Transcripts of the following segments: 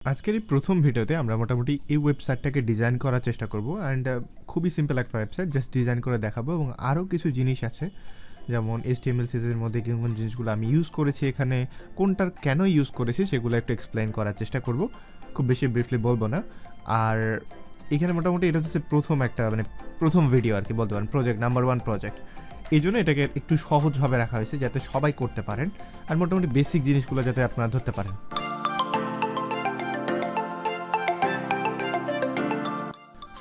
আজকের এই প্রথম ভিডিওতে আমরা মোটামুটি এই ওয়েবসাইটটাকে ডিজাইন করার চেষ্টা করব অ্যান্ড খুবই সিম্পল একটা ওয়েবসাইট জাস্ট ডিজাইন করে দেখাবো এবং আরও কিছু জিনিস আছে যেমন HTML CSS এর মধ্যে কোন জিনিসগুলো আমি ইউজ করেছি এখানে কোনটার কেন ইউজ করেছি সেগুলো একটু এক্সপ্লেইন করার চেষ্টা করব খুব বেশি ব্রিফলি বলবো না আর এখানে মোটামুটি এটা হচ্ছে প্রথম ভিডিও আর কি বলতে পারেন প্রজেক্ট নাম্বার 1 প্রজেক্ট এই জন্য এটাকে একটু সহজভাবে রাখা হয়েছে যাতে সবাই করতে পারেন আর মোটামুটি বেসিক জিনিসগুলো যাতে আপনারা ধরতে পারেন।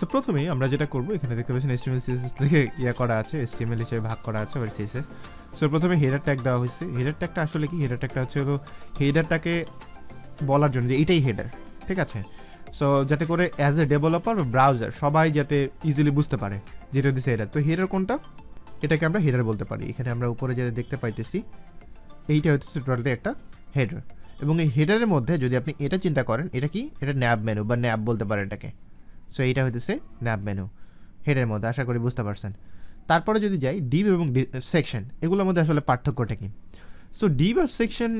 সো প্রথমেই আমরা যেটা করবো এখানে দেখতে পাচ্ছেন HTML CSS থেকে করা আছে HTML হিসেবে ভাগ করা আছে আবার CSS। সো প্রথমে হেডার ট্যাগ দেওয়া হয়েছে। হেডার ট্যাগটা আসলে কি? হেডার ট্যাগটা হচ্ছে হেডারটাকে বলার জন্য যে এটাই হেডার, ঠিক আছে? সো যাতে করে অ্যাজ এ ডেভেলপার বা ব্রাউজার সবাই যাতে ইজিলি বুঝতে পারে যেটা দিচ্ছে হেডার। তো হেডার কোনটা? এটাকে আমরা হেডার বলতে পারি। এখানে আমরা উপরে যেটা দেখতে পাইতেছি এইটা হচ্ছে টোটালি একটা হেডার এবং এই হেডারের মধ্যে যদি আপনি এটা চিন্তা করেন এটা কি? এটা ন্যাব মেনু বা ন্যাব বলতে পারেন এটাকে। সো এইটা হইতেছে ন্যাব মেনু হেডের মধ্যে, আশা করি বুঝতে পারছেন। তারপরে যদি যাই ডিভ এবং সেকশন, এগুলোর মধ্যে আসলে পার্থক্যটা কি? সো ডিভ আর সেকশন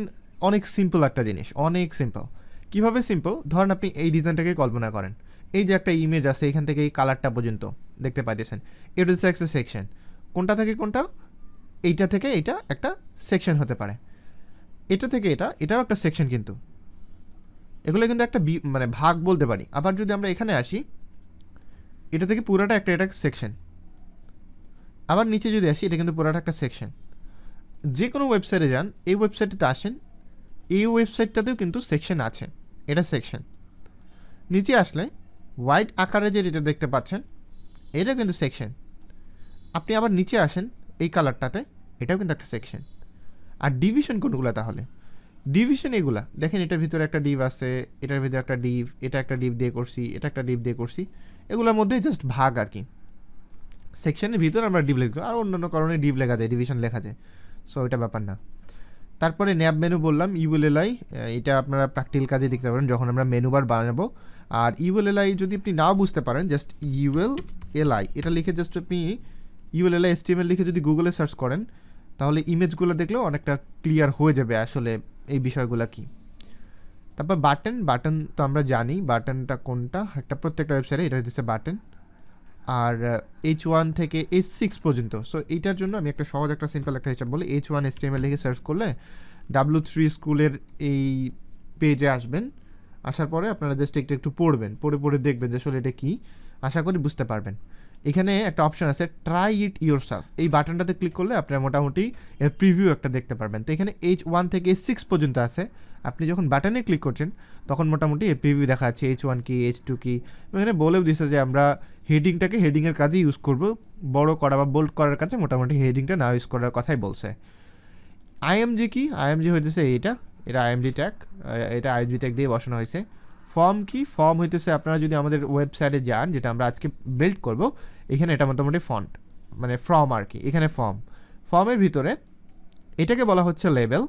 অনেক সিম্পল একটা জিনিস, অনেক সিম্পল। কীভাবে সিম্পল? ধরেন আপনি এই ডিজাইনটাকে কল্পনা করেন, এই যে একটা ইমেজ আছে এখান থেকে এই কালারটা পর্যন্ত দেখতে পাইতেছেন, এটা হচ্ছে একটা সেকশন। কোনটা থেকে কোনটা? এইটা থেকে এইটা একটা সেকশন হতে পারে, এটা থেকে এটাও একটা সেকশন, কিন্তু এগুলো কিন্তু একটা ভাগ বলতে পারি। আবার যদি আমরা এখানে আসি, এটা থেকে পুরোটা এটা সেকশন। আবার নিচে যদি আসি, এটা কিন্তু পুরোটা একটা সেকশন। যে কোনো ওয়েবসাইটে যান, এই ওয়েবসাইটটাতে আসেন, এই ওয়েবসাইটটাতেও কিন্তু সেকশন আছে, এটা সেকশন। নিচে আসলে হোয়াইট আকারে যেটা দেখতে পাচ্ছেন এটা কিন্তু সেকশন। আপনি আবার নিচে আসেন এই কালারটাতে, এটাও কিন্তু একটা সেকশন। আর ডিভিশন কোনগুলো তাহলে? ডিভিশন এগুলা দেখেন, এটার ভিতরে একটা ডিভ আছে, এটার ভিতরে একটা ডিভ, এটা একটা ডিভ দিয়ে করছি, এটা একটা ডিভ দিয়ে করছি, এগুলোর মধ্যে জাস্ট ভাগ আর কি। সেকশনের ভিতরে আমরা ডিভ লিখবো, আর অন্যান্য কারণে ডিভ লেখা যায়, ডিভিশন লেখা যায়। সো এটা ব্যাপার না। তারপরে ন্যাব মেনু বললাম, ইউএলএলআই, এটা আপনারা প্র্যাকটিক্যাল কাজে দেখতে পারেন যখন আমরা মেনু বার বানাবো। আর ইউএলএলআই যদি আপনি নাও বুঝতে পারেন, জাস্ট ইউএলএলআই এটা লিখে জাস্ট আপনি ইউএলএলআই HTML লিখে যদি গুগলে সার্চ করেন তাহলে ইমেজগুলো দেখলেও অনেকটা ক্লিয়ার হয়ে যাবে আসলে এই বিষয়গুলো কি। তারপর বাটন তো আমরা জানি বাটনটা কোনটা, একটা প্রত্যেকটা ওয়েবসাইটে এটা হচ্ছে বাটন। আর H1 থেকে H6 পর্যন্ত। সো এইটার জন্য আমি একটা সহজ একটা সিম্পল একটা হিসাব বলি, H1 HTML লিখে সার্চ করলে W3 স্কুলের এই পেজে আসবেন। আসার পরে আপনারা জাস্ট একটু পড়বেন, পড়ে দেখবেন যে আসলে এটা কী, আশা করি বুঝতে পারবেন। এখানে একটা অপশন আছে ট্রাই ইট ইয়োরসেলফ, এই বাটনটাতে ক্লিক করলে আপনারা মোটামুটি এর প্রিভিউ একটা দেখতে পারবেন। তো এখানে H1 থেকে H6 পর্যন্ত আছে। আপনি যখন বাটনে ক্লিক করছেন তখন মোটামুটি এর প্রিভিউ দেখা যাচ্ছে, H1 কি H2 কি। এখানে বলেও দিচ্ছে যে আমরা হেডিংয়ের কাজে ইউজ করব, বড় করা বা বোল্ড করার কাজে মোটামুটি হেডিংটা না ইউজ করার কথাই বলছে। IMG কি? IMG হইতেছে এটা IMG ট্যাগ, এটা IMG ট্যাগ দিয়ে বসানো হয়েছে। ফর্ম কি? ফর্ম হইতেছে আপনারা যদি আমাদের ওয়েবসাইটে যান, যেটা আমরা আজকে বিল্ড করব, এখানে এটা মোটামুটি ফন্ট ফর্ম আর কি। এখানে ফর্মের ভিতরে এটাকে বলা হচ্ছে লেবেল,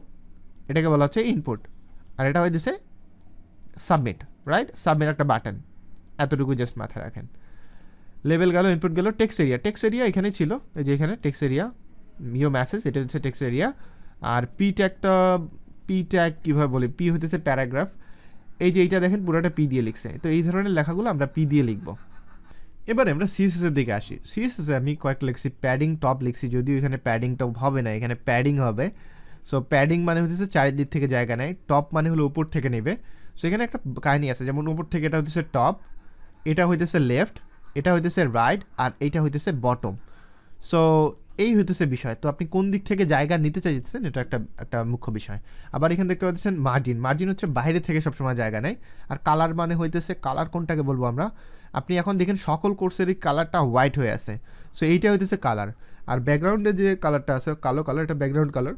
এটাকে বলা হচ্ছে ইনপুট, আর এটা হইতেছে সাবমিট, রাইট? সাবমিট একটা বাটন, এতটুকু জাস্ট মাথায় রাখেন। লেবেল গেল, ইনপুট গেল। টেক্সট এরিয়া এখানে ছিল, এই যে এখানে টেক্সট এরিয়া, মেসেজ, এটা হচ্ছে টেক্সট এরিয়া। আর পি ট্যাগ কীভাবে বলি? পি হইতেছে প্যারাগ্রাফ, এই যে এইটা দেখেন পুরোটা পি দিয়ে লিখছে। তো এই ধরনের লেখাগুলো আমরা পি দিয়ে লিখব। এবারে আমরা CSS এর দিকে আসি। CSS এ আমি কয়েকটা লিখছি, প্যাডিং টপ লিখছি, যদিও এখানে প্যাডিং টপ হবে না, এখানে প্যাডিং হবে। সো প্যাডিং মানে হচ্ছে চারিদিক থেকে জায়গা নেয়, টপ মানে হলো উপর থেকে নেবে। সো এখানে একটা কাহিনী আছে, যেমন উপর থেকে এটা হইতেছে টপ, এটা হইতেছে লেফট, এটা হইতেছে রাইট, আর এইটা হইতেছে বটম। সো এই হইতেছে বিষয়। তো আপনি কোন দিক থেকে জায়গা নিতে চাইছেন এটা একটা মুখ্য বিষয়। আবার এখানে দেখতে পাচ্ছেন মার্জিন হচ্ছে বাইরে থেকে সবসময় জায়গা নেয়। আর কালার মানে হইতেছে, কালার কোনটাকে বলবো আমরা? আপনি এখন দেখেন সকল কোর্সেরই কালারটা হোয়াইট হয়ে আছে, সো এইটা হইতেছে কালার। আর ব্যাকগ্রাউন্ডে যে কালারটা আছে কালো কালার, এটা ব্যাকগ্রাউন্ড কালার,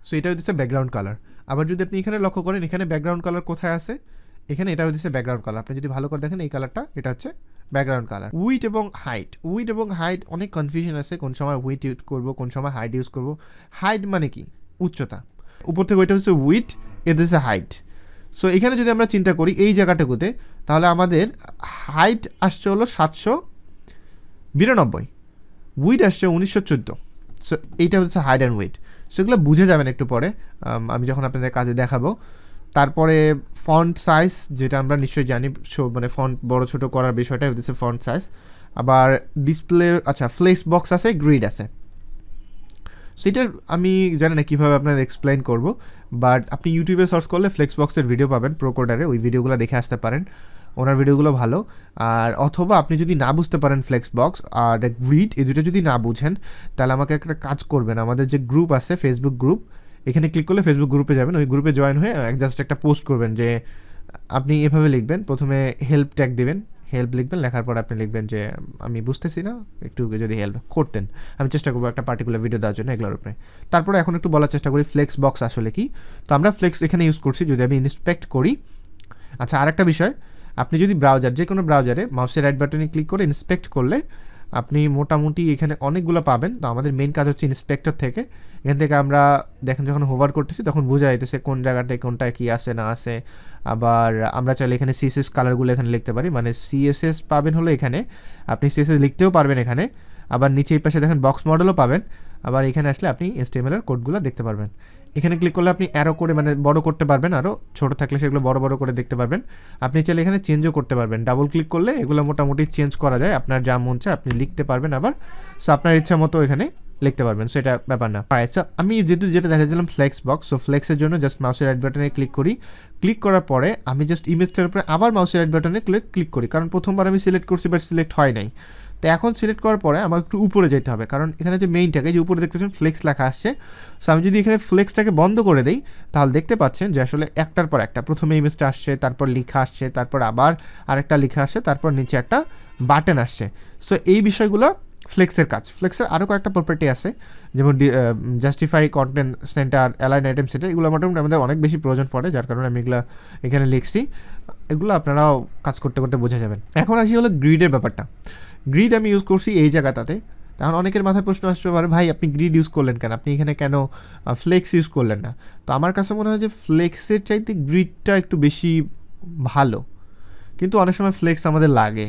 সো এটা হইতেছে ব্যাকগ্রাউন্ড কালার। আবার যদি আপনি এখানে লক্ষ্য করেন, এখানে ব্যাকগ্রাউন্ড কালার কোথায় আছে? এখানে এটা হইতেছে ব্যাকগ্রাউন্ড কালার। আপনি যদি ভালো করে দেখেন এই কালারটা, এটা হচ্ছে ব্যাকগ্রাউন্ড কালার। উইড এবং হাইট অনেক কনফিউশন আছে, কোন সময় উইড ইউজ করবো, কোন সময় হাইট ইউজ করবো। হাইট মানে কি? উচ্চতা। উপর থেকে ওইটা হচ্ছে উইড, এটা হচ্ছে হাইট। সো এখানে যদি আমরা চিন্তা করি এই জায়গাটাকুতে, তাহলে আমাদের হাইট আসছে হলো 792, উইড আসছে 1914। সো এইটা হচ্ছে হাইট অ্যান্ড উইড। সেগুলো বুঝে যাবেন একটু পরে, আমি যখন আপনাদের কাজে দেখাবো। তারপরে ফন্ট সাইজ, যেটা আমরা নিশ্চয়ই জানি, মানে ফন্ট বড় ছোট করার বিষয়টা হচ্ছে ফন্ট সাইজ। আবার ডিসপ্লে, আচ্ছা ফ্লেক্স বক্স আছে, গ্রিড আছে। সেটার আমি জানি না কীভাবে আপনাদের এক্সপ্লেন করব, বাট আপনি ইউটিউবে সার্চ করলে ফ্লেক্স বক্সের ভিডিও পাবেন প্রো কোডারে, ওই ভিডিওগুলো দেখে আসতে পারেন, ওনার ভিডিওগুলো ভালো। আর অথবা আপনি যদি না বুঝতে পারেন ফ্লেক্স বক্স আর গ্রিড, এই দুটো যদি না বুঝেন, তাহলে আমাকে একটা কাজ করবেন, আমাদের যে গ্রুপ আছে ফেসবুক গ্রুপ, এখানে ক্লিক করলে ফেসবুক গ্রুপে যাবেন, ওই গ্রুপে জয়েন হয়ে জাস্ট একটা পোস্ট করবেন যে আপনি এভাবে লিখবেন, প্রথমে হেল্প ট্যাগ দেবেন, হেল্প লিখবেন, লেখার পর আপনি লিখবেন যে আমি বুঝতেছি না, একটু যদি হেল্প করতেন, আমি চেষ্টা করবো একটা পার্টিকুলার ভিডিও দেওয়ার জন্য, এগুলোর উপরে। তারপরে এখন একটু বলার চেষ্টা করি ফ্লেক্স বক্স আসলে কি। তো আমরা ফ্লেক্স এখানে ইউজ করছি, যদি আমি ইন্সপেক্ট করি। আচ্ছা, আরেকটা বিষয়, আপনি যদি ব্রাউজার, যে কোনো ব্রাউজারে মাউসের রাইট বাটনে ক্লিক করে ইন্সপেক্ট করলে আপনি মোটামুটি এখানে অনেকগুলো পাবেন। তো আমাদের মেন কাজ হচ্ছে ইন্সপেক্টর থেকে, এখান থেকে আমরা দেখেন যখন হোভার করতেছি তখন বোঝা যাইতেছে কোন জায়গাটায় কোনটায় কী আসে না আসে। আবার আমরা চাইলে এখানে সিএসএস কালারগুলো এখানে লিখতে পারি, মানে সিএসএস পাবেন হলো এখানে, আপনি সিএসএস লিখতেও পারবেন এখানে। আবার নিচে এই পাশে দেখেন বক্স মডেলও পাবেন। আবার এখানে আসলে আপনি HTML এর কোডগুলো দেখতে পারবেন। এখানে ক্লিক করলে আপনি অ্যারো করে মানে বড় করতে পারবেন, আরও ছোটো থাকলে সেগুলো বড় বড় করে দেখতে পারবেন। আপনি চাইলে এখানে চেঞ্জও করতে পারবেন, ডাবল ক্লিক করলে এগুলো মোটামুটি চেঞ্জ করা যায়, আপনার যা মন চায় আপনি লিখতে পারবেন। আবার সো আপনার ইচ্ছা মতো এখানে লিখতে পারবেন, সো এটা ব্যাপার না। সো আমি যেটা দেখাচ্ছিলাম ফ্লেক্স বক্স, সো ফ্লেক্সের জন্য জাস্ট মাউসের রাইট বাটনে ক্লিক করি। ক্লিক করার পরে আমি জাস্ট ইমেজটার উপরে আবার মাউসের রাইট বাটনে ক্লিক করি, কারণ প্রথমবার আমি সিলেক্ট করছি বাট সিলেক্ট হয় নাই। তো এখন সিলেক্ট করার পরে আমাকে একটু উপরে যেতে হবে, কারণ এখানে যে মেইনটাকে যে উপরে দেখতেছেন ফ্লেক্স লেখা আসছে। সো আমি যদি এখানে ফ্লেক্সটাকে বন্ধ করে দিই, তাহলে দেখতে পাচ্ছেন যে আসলে একটার পর একটা, প্রথমে ইমেজটা আসছে, তারপর লেখা আসছে, তারপর আবার আরেকটা লেখা আসছে, তারপর নিচে একটা বাটন আসছে। সো এই বিষয়গুলো ফ্লেক্সের কাজ। ফ্লেক্সের আরও কয়েকটা প্রপার্টি আছে, যেমন justify, content centre, align item centre, এগুলো মোটামুটি আমাদের অনেক বেশি প্রয়োজন পড়ে, যার কারণে আমি এগুলো এখানে লিখছি। এগুলো আপনারাও কাজ করতে করতে বোঝা যাবেন। এখন আসি হলো গ্রিডের ব্যাপারটা। গ্রিড আমি ইউজ করছি এই জায়গাটাতে। তখন অনেকের মাথায় প্রশ্ন আসতে পারে, ভাই আপনি গ্রিড ইউজ করলেন কেন, আপনি এখানে কেন ফ্লেক্স ইউজ করলেন না? তো আমার কাছে মনে হয় যে ফ্লেক্সের চাইতে গ্রিডটা একটু বেশি ভালো, কিন্তু অনেক সময় ফ্লেক্স আমাদের লাগে,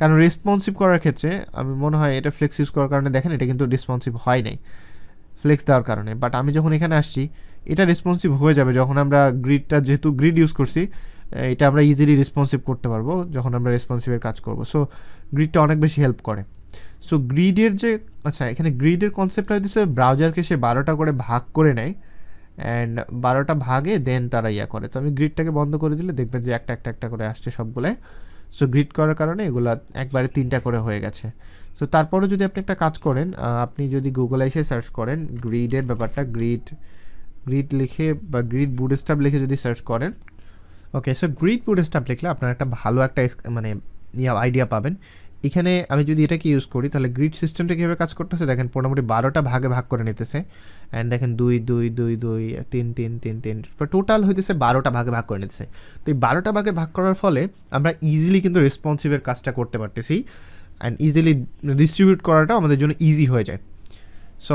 কারণ রেসপন্সিভ করার ক্ষেত্রে আমি মনে হয় এটা ফ্লেক্স ইউজ করার কারণে দেখেন এটা কিন্তু রেসপন্সিভ হয় নাই ফ্লেক্স দেওয়ার কারণে। বাট আমি যখন এখানে আসছি এটা রেসপন্সিভ হয়ে যাবে, যখন আমরা গ্রিডটা, যেহেতু গ্রিড ইউজ করছি, এটা আমরা ইজিলি রেসপন্সিভ করতে পারবো যখন আমরা রেসপন্সিভের কাজ করব। সো গ্রিডটা অনেক বেশি হেল্প করে। সো গ্রিডের যে, আচ্ছা এখানে গ্রিডের কনসেপ্টটা হচ্ছে ব্রাউজারকে সে 12টা করে ভাগ করে নেয়, অ্যান্ড 12টা ভাগে দেন তারা করে। তো আমি গ্রিডটাকে বন্ধ করে দিলে দেখবেন যে একটা একটা একটা করে আসছে সবগুলোয়। সো গ্রিড করার কারণে এগুলো একবারে 3টা করে হয়ে গেছে। সো তারপরে যদি আপনি একটা কাজ করেন, আপনি যদি গুগলে এসে সার্চ করেন গ্রিডের ব্যাপারটা, গ্রিড লিখে বা গ্রিড বুটস্ট্র্যাপ লিখে যদি সার্চ করেন, ওকে, সো গ্রিড বুটস্ট্র্যাপ লিখলে আপনার একটা ভালো একটা মানে আইডিয়া পাবেন। এখানে আমি যদি এটাকে ইউজ করি, তাহলে গ্রিড সিস্টেমটা কীভাবে কাজ করতেছে দেখেন, মোটামুটি 12টা ভাগে ভাগ করে নিতেছে। অ্যান্ড দেখেন 2 2 2 2 3 3 3 3, টোটাল হইতেছে 12টা ভাগে ভাগ করে নিতেছে। তো এই 12টা ভাগে ভাগ করার ফলে আমরা ইজিলি কিন্তু রেসপন্সিভের কাজটা করতে পারতেছি, অ্যান্ড ইজিলি ডিস্ট্রিবিউট করাটা আমাদের জন্য ইজি হয়ে যায়। সো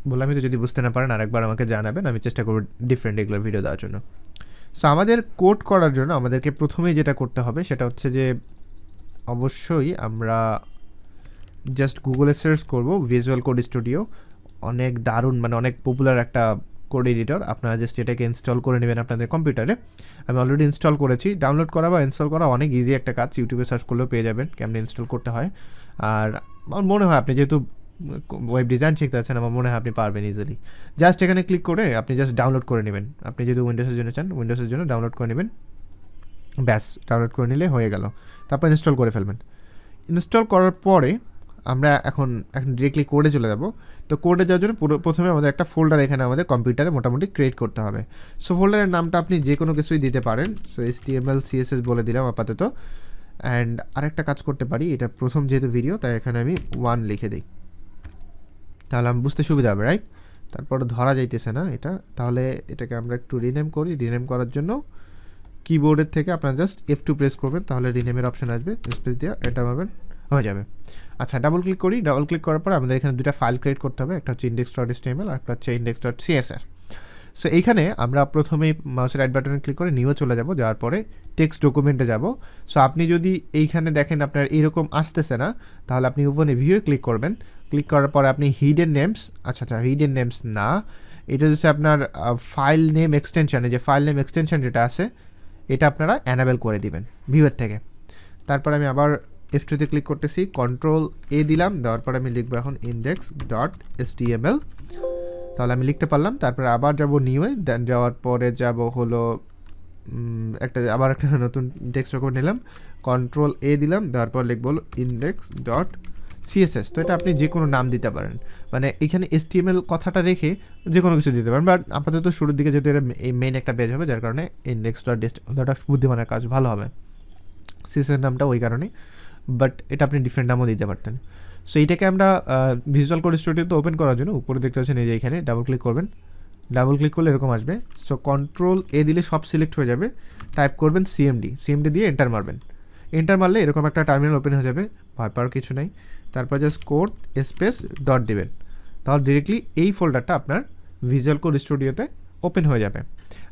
বললাম, আমি তো যদি বুঝতে না পারেন আরেকবার আমাকে জানাবেন, আমি চেষ্টা করব ডিফারেন্ট এগুলো ভিডিও দেওয়ার জন্য। সো আমাদের কোড করার জন্য আমাদেরকে প্রথমেই যেটা করতে হবে সেটা হচ্ছে যে অবশ্যই আমরা জাস্ট গুগলে সার্চ করব ভিজুয়াল কোড স্টুডিও, অনেক দারুণ মানে অনেক পপুলার একটা কোড এডিটর। আপনারা জাস্ট এটাকে ইনস্টল করে নেবেন আপনাদের কম্পিউটারে। আমি অলরেডি ইনস্টল করেছি। ডাউনলোড করা বা ইনস্টল করা অনেক ইজি একটা কাজ, ইউটিউবে সার্চ করলেও পেয়ে যাবেন কেমন ইনস্টল করতে হয়। আর আমার মনে হয় আপনি যেহেতু ওয়েব ডিজাইন শিখতে আছেন, আমার মনে হয় আপনি পারবেন ইজিলি। জাস্ট এখানে ক্লিক করে আপনি জাস্ট ডাউনলোড করে নেবেন। আপনি যদি উইন্ডোজের জন্য চান, উইন্ডোজের জন্য ডাউনলোড করে নেবেন, ব্যাস ডাউনলোড করে নিলে হয়ে গেল। তারপর ইনস্টল করে ফেলবেন। ইনস্টল করার পরে আমরা এখন ডিরেক্টলি কোডে চলে যাব। তো কোডে যাওয়ার জন্য প্রথমে আমাদের একটা ফোল্ডার এখানে আমাদের কম্পিউটারে মোটামুটি ক্রিয়েট করতে হবে। সো ফোল্ডারের নামটা আপনি যে কোনো কিছুই দিতে পারেন। সো HTML CSS বলে দিলাম আপাতত। অ্যান্ড আরেকটা কাজ করতে পারি, এটা প্রথম যেহেতু ভিডিও তাই এখানে আমি 1 লিখে দিই, তাহলে আমি বুঝতে সুবিধা হবে, রাইট? তারপর ধরা যাইতেছে না এটা, তাহলে এটাকে আমরা একটু রিনেম করি। রিনেম করার জন্য কিবোর্ডের থেকে আপনারা জাস্ট F2 প্রেস করবেন, তাহলে রিনেমের অপশন আসবে, স্পেস দিয়ে এটা পাবেন, হয়ে যাবে। আচ্ছা, ডাবল ক্লিক করি। ডাবল ক্লিক করার পর আমাদের এখানে দুটো ফাইল ক্রিয়েট করতে হবে, একটা হচ্ছে index.html আর একটা হচ্ছে index.css। সো এইখানে আমরা প্রথমেই মাউসের রাইট বাটনে ক্লিক করে নিউয়ে চলে যাব, যাওয়ার পরে টেক্সট ডকুমেন্টে যাব। সো আপনি যদি এইখানে দেখেন আপনার এরকম আসতেছে না, তাহলে আপনি ওপেন ভিউয়ে ক্লিক করবেন। ক্লিক করার পরে আপনি হিডেন নেমস, আচ্ছা হিডেন নেমস না, এটা হচ্ছে আপনার ফাইল নেম এক্সটেনশন, এই যে ফাইল নেম এক্সটেনশন যেটা আছে এটা আপনারা অ্যানাবেল করে দিবেন ভিউয়ের থেকে। তারপর আমি আবার F2 ক্লিক করতেছি, কন্ট্রোল এ দিলাম, দেওয়ার পর আমি লিখবো এখন index.html, তাহলে আমি লিখতে পারলাম। তারপরে আবার যাব নিউয়ে, দেন যাওয়ার পরে যাব হলো আবার একটা নতুন টেক্সট ডকুমেন্ট নিলাম, কন্ট্রোল এ দিলাম, দেওয়ার পর লিখবো index.css। তো এটা আপনি যে কোনো নাম দিতে পারেন, মানে এখানে HTML কথাটা রেখে যে কোনো কিছু দিতে পারেন, বাট আপাতত শুরুর দিকে যেহেতু এটা মেইন একটা পেজ হবে, যার কারণে index.html বুদ্ধিমানের কাজ ভালো হবে, CSS নামটা ওই কারণে, বাট এটা আপনি ডিফারেন্ট নামও দিতে পারতেন। সো এইটাকে আমরা ভিজুয়াল কোড স্টুডিওতে ওপেন করার জন্য উপরে দেখতে পাচ্ছেন এই যে এখানে ডাবল ক্লিক করবেন, ডাবল ক্লিক করলে এরকম আসবে। সো কন্ট্রোল এ দিলে সব সিলেক্ট হয়ে যাবে, টাইপ করবেন সিএমডি দিয়ে এন্টার মারবেন, এন্টার মারলে এরকম একটা টার্মিনাল ওপেন হয়ে যাবে, ভয় পাওয়ার কিছু নাই। তারপর জাস্ট কোড স্পেস ডট দিবেন, তাহলে ডিরেক্টলি এই ফোল্ডারটা আপনার ভিজুয়াল কোড স্টুডিওতে ওপেন হয়ে যাবে।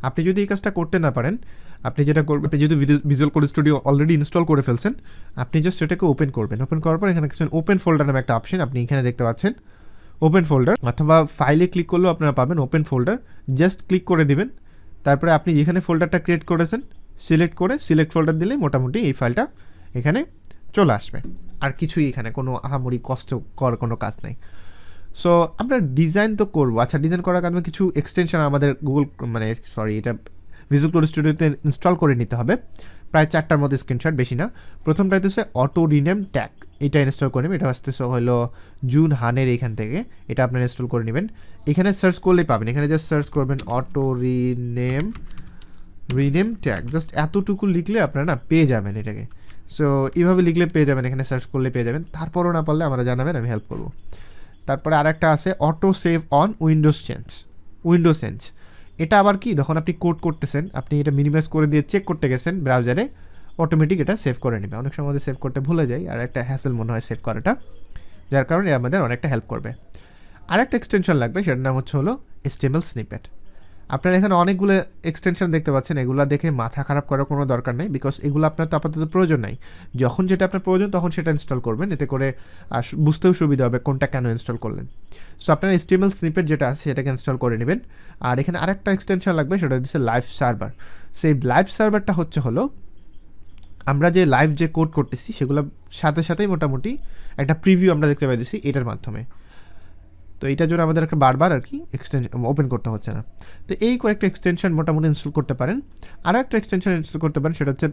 আপনি যদি এই কাজটা করতে না পারেন, আপনি যেটা করবেন, আপনি যদি visual code studio already install করে ফেলছেন, আপনি জাস্ট সেটাকে ওপেন করবেন। ওপেন করার পর এখানে কিছু ওপেন ফোল্ডার নামে একটা অপশন আপনি এখানে দেখতে পাচ্ছেন, ওপেন ফোল্ডার, অথবা ফাইলে ক্লিক করলেও আপনারা পাবেন ওপেন ফোল্ডার, জাস্ট ক্লিক করে দিবেন। তারপরে আপনি যেখানে ফোল্ডারটা ক্রিয়েট করেছেন সিলেক্ট করে সিলেক্ট ফোল্ডার দিলেই মোটামুটি এই ফাইলটা এখানে চলে আসবে। আর কিছুই এখানে কোনো আহামরি কষ্টকর কোনো কাজ নেই। সো আমরা ডিজাইন তো করবো, আচ্ছা ডিজাইন করার কারণে কিছু এক্সটেনশন আমাদের এটা ভিজুয়াল কোড স্টুডিওতে ইনস্টল করে নিতে হবে, প্রায় 4টার মতো স্ক্রিনশট, বেশি না। প্রথমটা হচ্ছে অটো রিনেম ট্যাগ, এটা ইনস্টল করে নেবেন, এটা আসতেছে হলো জুন হানের এইখান থেকে, এটা আপনারা ইনস্টল করে নেবেন। এখানে সার্চ করলেই পাবেন, এখানে জাস্ট সার্চ করবেন অটো রিনেম ট্যাগ, জাস্ট এতটুকু লিখলে আপনারা না পেয়ে যাবেন এটাকে। সো এইভাবে লিখলে পেয়ে যাবেন, এখানে সার্চ করলে পেয়ে যাবেন। তারপরও না পারলে আমরা জানাবেন, আমি হেল্প করবো। তারপরে আরেকটা আছে auto save on Windows change, এটা আবার কি, যখন আপনি কোড করতেছেন, আপনি এটা মিনিমাইজ করে দিয়ে চেক করতে গেছেন ব্রাউজারে, অটোমেটিক এটা সেভ করে নেবে। অনেক সময় আমাদের সেভ করতে ভুলে যাই, আর একটা হ্যাসেল মনে হয় সেভ করাটা, যার কারণে আমাদের অনেকটা হেল্প করবে। আরেকটা এক্সটেনশন লাগবে, সেটার নাম হচ্ছে হলো HTML স্নিপেট। আপনারা এখানে অনেকগুলো এক্সটেনশন দেখতে পাচ্ছেন, এগুলো দেখে মাথা খারাপ করার কোনো দরকার নেই, বিকজ এগুলো আপনার তো আপাতত প্রয়োজন নাই। যখন যেটা আপনার প্রয়োজন তখন সেটা ইনস্টল করবেন, এতে করে বুঝতেও সুবিধা হবে কোনটা কেন ইনস্টল করলেন। সো আপনার HTML স্নিপেট যেটা আছে সেটাকে ইনস্টল করে নেবেন। আর এখানে আরেকটা এক্সটেনশন লাগবে, সেটা হচ্ছে লাইভ সার্ভার। সেই লাইভ সার্ভারটা হলো আমরা যে লাইভ যে কোড করতেছি সেগুলো সাথে সাথেই মোটামুটি একটা প্রিভিউ আমরা দেখতে পাইতেছি এটার মাধ্যমে। তো এইটার জন্য আমাদের একটা বারবার আর কি এক্সটেনশন ওপেন করতে হচ্ছে না। তো এই কয়েকটা এক্সটেনশন মোটামুটি ইনস্টল করতে পারেন। আর একটা এক্সটেনশন ইনস্টল করতে পারেন, সেটা হচ্ছে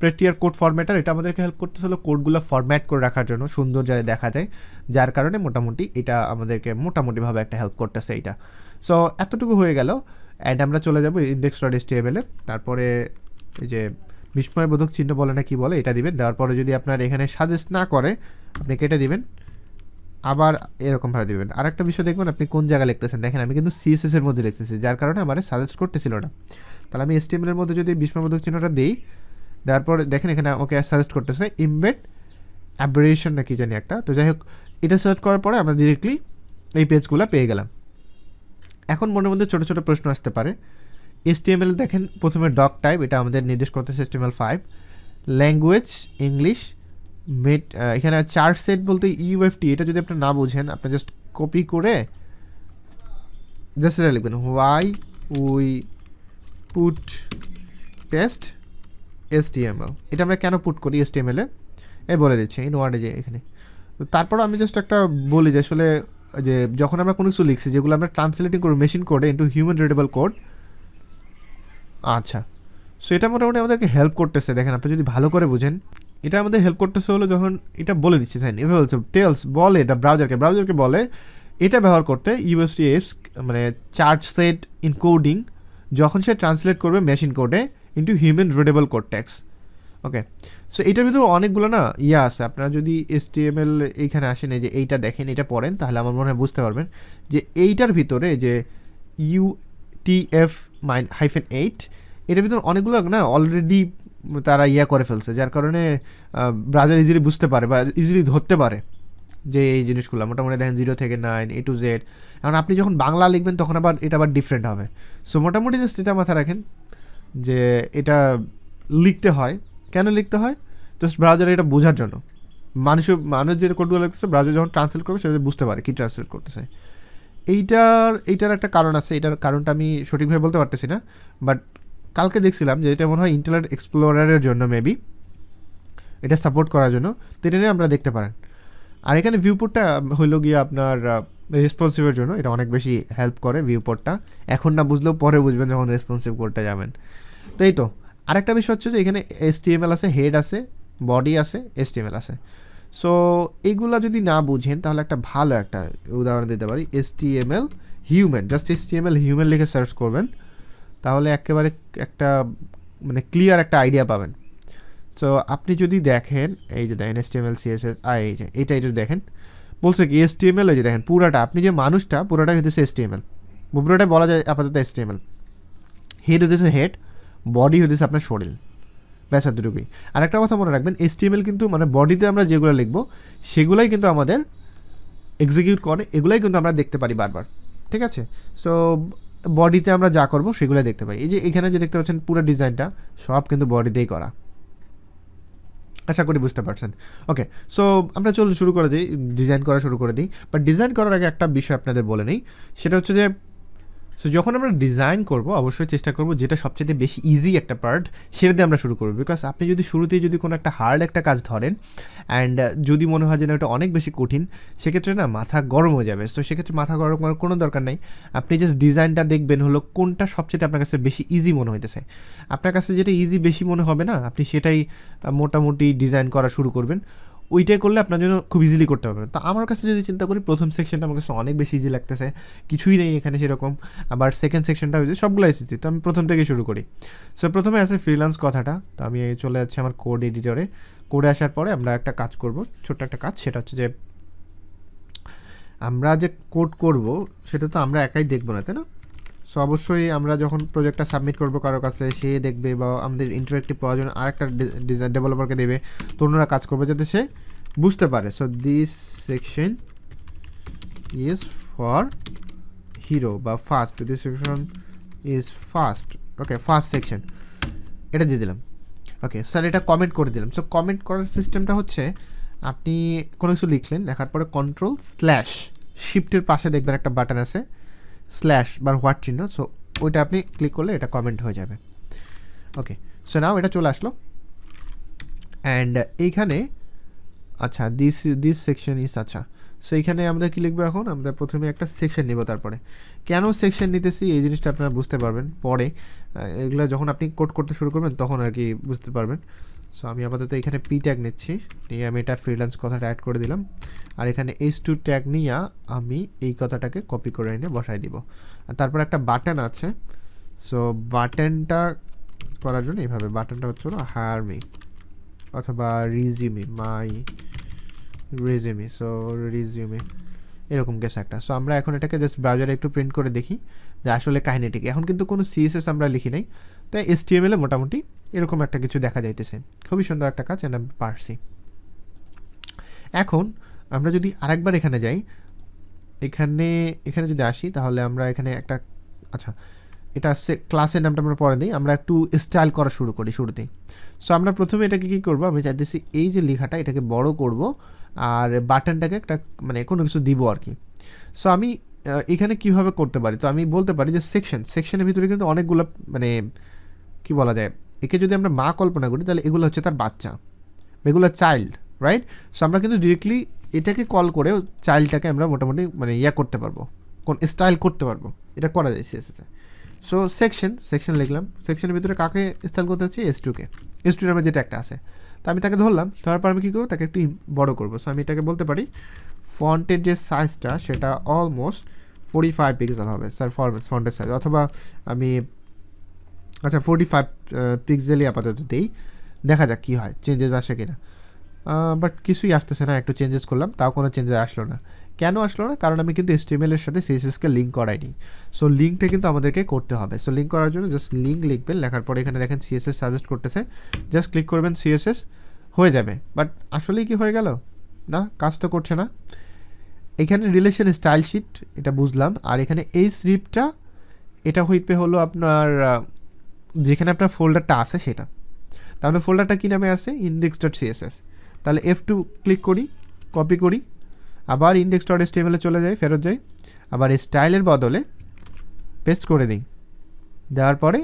প্রেটিয়ার কোড ফরম্যাটার। এটা আমাদেরকে হেল্প করতে হলো কোডগুলো ফরম্যাট করে রাখার জন্য, সুন্দর যায় দেখা যায়, যার কারণে মোটামুটি এটা আমাদেরকে মোটামুটিভাবে একটা হেল্প করতেছে এইটা। সো এতটুকু হয়ে গেল। অ্যান্ড আমরা চলে যাবো index.html এ। তারপরে এই যে বিস্ময়বোধক চিহ্ন বলে না কি বলে, এটা দিবেন। দেওয়ার পরে যদি আপনার এখানে সাজেস্ট না করে আপনি কেটে দিবেন, আবার এরকমভাবে দেবেন। আরেকটা বিষয় দেখবেন আপনি কোন জায়গায় লিখতেছেন, দেখেন আমি কিন্তু CSS এর মধ্যে লিখতেছি, যার কারণে আমার সাজেস্ট করতেছিল না। তাহলে আমি HTML এর মধ্যে যদি বিস্ময়বোধক চিহ্নটা দিই, দেওয়ার পর দেখেন এখানে আমাকে সাজেস্ট করতেছে ইমবেড অ্যাব্রেশন না কি জানি একটা। তো যাই হোক, এটা সার্চ করার পরে আমরা ডিরেক্টলি এই পেজগুলো পেয়ে গেলাম। এখন মনের মধ্যে ছোটো ছোটো প্রশ্ন আসতে পারে। HTML দেখেন প্রথমে ডক টাইপ, এটা আমাদের নির্দেশ করতেছে HTML5, ল্যাঙ্গুয়েজ ইংলিশ, এখানে 4 সেট বলতে UFT, এটা যদি আপনি না বুঝেন আপনি জাস্ট কপি করে জাস্ট এটা লিখবেন, why we put test HTML। এটা আমরা কেন পুট করি HTML এ বলে দিচ্ছি ইন ওয়ার্ডে যে এখানে। তো তারপর আমি জাস্ট একটা বলি যে আসলে যে যখন আমরা কোনো কিছু লিখছি যেগুলো আমরা ট্রান্সলেটিং করি মেশিন কোডে ইন্টু হিউম্যান রিডেবল কোড, আচ্ছা সো এটা মোটামুটি আমাদেরকে হেল্প করতেছে। দেখেন আপনি যদি ভালো করে বুঝেন, এটা আমাদের হেল্প করতেছে হলো যখন এটা বলে দিচ্ছে, এভাবে বলছে টেলস বলে দ্য ব্রাউজারকে বলে এটা ব্যবহার করতে USTF মানে চার্ট সেট ইনকোডিং, যখন সে ট্রান্সলেট করবে মেশিন কোডে into human readable code text. Okay, so এটার ভিতরে অনেকগুলো না আছে। আপনারা যদি HTML এইখানে আসেন, এই যে এইটা দেখেন, এটা পড়েন, তাহলে আমার মনে হয় বুঝতে পারবেন যে এইটার ভিতরে যে UTF-8 এটার ভিতরে অনেকগুলো না অলরেডি তারা করে ফেলছে, যার কারণে ব্রাউজার ইজিলি বুঝতে পারে বা ইজিলি ধরতে পারে যে এই জিনিসগুলো মোটামুটি দেখেন 0 থেকে 9 A to Z। এখন আপনি যখন বাংলা লিখবেন তখন এটা আবার ডিফারেন্ট হবে। সো মোটামুটি জাস্ট এটা মাথায় রাখেন যে এটা লিখতে হয়, কেন লিখতে হয়, জাস্ট ব্রাউজারে এটা বোঝার জন্য। মানুষ যে কোডগুলো লিখতেছে ব্রাউজার যখন ট্রান্সলেট করবে সে বুঝতে পারে কী ট্রান্সলেট করতেছে। এইটার একটা কারণ আছে, এটার কারণটা আমি সঠিকভাবে বলতে পারতেছি না, বাট কালকে দেখছিলাম যে এটা মনে হয় ইন্টারনেট এক্সপ্লোরারের জন্য মেবি এটা সাপোর্ট করার জন্য, তো এটা নিয়ে আমরা দেখতে পারেন। আর এখানে ভিউপোর্টটা হইল গিয়ে আপনার রেসপন্সিভের জন্য, এটা অনেক বেশি হেল্প করে ভিউপোর্টটা, এখন না বুঝলেও পরে বুঝবেন যখন রেসপন্সিভ করতে যাবেন। তো এই তো আরেকটা বিষয় হচ্ছে যে এখানে HTML আছে, হেড আছে, বডি আছে, HTML আছে। সো এইগুলা যদি না বুঝেন তাহলে একটা ভালো একটা উদাহরণ দিতে পারি, HTML human, just HTML human লিখে সার্চ করবেন, তাহলে একেবারে একটা মানে ক্লিয়ার একটা আইডিয়া পাবেন। সো আপনি যদি দেখেন, এই যে দেখেন HTML CSS, এই যে এটা দেখেন বলছে কি HTML, এই যে দেখেন পুরাটা, আপনি যে মানুষটা পুরাটা হচ্ছে HTML, পুরোটা বলা যায় আপাতত HTML। হেড হতেছে হেড, বডি হতেছে আপনার শরীর, ব্যাস এতটুকুই। আর একটা কথা মনে রাখবেন, HTML কিন্তু মানে বডিতে আমরা যেগুলো লিখবো সেগুলাই কিন্তু আমাদের এক্সিকিউট করে, এগুলাই কিন্তু আমরা দেখতে পারি বারবার, ঠিক আছে? সো বডিতে আমরা যা করবো সেগুলোই দেখতে পাই। এই যে এখানে যে দেখতে পাচ্ছেন পুরো ডিজাইনটা সব কিন্তু বডিতেই করা, আশা করি বুঝতে পারছেন। ওকে, সো আমরা চলুন শুরু করে দিই, ডিজাইন করা শুরু করে দিই। বাট ডিজাইন করার আগে একটা বিষয় আপনাদের বলে নেই, সেটা হচ্ছে যে সো যখন আমরা ডিজাইন করব অবশ্যই চেষ্টা করব যেটা সবচেয়ে বেশি ইজি একটা পার্ট সেটা দিয়ে আমরা শুরু করব। বিকজ আপনি যদি শুরুতেই যদি কোনো একটা হার্ড একটা কাজ ধরেন অ্যান্ড যদি মনে হয় যে না এটা অনেক বেশি কঠিন, সেক্ষেত্রে না মাথা গরম হয়ে যাবে। তো সেক্ষেত্রে মাথা গরম করার কোনো দরকার নেই, আপনি জাস্ট ডিজাইনটা দেখবেন হলো কোনটা সবচেয়ে আপনার কাছে বেশি ইজি মনে হইতেছে। আপনার কাছে যেটা ইজি বেশি মনে হবে না, আপনি সেটাই মোটামুটি ডিজাইন করা শুরু করবেন, ওইটাই করলে আপনার জন্য খুব ইজিলি করতে পারবেন। তো আমার কাছে যদি চিন্তা করি, প্রথম সেকশনটা আমার কাছে অনেক বেশি ইজি লাগতেছে, কিছুই নেই এখানে সেরকম। আবার সেকেন্ড সেকশনটা হয়েছে সবগুলো এসেছি, তো আমি প্রথম থেকে শুরু করি। সো প্রথমে আছে ফ্রিল্যান্স কথাটা, তো আমি চলে যাচ্ছি আমার কোড এডিটরে। কোডে আসার পরে আমরা একটা কাজ করব, ছোট্ট একটা কাজ, সেটা হচ্ছে যে আমরা যে কোড করব সেটা তো আমরা একাই দেখবো না, তাই না? সো অবশ্যই আমরা যখন প্রজেক্টটা সাবমিট করবো কারো কাছে, সে প্রয়োজন বা আমাদের ইন্টারেক্টিভ পাওয়ার জন্য আরেকটা ডিজাইন ডেভেলপারকে দেবে, তো অন্যরা কাজ করবে যাতে সে বুঝতে পারে। So this section is for zero বা first, this section is first, okay first section, এটা দিয়ে দিলাম। ওকে স্যার, এটা কমেন্ট করে দিলাম। সো কমেন্ট করার সিস্টেমটা হচ্ছে আপনি কোনো কিছু লিখলেন, লেখার পরে কন্ট্রোল স্ল্যাশ শিফটের পাশে দেখবেন একটা বাটন আছে স্ল্যাশ বা হোয়াট চিহ্ন, সো ওইটা আপনি ক্লিক করলে এটা কমেন্ট হয়ে যাবে। ওকে, সো নাও এটা চলে আসলো। অ্যান্ড এইখানে আচ্ছা দিস সেকশন ইজ, আচ্ছা সো এইখানে আমরা কী লিখবো এখন, আমরা প্রথমে একটা সেকশন নেব। তারপরে কেন সেকশন নিতেছি এই জিনিসটা আপনারা বুঝতে পারবেন পরে, এগুলো যখন আপনি কোড করতে শুরু করবেন তখন আর কি বুঝতে পারবেন। সো আমি আপাতত এখানে পি ট্যাগ নিচ্ছি, নিয়ে আমি এটা ফ্রিল্যান্স কথাটা অ্যাড করে দিলাম। আর এখানে H2 ট্যাগ নিয়ে আমি এই কথাটাকে কপি করে এনে বসাই দিব। আর তারপর একটা বাটন আছে, সো বাটনটা করার জন্য এইভাবে, বাটনটা হচ্ছে হায়ার মি অথবা রিজিউমি, মাই রেজিউমি, সো রিজিউমি এরকম কিছু একটা। সো আমরা এখন এটাকে জাস্ট ব্রাউজারে একটু প্রিন্ট করে দেখি যে আসলে কাহিনীটি। এখন কিন্তু কোনো CSS আমরা লিখি নাই, তাই HTML এ মোটামুটি এরকম একটা কিছু দেখা যাইতেছে, খুবই সুন্দর একটা কাজ, এটা আমি পারছি। এখন আমরা যদি আরেকবার এখানে যাই, এখানে যদি আসি তাহলে আমরা এখানে একটা, আচ্ছা এটা ক্লাসের নামটা আমরা পরে দিই, আমরা একটু স্টাইল করা শুরু করি শুরুতেই। সো আমরা প্রথমে এটাকে কী করবো, আমি চাইতেছি এই যে লেখাটা এটাকে বড় করব আর বাটনটাকে একটা মানে কোনো কিছু দিব আর কি। সো আমি এখানে কিভাবে করতে পারি, তো আমি বলতে পারি যে সেকশনের ভিতরে কিন্তু অনেকগুলো মানে কি বলা যায়, একে যদি আমরা মা কল্পনা করি তাহলে এগুলো হচ্ছে তার বাচ্চা, এগুলো চাইল্ড, রাইট? সো আমরা কিন্তু ডিরেক্টলি এটাকে কল করে চাইল্ডটাকে আমরা মোটামুটি মানে করতে পারবো, কোন স্টাইল করতে পারবো, এটা করা যায় CSS। সো সেকশন লিখলাম, সেকশনের ভিতরে কাকে স্টাইল করতে হচ্ছে, S2 নামে যেটা একটা আছে, তো আমি তাকে ধরলাম, তারপর আমি কী করবো, তাকে একটু বড় করবো। সো আমি এটাকে বলতে পারি ফন্টের যে সাইজটা সেটা অলমোস্ট 45 পিক্সেল হবে স্যার, ফন্টের সাইজ, অথবা আমি আচ্ছা 45 পিক্সেলই আপাতত দিই, দেখা যাক কী হয়, চেঞ্জেস আসে কিনা। বাট কিছুই আসতেছে না, একটু চেঞ্জেস করলাম তাও কোনো চেঞ্জেস আসলো না। কেন আসলো না? কারণ আমি কিন্তু HTML এর সাথে CSSকে লিঙ্ক করাইনি। সো লিঙ্কটা কিন্তু আমাদেরকে করতে হবে। সো লিঙ্ক করার জন্য জাস্ট লিঙ্ক লিখবেন, লেখার পরে এখানে দেখেন CSS সাজেস্ট করতেছে, জাস্ট ক্লিক করবেন, CSS হয়ে যাবে। বাট আসলেই কি হয়ে গেল না, কাজ তো করছে না। এখানে রিলেশন স্টাইল শিট এটা বুঝলাম, আর এখানে এই স্ক্রিপ্টটা এটা হইতে হলো আপনার যেখানে আপনার ফোল্ডারটা আছে সেটা, তাহলে ফোল্ডারটা কী নামে আছে, index.css। তাহলে F2 ক্লিক করি, কপি করি, আবার index.html এ চলে যাই, ফেরত যাই, আবার এই স্টাইলের বদলে পেস্ট করে দিই, দেওয়ার পরে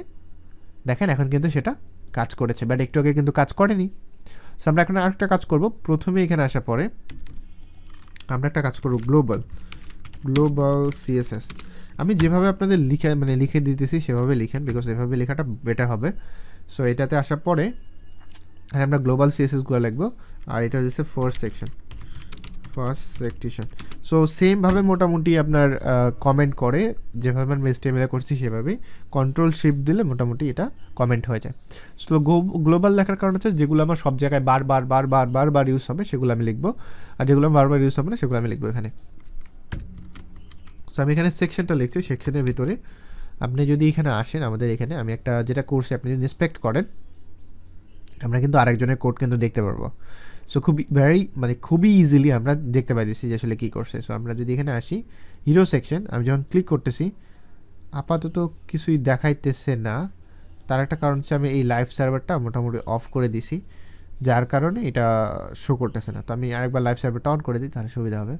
দেখেন এখন কিন্তু সেটা কাজ করেছে, বাট একটু আগে কিন্তু কাজ করেনি। সো আমরা এখন আরেকটা কাজ করব, প্রথমে এখানে আসার পরে আমরা একটা কাজ করব, গ্লোবাল সিএসএস। আমি যেভাবে আপনাদের লিখে দিতেছি সেভাবে লিখেন, বিকজ এভাবে লেখাটা বেটার হবে। সো এটাতে আসার পরে আমরা গ্লোবাল সিএসএসগুলো লিখবো, আর এটা হচ্ছে ফার্স্ট সেকশন। সো সেমভাবে মোটামুটি আপনার কমেন্ট করে, যেভাবে আমরা HTML করছি সেভাবেই কন্ট্রোল শিফট দিলে মোটামুটি এটা কমেন্ট হয়ে যায়। সো গ্লোবাল লেখার কারণ হচ্ছে যেগুলো আমার সব জায়গায় বারবার ইউজ হবে সেগুলো আমি লিখবো, আর যেগুলো বারবার ইউজ হবে না সেগুলো আমি লিখবো এখানে। সো আমি এখানে সেকশনটা লিখছি, সেকশনের ভিতরে আপনি যদি এখানে আসেন, আমাদের এখানে আমি একটা যেটা করছি আপনি যদি ইন্সপেক্ট করেন, আমরা কিন্তু আরেকজনের কোড কিন্তু দেখতে পারবো। সো খুবই ইজিলি আমরা দেখতে পাইতেছি যে আসলে কী করছে। সো আমরা যদি এখানে আসি হিরো সেকশন, আমি যখন ক্লিক করতেছি আপাতত কিছুই দেখাইতেছে না। তার একটা কারণ হচ্ছে আমি এই লাইভ সার্ভারটা মোটামুটি অফ করে দিছি, যার কারণে এটা শো করতেছে না। তো আমি আরেকবার লাইভ সার্ভারটা অন করে দিই, তাহলে সুবিধা হবে।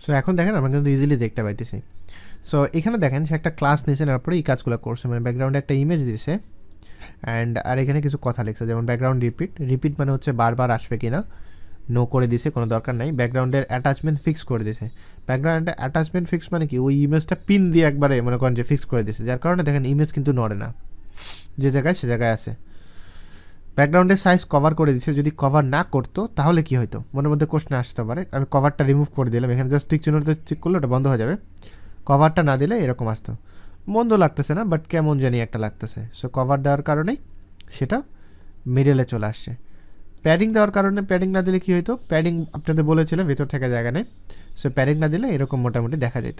সো এখন দেখেন আমরা কিন্তু ইজিলি দেখতে পাইতেছি। সো এখানে দেখেন সে একটা ক্লাস নিয়েছে, তারপরে এই কাজগুলো করছে, মানে ব্যাকগ্রাউন্ডে একটা ইমেজ দিয়েছে অ্যান্ড আর এখানে কিছু কথা লিখছে, যেমন ব্যাকগ্রাউন্ড রিপিট মানে হচ্ছে বারবার আসবে কিনা, নো করে দিছে, কোনো দরকার নাই। ব্যাকগ্রাউন্ডের অ্যাটাচমেন্ট ফিক্স করে দিছে। ব্যাকগ্রাউন্ডের অ্যাটাচমেন্ট ফিক্স মানে কি, ওই ইমেজটা পিন দিয়ে একবারে মনে করেন যে ফিক্স করে দিছে, যার কারণে দেখেন ইমেজ কিন্তু নড়ে না, যে জায়গায় সে জায়গায় আছে। ব্যাকগ্রাউন্ডের সাইজ কভার করে দিছে, যদি কভার না করতো তাহলে কি হতো, মনের মধ্যে কোশ্চেন আসতে পারে। আমি কভারটা রিমুভ করে দিলাম, এখানে জাস্ট টিক চিহ্নটা চেক করলে ওটা বন্ধ হয়ে যাবে। কভারটা না দিলে এরকম আসতো, মন্দ লাগতেছে না, বাট কেমন জানি একটা লাগতেছে। সো কভার দেওয়ার কারণেই সেটা মিডলে চলে আসছে। প্যাডিং দেওয়ার কারণে, প্যাডিং না দিলে কী হইতো, প্যাডিং আপনাদের বলেছিলাম ভেতর থেকে জায়গা নেই। সো প্যাডিং না দিলে এরকম মোটামুটি দেখা যেত।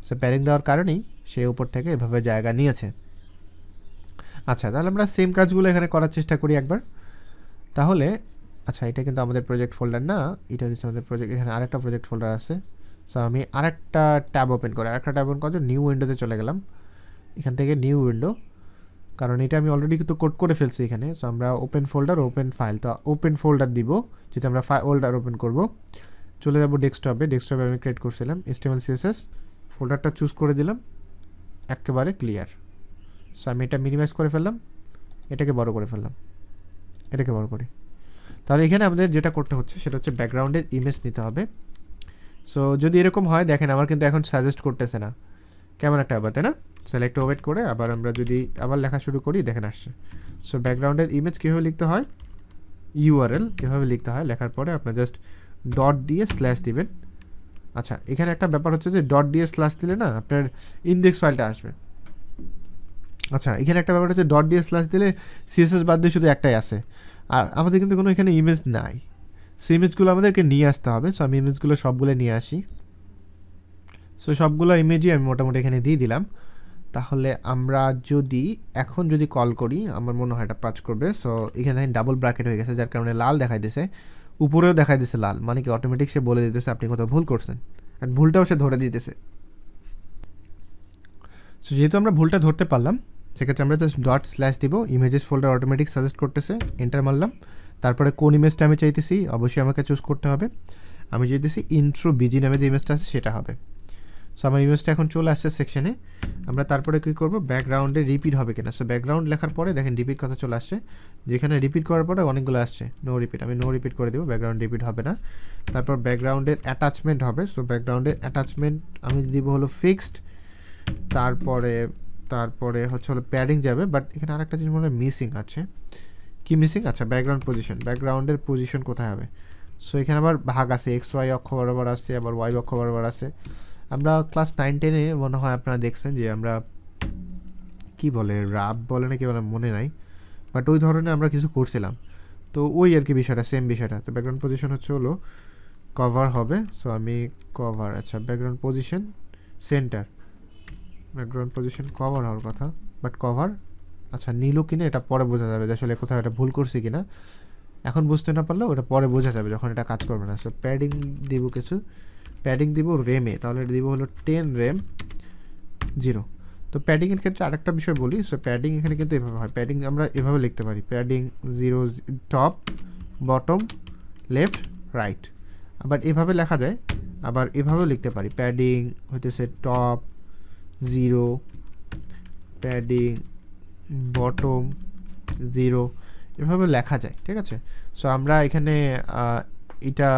সো প্যাডিং দেওয়ার কারণেই সে উপর থেকে এভাবে জায়গা নিয়েছে। আচ্ছা, তাহলে আমরা সেম কাজগুলো এখানে করার চেষ্টা করি একবার। তাহলে আচ্ছা, এটা কিন্তু আমাদের প্রজেক্ট ফোল্ডার না, এটা হচ্ছে আমাদের প্রজেক্ট, এখানে আরেকটা প্রজেক্ট ফোল্ডার আছে। সো আমি আরেকটা ট্যাব ওপেন করি, নিউ উইন্ডোতে চলে গেলাম। এখান থেকে নিউ উইন্ডো, কারণ এটা আমি অলরেডি কিন্তু কোড করে ফেলছি এখানে। সো আমরা ওপেন ফোল্ডার, ওপেন ফাইল, তো ওপেন ফোল্ডার দিব, যেটা আমরা ফোল্ডার ওপেন করব। চলে যাব ডেস্কটপে আমি ক্রিয়েট করছিলাম HTML CSS, ফোল্ডারটা চুজ করে দিলাম, একেবারে ক্লিয়ার। সো আমি এটা মিনিমাইজ করে ফেললাম, এটাকে বড় করে ফেললাম, এটাকে বড় করি। তাহলে এখানে আমাদের যেটা করতে হচ্ছে সেটা হচ্ছে ব্যাকগ্রাউন্ডের ইমেজ নিতে হবে। সো যদি এরকম হয়, দেখেন আমার কিন্তু এখন সাজেস্ট করতেছে না, কেমন একটা ব্যাপার, তাই না? সেলেক্ট ওয়েট করে আবার আমরা যদি আবার লেখা শুরু করি, দেখেন আসছে। সো ব্যাকগ্রাউন্ডের ইমেজ কীভাবে লিখতে হয়, URL কীভাবে লিখতে হয়, লেখার পরে আপনার জাস্ট ডট দিয়ে স্ল্যাশ দিবেন। আচ্ছা, এখানে একটা ব্যাপার হচ্ছে যে ডট দিয়ে স্ল্যাশ দিলে না আপনার ইন্ডেক্স ফাইলটা আসবে। আচ্ছা, এখানে একটা ব্যাপার হচ্ছে ডট দিয়ে স্ল্যাশ দিলে CSS বাদ দিয়ে শুধু একটাই আসে, আর আমাদের কিন্তু কোনো এখানে ইমেজ নাই। সেই ইমেজগুলো আমাদেরকে নিয়ে আসতে হবে। সো আমি ইমেজগুলো সবগুলো নিয়ে আসি। সো সবগুলো ইমেজই আমি মোটামুটি এখানে দিয়ে দিলাম। তাহলে আমরা এখন যদি কল করি, আমার মনে হয় এটা কাজ করবে। সো এখানে ডাবল ব্র্যাকেট হয়ে গেছে, যার কারণে লাল দেখাই দিছে, উপরেও দেখাই দিছে লাল, মানে কি অটোমেটিক সে বলে দিতেছে আপনি কোথাও ভুল করছেন, আর ভুলটাও সে ধরে দিতেছে। সো যেহেতু আমরা ভুলটা ধরতে পারলাম, সেক্ষেত্রে আমরা জাস্ট ডট স্ল্যাশ দিব, ইমেজেস ফোল্ডার অটোমেটিক সাজেস্ট করতেছে, এন্টার মারলাম। তারপরে কোন ইমেজটা আমি চাইতেছি অবশ্যই আমাকে চুজ করতে হবে। আমি চাইতেছি ইন্ট্রো বিজি নামে যে ইমেজটা আছে সেটা হবে। সো আমার ইমেজটা এখন চলে আসছে সেকশনে। আমরা তারপরে কী করবো, ব্যাকগ্রাউন্ডে রিপিট হবে কিনা। সো ব্যাকগ্রাউন্ড লেখার পরে দেখেন রিপিট কথা চলে আসছে, যেখানে রিপিট করার পরে অনেকগুলো আসছে নো রিপিট, আমি নো রিপিট করে দেবো, ব্যাকগ্রাউন্ড রিপিট হবে না। তারপর ব্যাকগ্রাউন্ডের অ্যাটাচমেন্ট হবে। সো ব্যাকগ্রাউন্ডের অ্যাটাচমেন্ট আমি দিব হলো ফিক্সড। তারপরে হচ্ছে হলো প্যাডিং যাবে, বাট এখানে আরেকটা জিনিস মনে হয় মিসিং আছে। কি মিসিং? আচ্ছা, ব্যাকগ্রাউন্ড পজিশন, ব্যাকগ্রাউন্ডের পজিশন কোথায় হবে। সো এখানে আবার ভাগ আছে, XY অক্ষ বরাবর আছে, আবার Y অক্ষ বরাবর আছে। আমরা ক্লাস 9-10-এ মনে হয় আপনারা দেখছেন যে আমরা কি বলে রাব বলে না কি বলে মনে নাই, বাট ওই ধরনের আমরা কিছু করছিলাম। তো ওই আর কি বিষয়টা, সেম বিষয়টা। তো ব্যাকগ্রাউন্ড পজিশন হচ্ছে হলো কভার হবে। সো আমি কভার, আচ্ছা background position centre, background position cover হওয়ার কথা, বাট কভার আচ্ছা নিলো কিনা এটা পরে বোঝা যাবে যে আসলে কোথাও এটা ভুল করছি কিনা। এখন বুঝতে না পারলেও ওটা পরে বোঝা যাবে যখন এটা কাজ করবে না। সো প্যাডিং দিব কিছু, প্যাডিং দিব রেমে, তাহলে দিব হলো 10 RAM 0। তো প্যাডিংয়ের ক্ষেত্রে আরেকটা বিষয় বলি। সো প্যাডিং এখানে কিন্তু এভাবে হয়, প্যাডিং আমরা এভাবে লিখতে পারি, padding 0 top bottom left right. আবার এভাবে লেখা যায়, আবার এভাবেও লিখতে পারি, প্যাডিং হইতেছে টপ 0, প্যাডিং বটম 0, এভাবে লেখা যায়। ঠিক আছে, সো আমরা এখানে এটা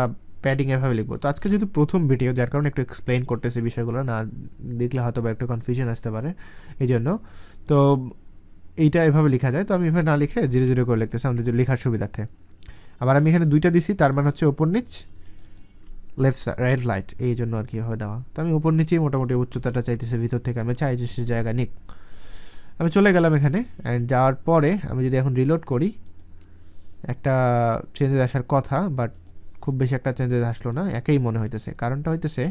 প্যাডিং এভাবে লিখবো। তো আজকে যেহেতু প্রথম ভিডিও, যার কারণে একটু এক্সপ্লেইন করতেছি, বিষয়গুলো না দেখলে হয়তো বা একটু কনফিউশন আসতে পারে, এই জন্য। তো এইটা এভাবে লেখা যায়, তো আমি এভাবে না লিখে 0 করে লিখতেছি আমাদের লেখার সুবিধার্থে। আবার আমি এখানে 2টা দিছি, তার মানে হচ্ছে ওপর নিচ, লেফট রাইট লাইট, এই জন্য আর কি এভাবে দেওয়া। তো আমি উপর নিচেই মোটামুটি উচ্চতাটা চাইতেছি ভিতর থেকে, আমি চাই যে সে জায়গা নিক। আমি চলে গেলাম এখানে, অ্যান্ড যাওয়ার পরে আমি যদি এখন রিলোড করি, একটা চেঞ্জেস আসার কথা, বাট খুব বেশি একটা চেঞ্জেস আসলো না, একই মনে হইতেছে। কারণটা হইতেছে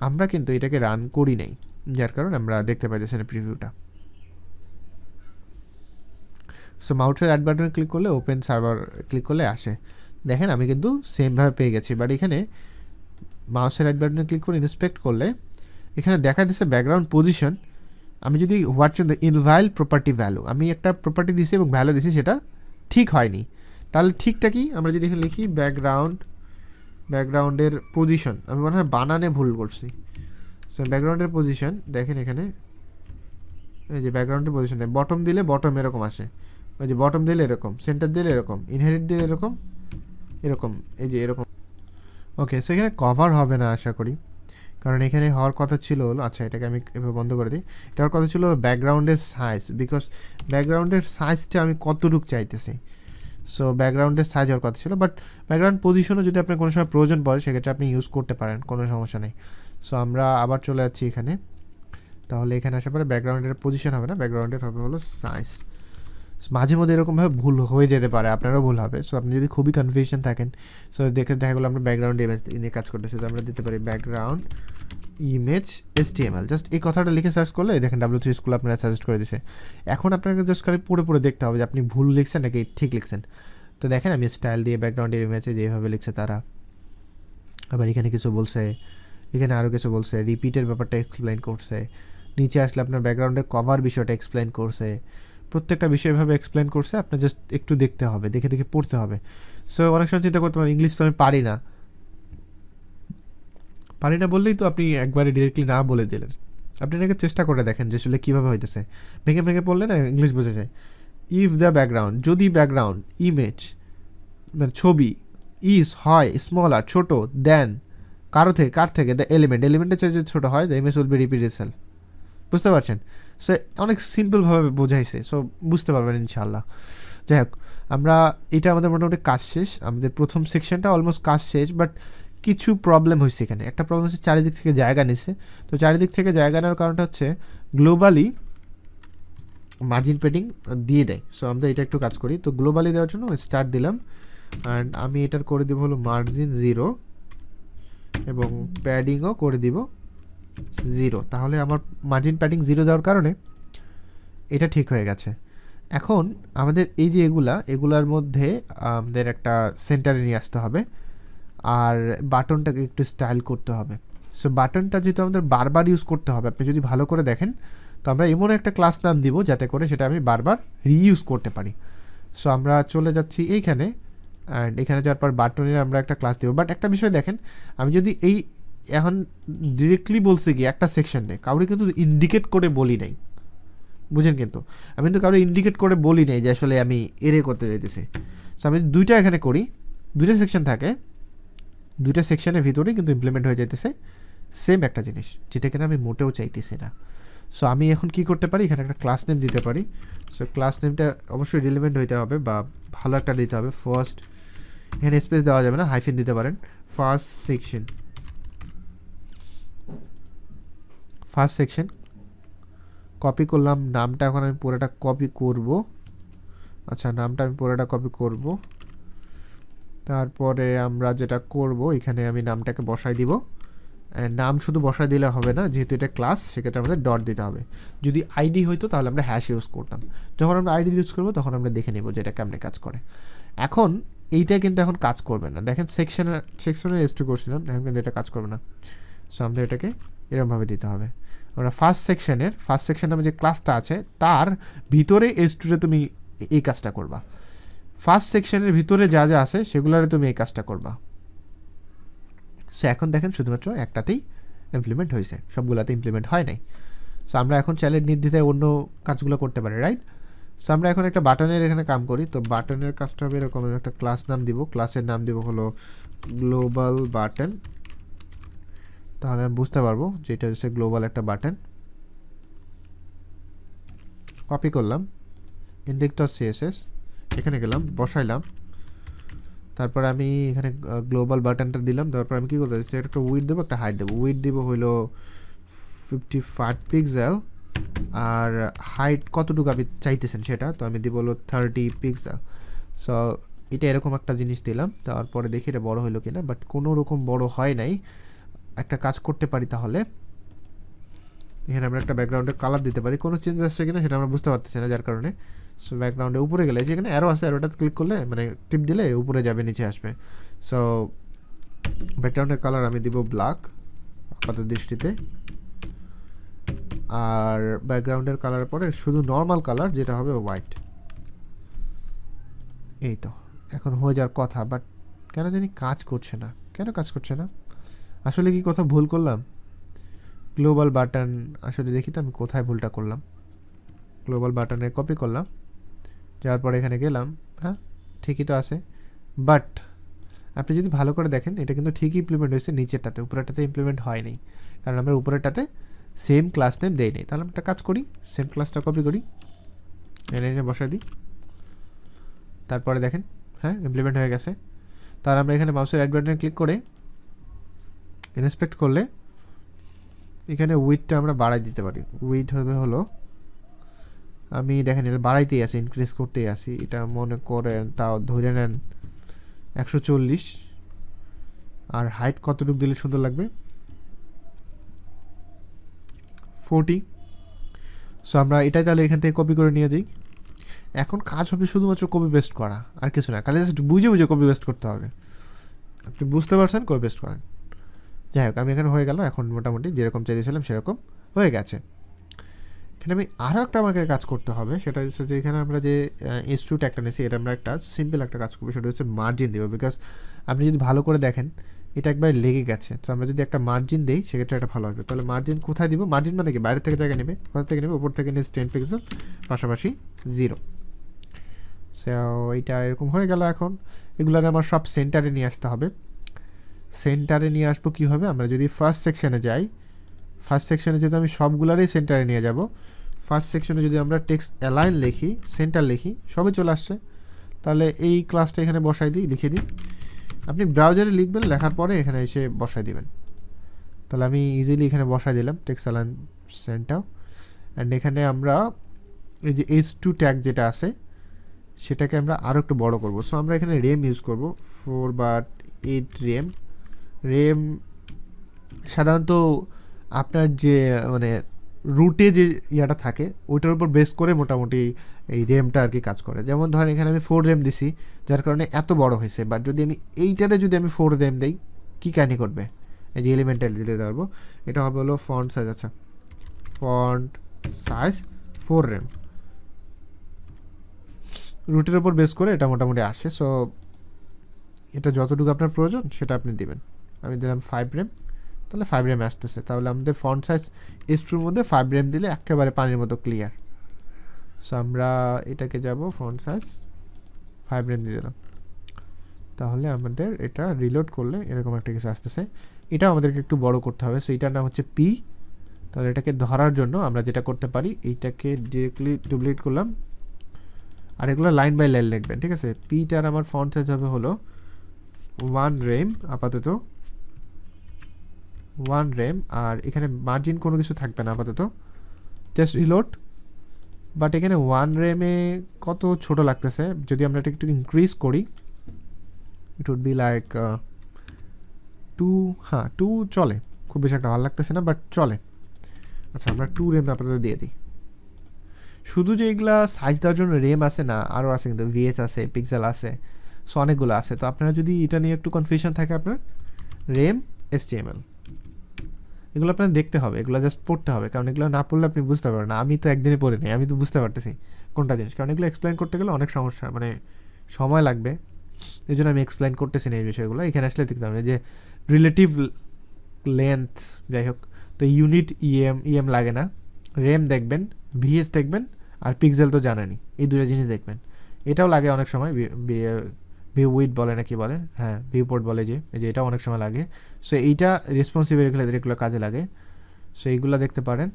আমরা কিন্তু এটাকে রান করি নাই, যার কারণে আমরা দেখতে পাইতেছি না প্রিভিউটা। সো মাউসের অ্যাড বাটনে ক্লিক করলে, ওপেন সার্ভার ক্লিক করলে আসে, দেখেন আমি কিন্তু সেমভাবে পেয়ে গেছি। বাট এখানে মাউসের অ্যাড বাটনে ক্লিক করে ইন্সপেক্ট করলে এখানে দেখা দিচ্ছে ব্যাকগ্রাউন্ড পজিশন। আমি যদি হোয়াটস in the invalid property value, আমি একটা প্রপার্টি দিছি এবং ভ্যালু দিছি, সেটা ঠিক হয়নি। তাহলে ঠিকটা কি, আমরা যদি এখানে লিখি ব্যাকগ্রাউন্ডের পজিশন, আমি মনে হয় বানানে ভুল করছি। সো ব্যাকগ্রাউন্ডের পজিশন দেখেন এখানে, এই যে ব্যাকগ্রাউন্ডের পজিশন বটম দিলে বটম এরকম আসে, ওই যে বটম দিলে এরকম, সেন্টার দিলে এরকম, ইনহেরিট দিলে এরকম এরকম, এই যে এরকম। ওকে, সো এখানে কভার হবে না আশা করি, কারণ এখানে হওয়ার কথা ছিল হলো, আচ্ছা এটাকে আমি এভাবে বন্ধ করে দিই। এটা হওয়ার কথা ছিল ব্যাকগ্রাউন্ডের সাইজ, বিকজ ব্যাকগ্রাউন্ডের সাইজটা আমি কতটুকু চাইতেছি। সো ব্যাকগ্রাউন্ডের সাইজ হওয়ার কথা ছিল, বাট ব্যাকগ্রাউন্ড পজিশনও যদি আপনার কোনো সময় প্রয়োজন পড়ে, সেক্ষেত্রে আপনি ইউজ করতে পারেন, কোনো সমস্যা নেই। সো আমরা আবার চলে যাচ্ছি এখানে, তাহলে এখানে আসার পরে ব্যাকগ্রাউন্ডের পজিশন হবে না, ব্যাকগ্রাউন্ডের হবে হলো সাইজ। মাঝে মধ্যে এরকমভাবে ভুল হয়ে যেতে পারে, আপনারও ভুল হবে। সো আপনি যদি খুবই কনফিউশন থাকেন, সো দেখা গেলো আমরা ব্যাকগ্রাউন্ড ইমেজ নিয়ে কাজ করতেছি, তো আমরা দিতে পারি ব্যাকগ্রাউন্ড ইমেজ HTML, জাস্ট এই কথাটা লিখে সার্চ করলে দেখেন W3 স্কুল আপনারা সাজেস্ট করে দিছে। এখন আপনাকে জাস্ট খালি পড়ে দেখতে হবে যে আপনি ভুল লিখছেন নাকি ঠিক লিখছেন। তো দেখেন আমি স্টাইল দিয়ে ব্যাকগ্রাউন্ডের ইমেজে যেভাবে লিখছে তারা, আবার এখানে কিছু বলছে, এখানে আরও কিছু বলছে, রিপিটের ব্যাপারটা এক্সপ্লেইন করছে, নিচে আসলে আপনার ব্যাকগ্রাউন্ডের কভার বিষয়টা এক্সপ্লেইন করছে, প্রত্যেকটা বিষয় এভাবে এক্সপ্লেইন করছে। আপনার জাস্ট একটু দেখতে হবে, দেখে পড়তে হবে। সো অনেক সময় চিন্তা করতে পারেন ইংলিশ তো আমি পারি না বললেই তো আপনি একবারে ডিরেক্টলি না বলে দিলেন। আপনি এটাকে চেষ্টা করে দেখেন যে আসলে কীভাবে হইতেছে, ভেঙে পড়লে না ইংলিশ বোঝা যায়। ইফ দ্য ব্যাকগ্রাউন্ড, যদি ব্যাকগ্রাউন্ড ইমেজ মানে ছবি হয় স্মলার ছোটো দেন কার থেকে দ্য এলিমেন্টের চেয়ে যদি ছোটো হয়, the image will be repeat itself. বুঝতে পারছেন? সো অনেক সিম্পলভাবে বোঝাইছে, সো বুঝতে পারবেন ইনশাআল্লাহ। যাই হোক, আমরা এটা আমাদের মোটামুটি কাজ শেষ, আমাদের প্রথম সেকশনটা অলমোস্ট কাজ শেষ। বাট কিছু প্রবলেম হয়েছে এখানে। একটা প্রবলেম হচ্ছে চারিদিক থেকে জায়গা নিচ্ছে। তো চারিদিক থেকে জায়গা নেওয়ার কারণটা হচ্ছে গ্লোবালি মার্জিন প্যাডিং দিয়ে দেয়। সো আমরা এটা একটু কাজ করি। তো গ্লোবালি দেওয়ার জন্য স্টার্ট দিলাম, অ্যান্ড আমি এটার করে দেবো হলো মার্জিন 0 এবং প্যাডিংও করে দিব 0। তাহলে আমার মার্জিন প্যাডিং 0 দেওয়ার কারণে এটা ঠিক হয়ে গেছে। এখন আমাদের এই যে এগুলার মধ্যে আমাদের একটা সেন্টারে নিয়ে আসতে হবে, আর বাটনটাকে একটু স্টাইল করতে হবে। সো বাটনটা যেহেতু আমাদের বারবার ইউজ করতে হবে, আপনি যদি ভালো করে দেখেন, তো আমরা এমন একটা ক্লাস নাম দিব যাতে করে সেটা আমি বারবার রিইউজ করতে পারি। সো আমরা চলে যাচ্ছি এইখানে, অ্যান্ড এখানে যাওয়ার পর বাটনের আমরা একটা ক্লাস দেবো। বাট একটা বিষয় দেখেন, আমি যদি এখন ডিরেক্টলি বলছি কি একটা সেকশন নেই, কাউকে কিন্তু ইন্ডিকেট করে বলি নাই, বুঝেন? কিন্তু আমি কিন্তু কাউকে ইন্ডিকেট করে বলি নাই যে আসলে আমি এরে করতে চাইতেছি। সো আমি দুইটা এখানে করি, দুইটা সেকশন থাকে, দুইটা সেকশনের ভিতরেই কিন্তু ইমপ্লিমেন্ট হয়ে যাইতেছে সেম একটা জিনিস, যেটা কিনা আমি মোটেও চাইতেছি না। সো আমি এখন কি করতে পারি, এখানে একটা ক্লাস নেম দিতে পারি। সো ক্লাস নেমটা অবশ্যই রিলেভেন্ট হইতে হবে বা ভালো একটা দিতে হবে। ফার্স্ট, এখানে স্পেস দেওয়া যাবে না, হাইফেন দিতে পারেন। ফার্স্ট সেকশন কপি করলাম, নামটা এখন আমি পুরোটা কপি করব। আচ্ছা, নামটা আমি পুরোটা কপি করব। তারপরে আমরা যেটা করব, এখানে আমি নামটাকে বসাই দিব। নাম শুধু বসাই দিলে হবে না, যেহেতু এটা ক্লাস, সেক্ষেত্রে আমাদের ডট দিতে হবে। যদি আইডি হইতো তাহলে আমরা হ্যাশ ইউজ করতাম। যখন আমরা আইডি ইউজ করবো তখন আমরা দেখে নেব যে এটা কেমনে কাজ করে। এখন এইটা কিন্তু এখন কাজ করবে না, দেখেন সেকশনের এস2 করছিলাম, এখন কিন্তু এটা কাজ করবে না। সো আমাদের এটাকে এরকমভাবে দিতে হবে। আমরা ফার্স্ট সেকশন নামে যে ক্লাসটা আছে তার ভিতরে এস2তে তুমি এই কাজটা করবা। ফার্স্ট সেকশনের ভিতরে যা আছে সেগুলোরে তুমি এই কাজটা করবা। সো এখন দেখেন শুধুমাত্র একটাতেই ইমপ্লিমেন্ট হয়েছে, সবগুলোতে ইমপ্লিমেন্ট হয় নাই। সো আমরা এখন চাইলে নির্দ্বিধায় অন্য কাজগুলো করতে পারি, রাইট? সো আমরা এখন একটা বাটনের এখানে কাম করি। তো বাটনের কাজটা হবে এরকম, আমি একটা ক্লাস নাম দিব, ক্লাসের নাম দিব হলো গ্লোবাল বাটন। তাহলে আমি বুঝতে পারবো যে এটা হচ্ছে গ্লোবাল একটা বাটন। কপি করলাম, index.css এখানে গেলাম, বসাইলাম, তারপর আমি এখানে গ্লোবাল বাটনটা দিলাম। তারপর আমি কি করতে চাইছি, একটা উইডথ দেবো, একটা হাইট দেবো। উইডথ দিব হলো 55 পিক্সেল, আর হাইট কতটুকু আপনি চাইতেছেন সেটা, তো আমি দিব হলো 30 পিক্সেল। সো এটা এরকম একটা জিনিস দিলাম। তারপরে দেখি এটা বড় হলো কিনা, বাট কোনো রকম বড় হয় নাই। একটা কাজ করতে পারি, তাহলে এখানে আমরা একটা ব্যাকগ্রাউন্ডে কালার দিতে পারি। কোনো চেঞ্জ আসছে কিনা সেটা আমরা বুঝতে পারতেছি না, যার কারণে সো ব্যাকগ্রাউন্ডে উপরে গেলে যেখানে অ্যারো আছে, অ্যারোটা ক্লিক করলে মানে টিপ দিলে উপরে যাবে, নিচে আসবে। সো ব্যাকগ্রাউন্ডের কালার আমি দিব ব্ল্যাক আপাত দৃষ্টিতে, আর ব্যাকগ্রাউন্ডের কালার পরে শুধু নর্মাল কালার যেটা হবে হোয়াইট। এই তো এখন হয়ে যাওয়ার কথা, বাট কেন জানি কাজ করছে না। কেন কাজ করছে না? আসলে কি কোথাও ভুল করলাম? গ্লোবাল বাটন, আসলে দেখি তো আমি কোথায় ভুলটা করলাম। গ্লোবাল বাটনে কপি করলাম, যাওয়ার পরে এখানে গেলাম, হ্যাঁ ঠিকই তো আছে। বাট আপনি যদি ভালো করে দেখেন, এটা কিন্তু ঠিকই ইমপ্লিমেন্ট হয়েছে নিচেরটাতে, উপরেরটাতে ইমপ্লিমেন্ট হয়নি, কারণ আমরা উপরেরটাতে সেম ক্লাস নেম দেই নি। তাহলে আমরা একটা কাজ করি, সেম ক্লাসটা কপি করি, এনে বসাই দিই, তারপরে দেখেন হ্যাঁ ইমপ্লিমেন্ট হয়ে গেছে। তাহলে আমরা এখানে মাউসের রাইট বাটনে ক্লিক করে ইন্সপেক্ট করলে এখানে উইডথটা আমরা বাড়াই দিতে পারি। উইডথ হবে হলো, আমি দেখেন এটা বাড়াইতেই আছি, ইনক্রিজ করতেই আছি। এটা মনে করেন তাও ধরে নেন 140, আর হাইট কতটুকু দিলে সুন্দর লাগবে? 40। সো আমরা এটাই তাহলে এখান থেকে কপি করে নিয়ে যাই। এখন কাজ হবে শুধুমাত্র কপি পেস্ট করা, আর কিছু না। খালি জাস্ট বুঝে বুঝে কপি পেস্ট করতে হবে। আপনি বুঝতে পারছেন, কপি পেস্ট করেন। যাই হোক, আমি এখানে হয়ে গেল। এখন মোটামুটি যেরকম চাইছিলাম সেরকম হয়ে গেছে। এখানে আমি আরও একটা আমাকে কাজ করতে হবে, সেটা হচ্ছে যে এখানে আমরা যে S2 ট্যাগটা নিয়েছি, এটা আমরা একটা সিম্পল একটা কাজ করবো, সেটা হচ্ছে মার্জিন দেবো। বিকজ আপনি যদি ভালো করে দেখেন এটা একবার লেগে গেছে। তো আমরা যদি একটা মার্জিন দিই সেক্ষেত্রে এটা ভালো হবে। তাহলে মার্জিন কোথায় দিব? মার্জিন মানে কি, বাইরে থেকে জায়গা নেবে, কোথা থেকে নেবে? উপর থেকে নিয়ে 10 পিক্সেল, পাশাপাশি 0। সো এইটা এরকম হয়ে গেল। এখন এগুলোর আমার সব সেন্টারে নিয়ে আসতে হবে। সেন্টারে নিয়ে আসবো কীভাবে? আমরা যদি ফার্স্ট সেকশনে যাই, ফার্স্ট সেকশনে যদি আমি সবগুলারই সেন্টারে নিয়ে যাব, ফার্স্ট সেকশনে যদি আমরা টেক্সট অ্যালাইন লিখি, সেন্টার লিখি, সবই চলে আসছে। তাহলে এই ক্লাসটা এখানে বসাই দিই, লিখে দিই। আপনি ব্রাউজারে লিখবেন, লেখার পরে এখানে এসে বসাই দিবেন। তাহলে আমি ইজিলি এখানে বসাই দিলাম টেক্সট অ্যালাইন সেন্টার। অ্যান্ড এখানে আমরা এই যে S2 ট্যাগ যেটা আছে সেটাকে আমরা আরও একটু বড় করব। সো আমরা এখানে রেম ইউজ করব, 4/8 রেম। রেম সাধারণত আপনার যে মানে রুটে যে ইয়াটা থাকে ওইটার উপর বেস করে মোটামুটি এই রেমটা আর কি কাজ করে। যেমন ধরেন এখানে আমি 4 রেম দিছি, যার কারণে এত বড় হয়েছে। বাট যদি আমি এইটাতে যদি আমি 4 রেম দিই, কী কাহিনি করবে? এই যে এলিমেন্টাল দিতে পারবো, এটা হবে হলো ফন্ট সাইজ। আচ্ছা, ফন্ট সাইজ 4 রেম, রুটের উপর বেস করে এটা মোটামুটি আসে। সো এটা যতটুকু আপনার প্রয়োজন সেটা আপনি দিবেন। আমি দিলাম 5 রেম, তাহলে 5 রেম আসতেছে। তাহলে আমাদের ফন্ট সাইজ S2-র মধ্যে 5 রেম দিলে একেবারে পানির মতো ক্লিয়ার। সো আমরা এটাকে যাব ফন্ট সাইজ 5 রেম দিয়ে দিলাম। তাহলে আমাদের এটা রিলোড করলে এরকম একটা কিছু আসতেছে। এটা আমাদেরকে একটু বড় করতে হবে। সো এটার নাম হচ্ছে P। তাহলে এটাকে ধরার জন্য আমরা যেটা করতে পারি, এইটাকে ডিরেক্টলি ডুপ্লিকেট করলাম, আর এগুলো লাইন বাই লাইন লিখবেন, ঠিক আছে? পিটার আমার ফন্ট সাইজ হবে হলো 1 রেম, আপাতত 1 রেম। আর এখানে মার্জিন কোনো কিছু থাকবে না আপাতত, জাস্ট রিলোড। বাট এখানে 1 রেমে কত ছোট লাগতেছে, যদি আমরা এটা একটু ইনক্রিজ করি, ইট উড বি লাইক 2। হ্যাঁ, 2 চলে, খুব বেশি একটা ভালো লাগতেছে না, বাট চলে। আচ্ছা, আমরা 2 রেম আপাতত দিয়ে দিই। শুধু যে এগুলা সাইজ দেওয়ার জন্য রেম আছে না, আরও আছে কিন্তু, VH আছে, পিক্সেল আছে, সো অনেকগুলো আছে। তো আপনারা যদি এটা নিয়ে একটু কনফিউশন থাকে, আপনার রেম HTML এগুলো আপনার দেখতে হবে, এগুলো জাস্ট পড়তে হবে, কারণ এগুলো না পড়লে আপনি বুঝতে পারবেন না। আমি তো একদিনে পড়ে নিই, আমি তো বুঝতে পারতেছি কোনটা জিনিস, কারণ এগুলো এক্সপ্লেন করতে গেলে অনেক সমস্যা, মানে সময় লাগবে। এই জন্য আমি এক্সপ্লেন করতেছি না এই বিষয়গুলো। এখানে আসলে দেখতে হবে যে রিলেটিভ লেন্থ, যাই হোক। তো ইউনিট ইএম লাগে না, রেম দেখবেন, ভিএস দেখবেন, আর পিক্সেল তো জানেনি, এই দুটো জিনিস দেখবেন। এটাও লাগে অনেক সময়, ভিউ উইড বলে না কি বলে, হ্যাঁ ভিউ পোর্ট বলে, যে এটাও অনেক সময় লাগে। সো এইটা রেসপন্সিভ এগুলো কাজে লাগে। সো এইগুলো দেখতে পারেন,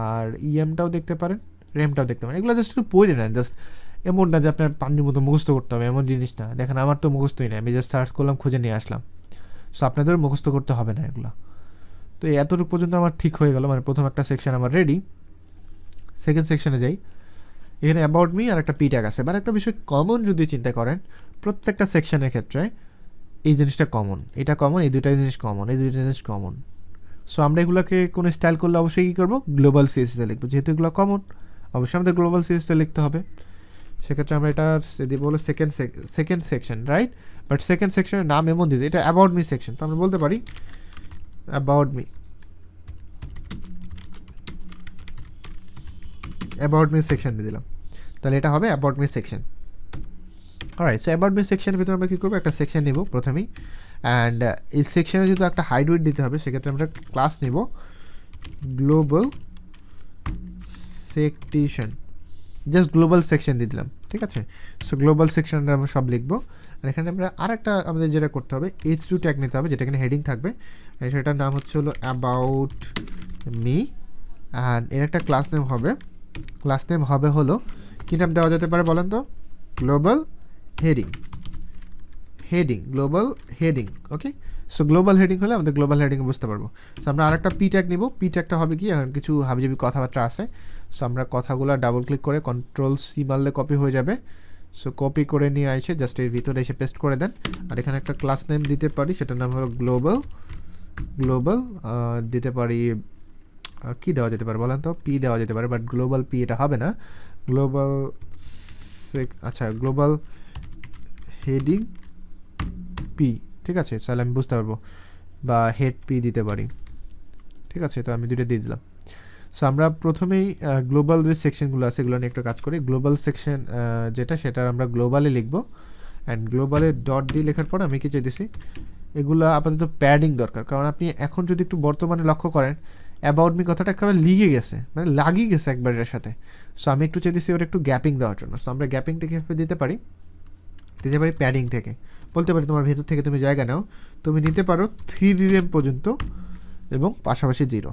আর ইএমটাও দেখতে পারেন, র্যামটাও দেখতে পারেন। এগুলো জাস্ট একটু পড়ে নেন, জাস্ট এমন না যে আপনার পানির মতো মুখস্থ করতে হবে, এমন জিনিস না। দেখেন আমার তো মুখস্থই না, আমি জাস্ট সার্চ করলাম, খুঁজে নিয়ে আসলাম। সো আপনাদের মুখস্থ করতে হবে না এগুলো। তো এতটুকু পর্যন্ত আমার ঠিক হয়ে গেল, মানে প্রথম একটা সেকশন আমার রেডি। সেকেন্ড সেকশনে যাই, এখানে অ্যাবাউট মি আর একটা পি ট্যাগ আছে। মানে একটা বিষয় কমন যদি চিন্তা করেন, প্রত্যেকটা সেকশনের ক্ষেত্রে এই জিনিসটা কমন, এটা কমন, এই দুইটা জিনিস কমন, এই দুইটা জিনিস কমন। সো আমরা এগুলোকে কোনো স্টাইল করলে অবশ্যই কী করবো, গ্লোবাল সিএসএসে লিখবো, যেহেতু এগুলো কমন অবশ্যই আমাদের গ্লোবাল সিএসএসে লিখতে হবে। সেক্ষেত্রে আমরা এটা দিব হলো second section, right? But second সেকশনের নাম এমন দিতে, এটা অ্যাবাউট মি সেকশন, তো আমরা বলতে পারি অ্যাবাউট মি সেকশন দিয়ে দিলাম, তাহলে এটা হবে about me section. Alright, so about me সেকশনের ভিতরে আমরা কী করবো, একটা সেকশন নিব প্রথমেই। অ্যান্ড এই সেকশনে যেহেতু একটা হাইড উইডথ দিতে হবে, সেক্ষেত্রে আমরা ক্লাস নিব global section, just global section দিয়ে দিলাম, ঠিক আছে? সো গ্লোবাল সেকশনটা আমরা সব লিখবো। আর এখানে আমরা আরেকটা আমাদের যেটা করতে হবে, H2 ট্যাগ নিতে হবে, যেটা এখানে হেডিং থাকবে, সেটার নাম হচ্ছে হলো অ্যাবাউট মি। অ্যান্ড এর একটা ক্লাস নেম হবে হলো, কী নাম দেওয়া যেতে পারে বলেন তো? গ্লোবাল গ্লোবাল হেডিং, ওকে? সো গ্লোবাল হেডিং হলে আমাদের গ্লোবাল হেডিং বুঝতে পারবো। সো আমরা আরেকটা পি ট্যাগ নিব, পি ট্যাগটা হবে কি, এখন কিছু হাবিজাবি কথাবার্তা আছে। সো আমরা কথাগুলো ডাবল ক্লিক করে Ctrl+C মারলে কপি হয়ে যাবে। সো কপি করে নিয়ে এসে জাস্ট এর ভিতরে এসে পেস্ট করে দেন। আর এখানে একটা ক্লাস নেম দিতে পারি, সেটার নাম হলো গ্লোবাল দিতে পারি। কি দেওয়া যেতে পারে বলেন তো? পি দেওয়া যেতে পারে, বাট গ্লোবাল পি এটা হবে না, গ্লোবাল হেডিং পি, ঠিক আছে? তাহলে আমি বুঝতে পারবো, বা হেড পি দিতে পারি, ঠিক আছে? তো আমি দুটো দিয়ে দিলাম। সো আমরা প্রথমেই গ্লোবাল যে সেকশনগুলো আছে এগুলো নিয়ে একটু কাজ করি। গ্লোবাল সেকশন সেটা আমরা গ্লোবালে লিখবো। অ্যান্ড গ্লোবালে ডট ডি লেখার পর আমি কি চাইতেছি, এগুলো আপাতত প্যাডিং দরকার, কারণ আপনি এখন যদি একটু বর্তমানে লক্ষ্য করেন, অ্যাবাউট মি কথাটা একেবারে লিগে গেছে, মানে লাগিয়ে গেছে একবারের সাথে। সো আমি একটু চাইতেছি ওটা একটু গ্যাপিং দেওয়ার জন্য। সো আমরা গ্যাপিংটা কীভাবে দিতে পারি প্যাডিং থেকে, বলতে পারি তোমার ভেতর থেকে তুমি জায়গা নাও, তুমি নিতে পারো 3 rem পর্যন্ত এবং পাশাপাশি 0।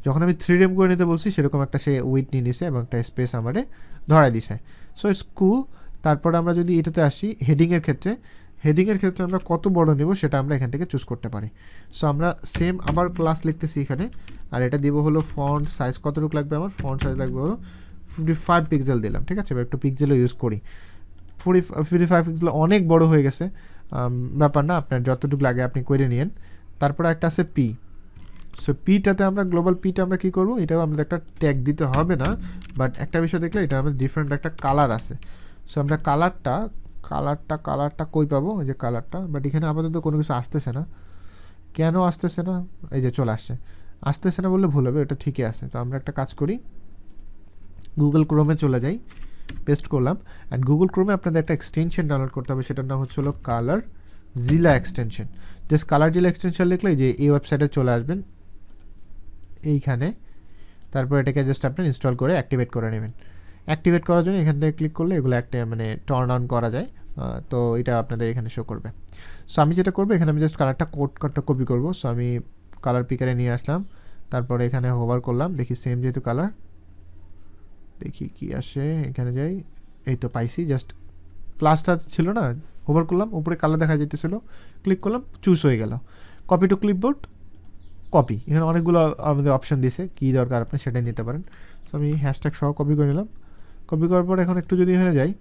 যখন আমি 3 rem করে নিতে বলছি, সেরকম একটা সে উইড নিয়ে নিছে এবং একটা স্পেস আমারে ধরাই দিছে। সো ইটস কুল। তারপর আমরা যদি এটাতে আসি, হেডিংয়ের ক্ষেত্রে আমরা কত বড় নেব সেটা আমরা এখান থেকে চুজ করতে পারি। সো আমরা সেম আবার ক্লাস লিখতেছি এখানে, আর এটা দিব হলো ফন্ট সাইজ, কতটুকু লাগবে আমার? ফন্ট সাইজ লাগবে হলো 55 পিক্সেল দিলাম, ঠিক আছে? এবার একটু পিক্সেলও ইউজ করি, 55 পিক্সেল অনেক বড় হয়ে গেছে, ব্যাপার না, আপনার যতটুকু লাগে আপনি করে নিন। তারপরে একটা আছে পি। সো পিটাতে আমরা গ্লোবাল পিটা আমরা কী করবো, এটাও আমাদের একটা ট্যাগ দিতে হবে না, বাট একটা বিষয় দেখলে এটা আমাদের ডিফারেন্ট একটা কালার আছে। সো আমরা কালারটা কই পাবো, এই যে কালারটা, বাট এখানে আপাতত কোনো কিছু আসতেছে না। কেন আসতেছে না? এই যে চলে আসতেছে না বললে ভুল হবে, এটা ঠিকই আছে। তো আমরা একটা কাজ করি, গুগল ক্রোমে চলে যাই, পেস্ট করলাম। অ্যান্ড গুগল ক্রোমে আপনাদের একটা এক্সটেনশন ডাউনলোড করতে হবে, সেটার নাম হচ্ছে হলো কালারজিলা এক্সটেনশন। জাস্ট কালারজিলা এক্সটেনশন লিখলে যে এই ওয়েবসাইটে চলে আসবেন এইখানে। তারপর এটাকে জাস্ট আপনি ইনস্টল করে অ্যাক্টিভেট করে নেবেন। অ্যাক্টিভেট করার জন্য এখান থেকে ক্লিক করলে এগুলো একটা মানে টার্ন অন করা যায়, তো এটা আপনাদের এখানে শো করবে। সো আমি যেটা করবো, এখানে আমি জাস্ট কালারটা কপি করবো। সো আমি কালার পিকারে নিয়ে আসলাম, তারপরে এখানে হোভার করলাম, দেখি সেম যেহেতু কালার, দেখি কি আসে, এখানে যাই, এই তো পাইছি। জাস্ট প্লাসটা ছিল না, হোভার করলাম, উপরে কালার দেখা যেতেছিল, ক্লিক করলাম, চুজ হয়ে গেল। কপি টু ক্লিপবোর্ড, কপি, এখানে অনেকগুলো আমাদের অপশান দিছে, কী দরকার আপনি সেটাই নিতে পারেন। সো আমি হ্যাশট্যাগ সহ কপি করে নিলাম। কপি করার পর এখন একটু যদি এখানে যাই,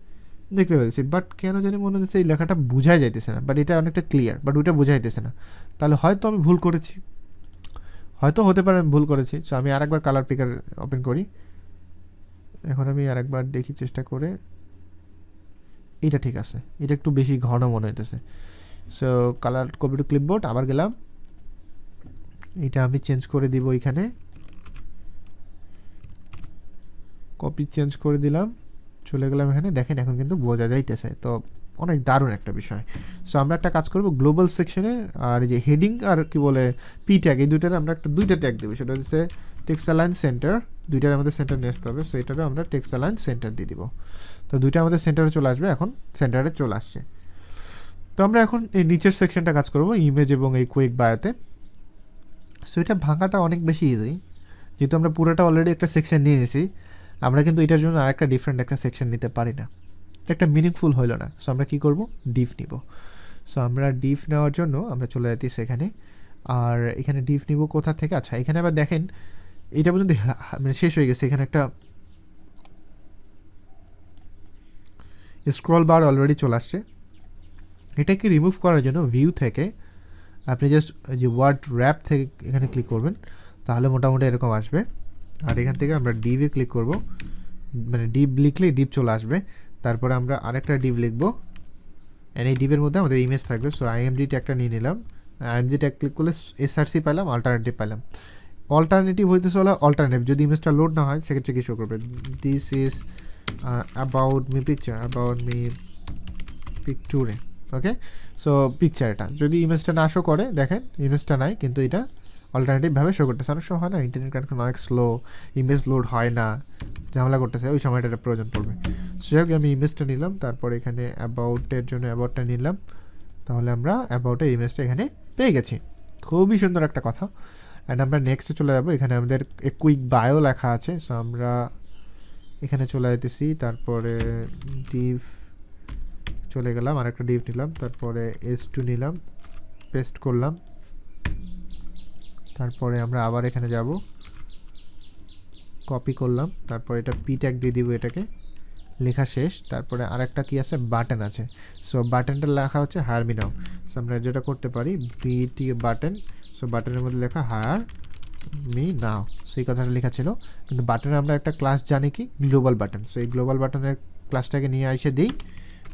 দেখতে পাচ্ছি, বাট কেন জানি মনে হচ্ছে এই লেখাটা বোঝাই যাইতেছে না, বাট এটা অনেকটা ক্লিয়ার, বাট ওইটা বোঝাইতেছে না। তাহলে হয়তো আমি ভুল করেছি, হয়তো হতে পারে আমি ভুল করেছি। সো আমি আরেকবার কালার পিকার ওপেন করি, এখন আমি আরেকবার দেখি চেষ্টা করে, এটা ঠিক আছে, এটা একটু বেশি ঘন মনে হইতেছে। So colour copy to clipboard, আবার গেলাম, এটা আমি চেঞ্জ করে দিব, এখানে কপি চেঞ্জ করে দিলাম, চলে গেলাম এখানে, দেখেন এখন কিন্তু বোঝা যাইতেছে। তো অনেক দারুণ একটা বিষয়। সো আমরা একটা কাজ করব, গ্লোবাল সেকশনে আর এই যে হেডিং আর কি বলে পি ট্যাগ, এই দুইটারে আমরা দুইটা ট্যাগ দেবো। সেটা হচ্ছে টেক্সট অ্যালাইন সেন্টার, দুইটার আমাদের সেন্টার নিয়ে আসতে হবে। সো এটারও আমরা টেক্সট অ্যালাইন সেন্টার দিয়ে দিব। তো দুইটা আমাদের সেন্টারে চলে আসবে, এখন সেন্টারে চলে আসছে। তো আমরা এখন এই নিচের সেকশনটা কাজ করব, ইমেজ এবং এই কুইক বায়োতে। সো এটা ভাঙাটা অনেক বেশি ইজি, যেহেতু আমরা পুরোটা অলরেডি একটা সেকশন নিয়ে নিয়েছি। আমরা কিন্তু এটার জন্য আরেকটা ডিফারেন্ট একটা সেকশন নিতে পারি না, একটা মিনিংফুল হইল না। সো আমরা কী করব, ডিফ নিব। সো আমরা ডিফ নেওয়ার জন্য আমরা চলে যাচ্ছি সেখানে, আর এখানে ডিফ নিব কোথা থেকে। আচ্ছা, এখানে আবার দেখেন এটা পর্যন্ত মানে শেষ হয়ে গেছে, এখানে একটা স্ক্রল বার অলরেডি চলে আসছে। এটাকে রিমুভ করার জন্য ভিউ থেকে আপনি জাস্ট যে ওয়ার্ড র্যাপ থেকে এখানে ক্লিক করবেন, তাহলে মোটামুটি এরকম আসবে। আর এখান থেকে আমরা ডিভে ক্লিক করব, মানে ডিপ লিখলে ডিপ চলে আসবে। তারপরে আমরা আরেকটা ডিভ লিখবো, অ্যান্ড এই ডিভের মধ্যে আমাদের ইমেজ থাকবে। সো আইএমজি ট্যাগটা নিয়ে নিলাম, আইএমজি ট্যাগ ক্লিক করলে এসআরসি পেলাম, অল্টারনেটিভ পেলাম। অল্টারনেটিভ হইতেছে হলো অল্টারনেটিভ, যদি ইমেজটা লোড না হয় সেক্ষেত্রে কি শো করবে, this is about me picture, about me পিকচারে। ওকে, সো পিকচারটা যদি ইমেজটা না শো করে, দেখেন ইমেজটা নাই, কিন্তু এটা অল্টারনেটিভভাবে শো করতেছে। অনেক সময় হয় না, ইন্টারনেট কানেকশন অনেক স্লো, ইমেজ লোড হয় না, ঝামেলা করতেছে, ওই সময়টা প্রয়োজন পড়বে। সে হোক, আমি ইমেজটা নিলাম, তারপর এখানে অ্যাবাউটের জন্য অ্যাবাউটটা নিলাম, তাহলে আমরা অ্যাবাউটের ইমেজটা এখানে পেয়ে গেছি। খুবই সুন্দর একটা কথা। অ্যান্ড আমরা নেক্সটে চলে যাবো, এখানে আমাদের কুইক বায়ো লেখা আছে। সো আমরা এখানে চলে যেতেছি, তারপরে ডিভ চলে গেলাম, আরেকটা ডিভ নিলাম, তারপরে S2 নিলাম, পেস্ট করলাম। তারপরে আমরা আবার এখানে যাব, কপি করলাম, তারপর এটা পি ট্যাগ দিয়ে দিব, এটাকে লেখা শেষ। তারপরে আরেকটা কি আছে, বাটন আছে। সো বাটনটা লেখা হচ্ছে হায়ার মি নাও। সো আমরা যেটা করতে পারি, বিটি বাটন, সো বাটনের মধ্যে লেখা হায়ার মি নাও, সেই কথাটা লেখা ছিল। কিন্তু বাটনে আমরা একটা ক্লাস জানি কি, গ্লোবাল বাটন। সো এই গ্লোবাল বাটনের ক্লাসটাকে নিয়ে এসে দিই,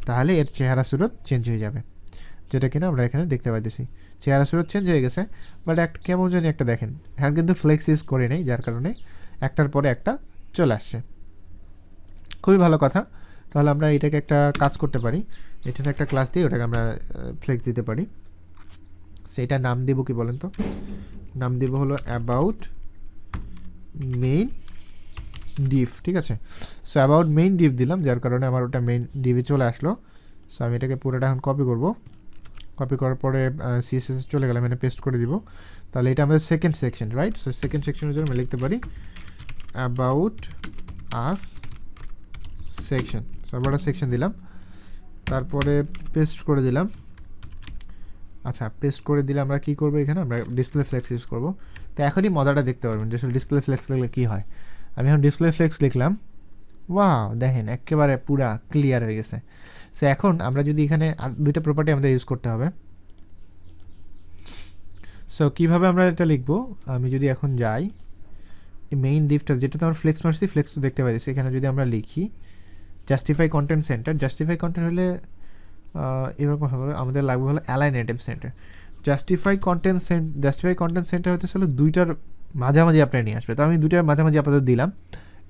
তাহলে এর চেহারা সুরত চেঞ্জ হয়ে যাবে, যেটা কিনা আমরা এখানে দেখতে পাইতেছি। চেহারা সুরত চেঞ্জ হয়ে গেছে, বাট একটা কেমন জানি একটা দেখেন, হ্যাঁ কিন্তু ফ্লেক্স ইউজ করে নেই, যার কারণে একটার পরে একটা চলে আসছে। খুবই ভালো কথা। তাহলে আমরা এটাকে একটা কাজ করতে পারি, এটার একটা ক্লাস দিয়ে ওটাকে আমরা ফ্লেক্স দিতে পারি। সেইটা নাম দেবো কি বলেন তো, নাম দেব হলো অ্যাবাউট মেইন ডিভ, ঠিক আছে। সো অ্যাবাউট মেইন ডিভ দিলাম, যার কারণে আমার ওটা মেইন ডিভে চলে আসলো। সো আমি এটাকে পুরোটা এখন কপি করব, কপি করার পরে CSS চলে গেলাম, এখানে পেস্ট করে দিব। তাহলে এটা আমাদের second section, right. So second সেকশনের জন্য আমি লিখতে পারি অ্যাবাউট আস সেকশন। সো আবার সেকশন দিলাম, তারপরে পেস্ট করে দিলাম। আচ্ছা, পেস্ট করে দিলে আমরা কী করবো, এখানে আমরা ডিসপ্লে ফ্লেক্স ইউজ করবো। তো এখনই মজাটা দেখতে পারবেন যে ডিসপ্লে ফ্লেক্স লিখলে কী হয়। আমি এখন ডিসপ্লে ফ্লেক্স লিখলাম, ওয়াও দেখেন একেবারে পুরা ক্লিয়ার হয়ে গেছে। সো এখন আমরা যদি এখানে আর দুইটা প্রপার্টি আমাদের ইউজ করতে হবে। সো কীভাবে আমরা এটা লিখবো, আমি যদি এখন যাই মেইন ডিভটা, যেটাতে আমরা ফ্লেক্স মারছি, ফ্লেক্স তো দেখতে পাচ্ছি, এখানে যদি আমরা লিখি justify content centre, justify content হলে এরকম হবে, আমাদের লাগবে হলো align item centre. Justify content centre হচ্ছে হলো দুইটার মাঝামাঝি আপনার নিয়ে আসবে। তো আমি দুইটার মাঝামাঝি আপাতত দিলাম,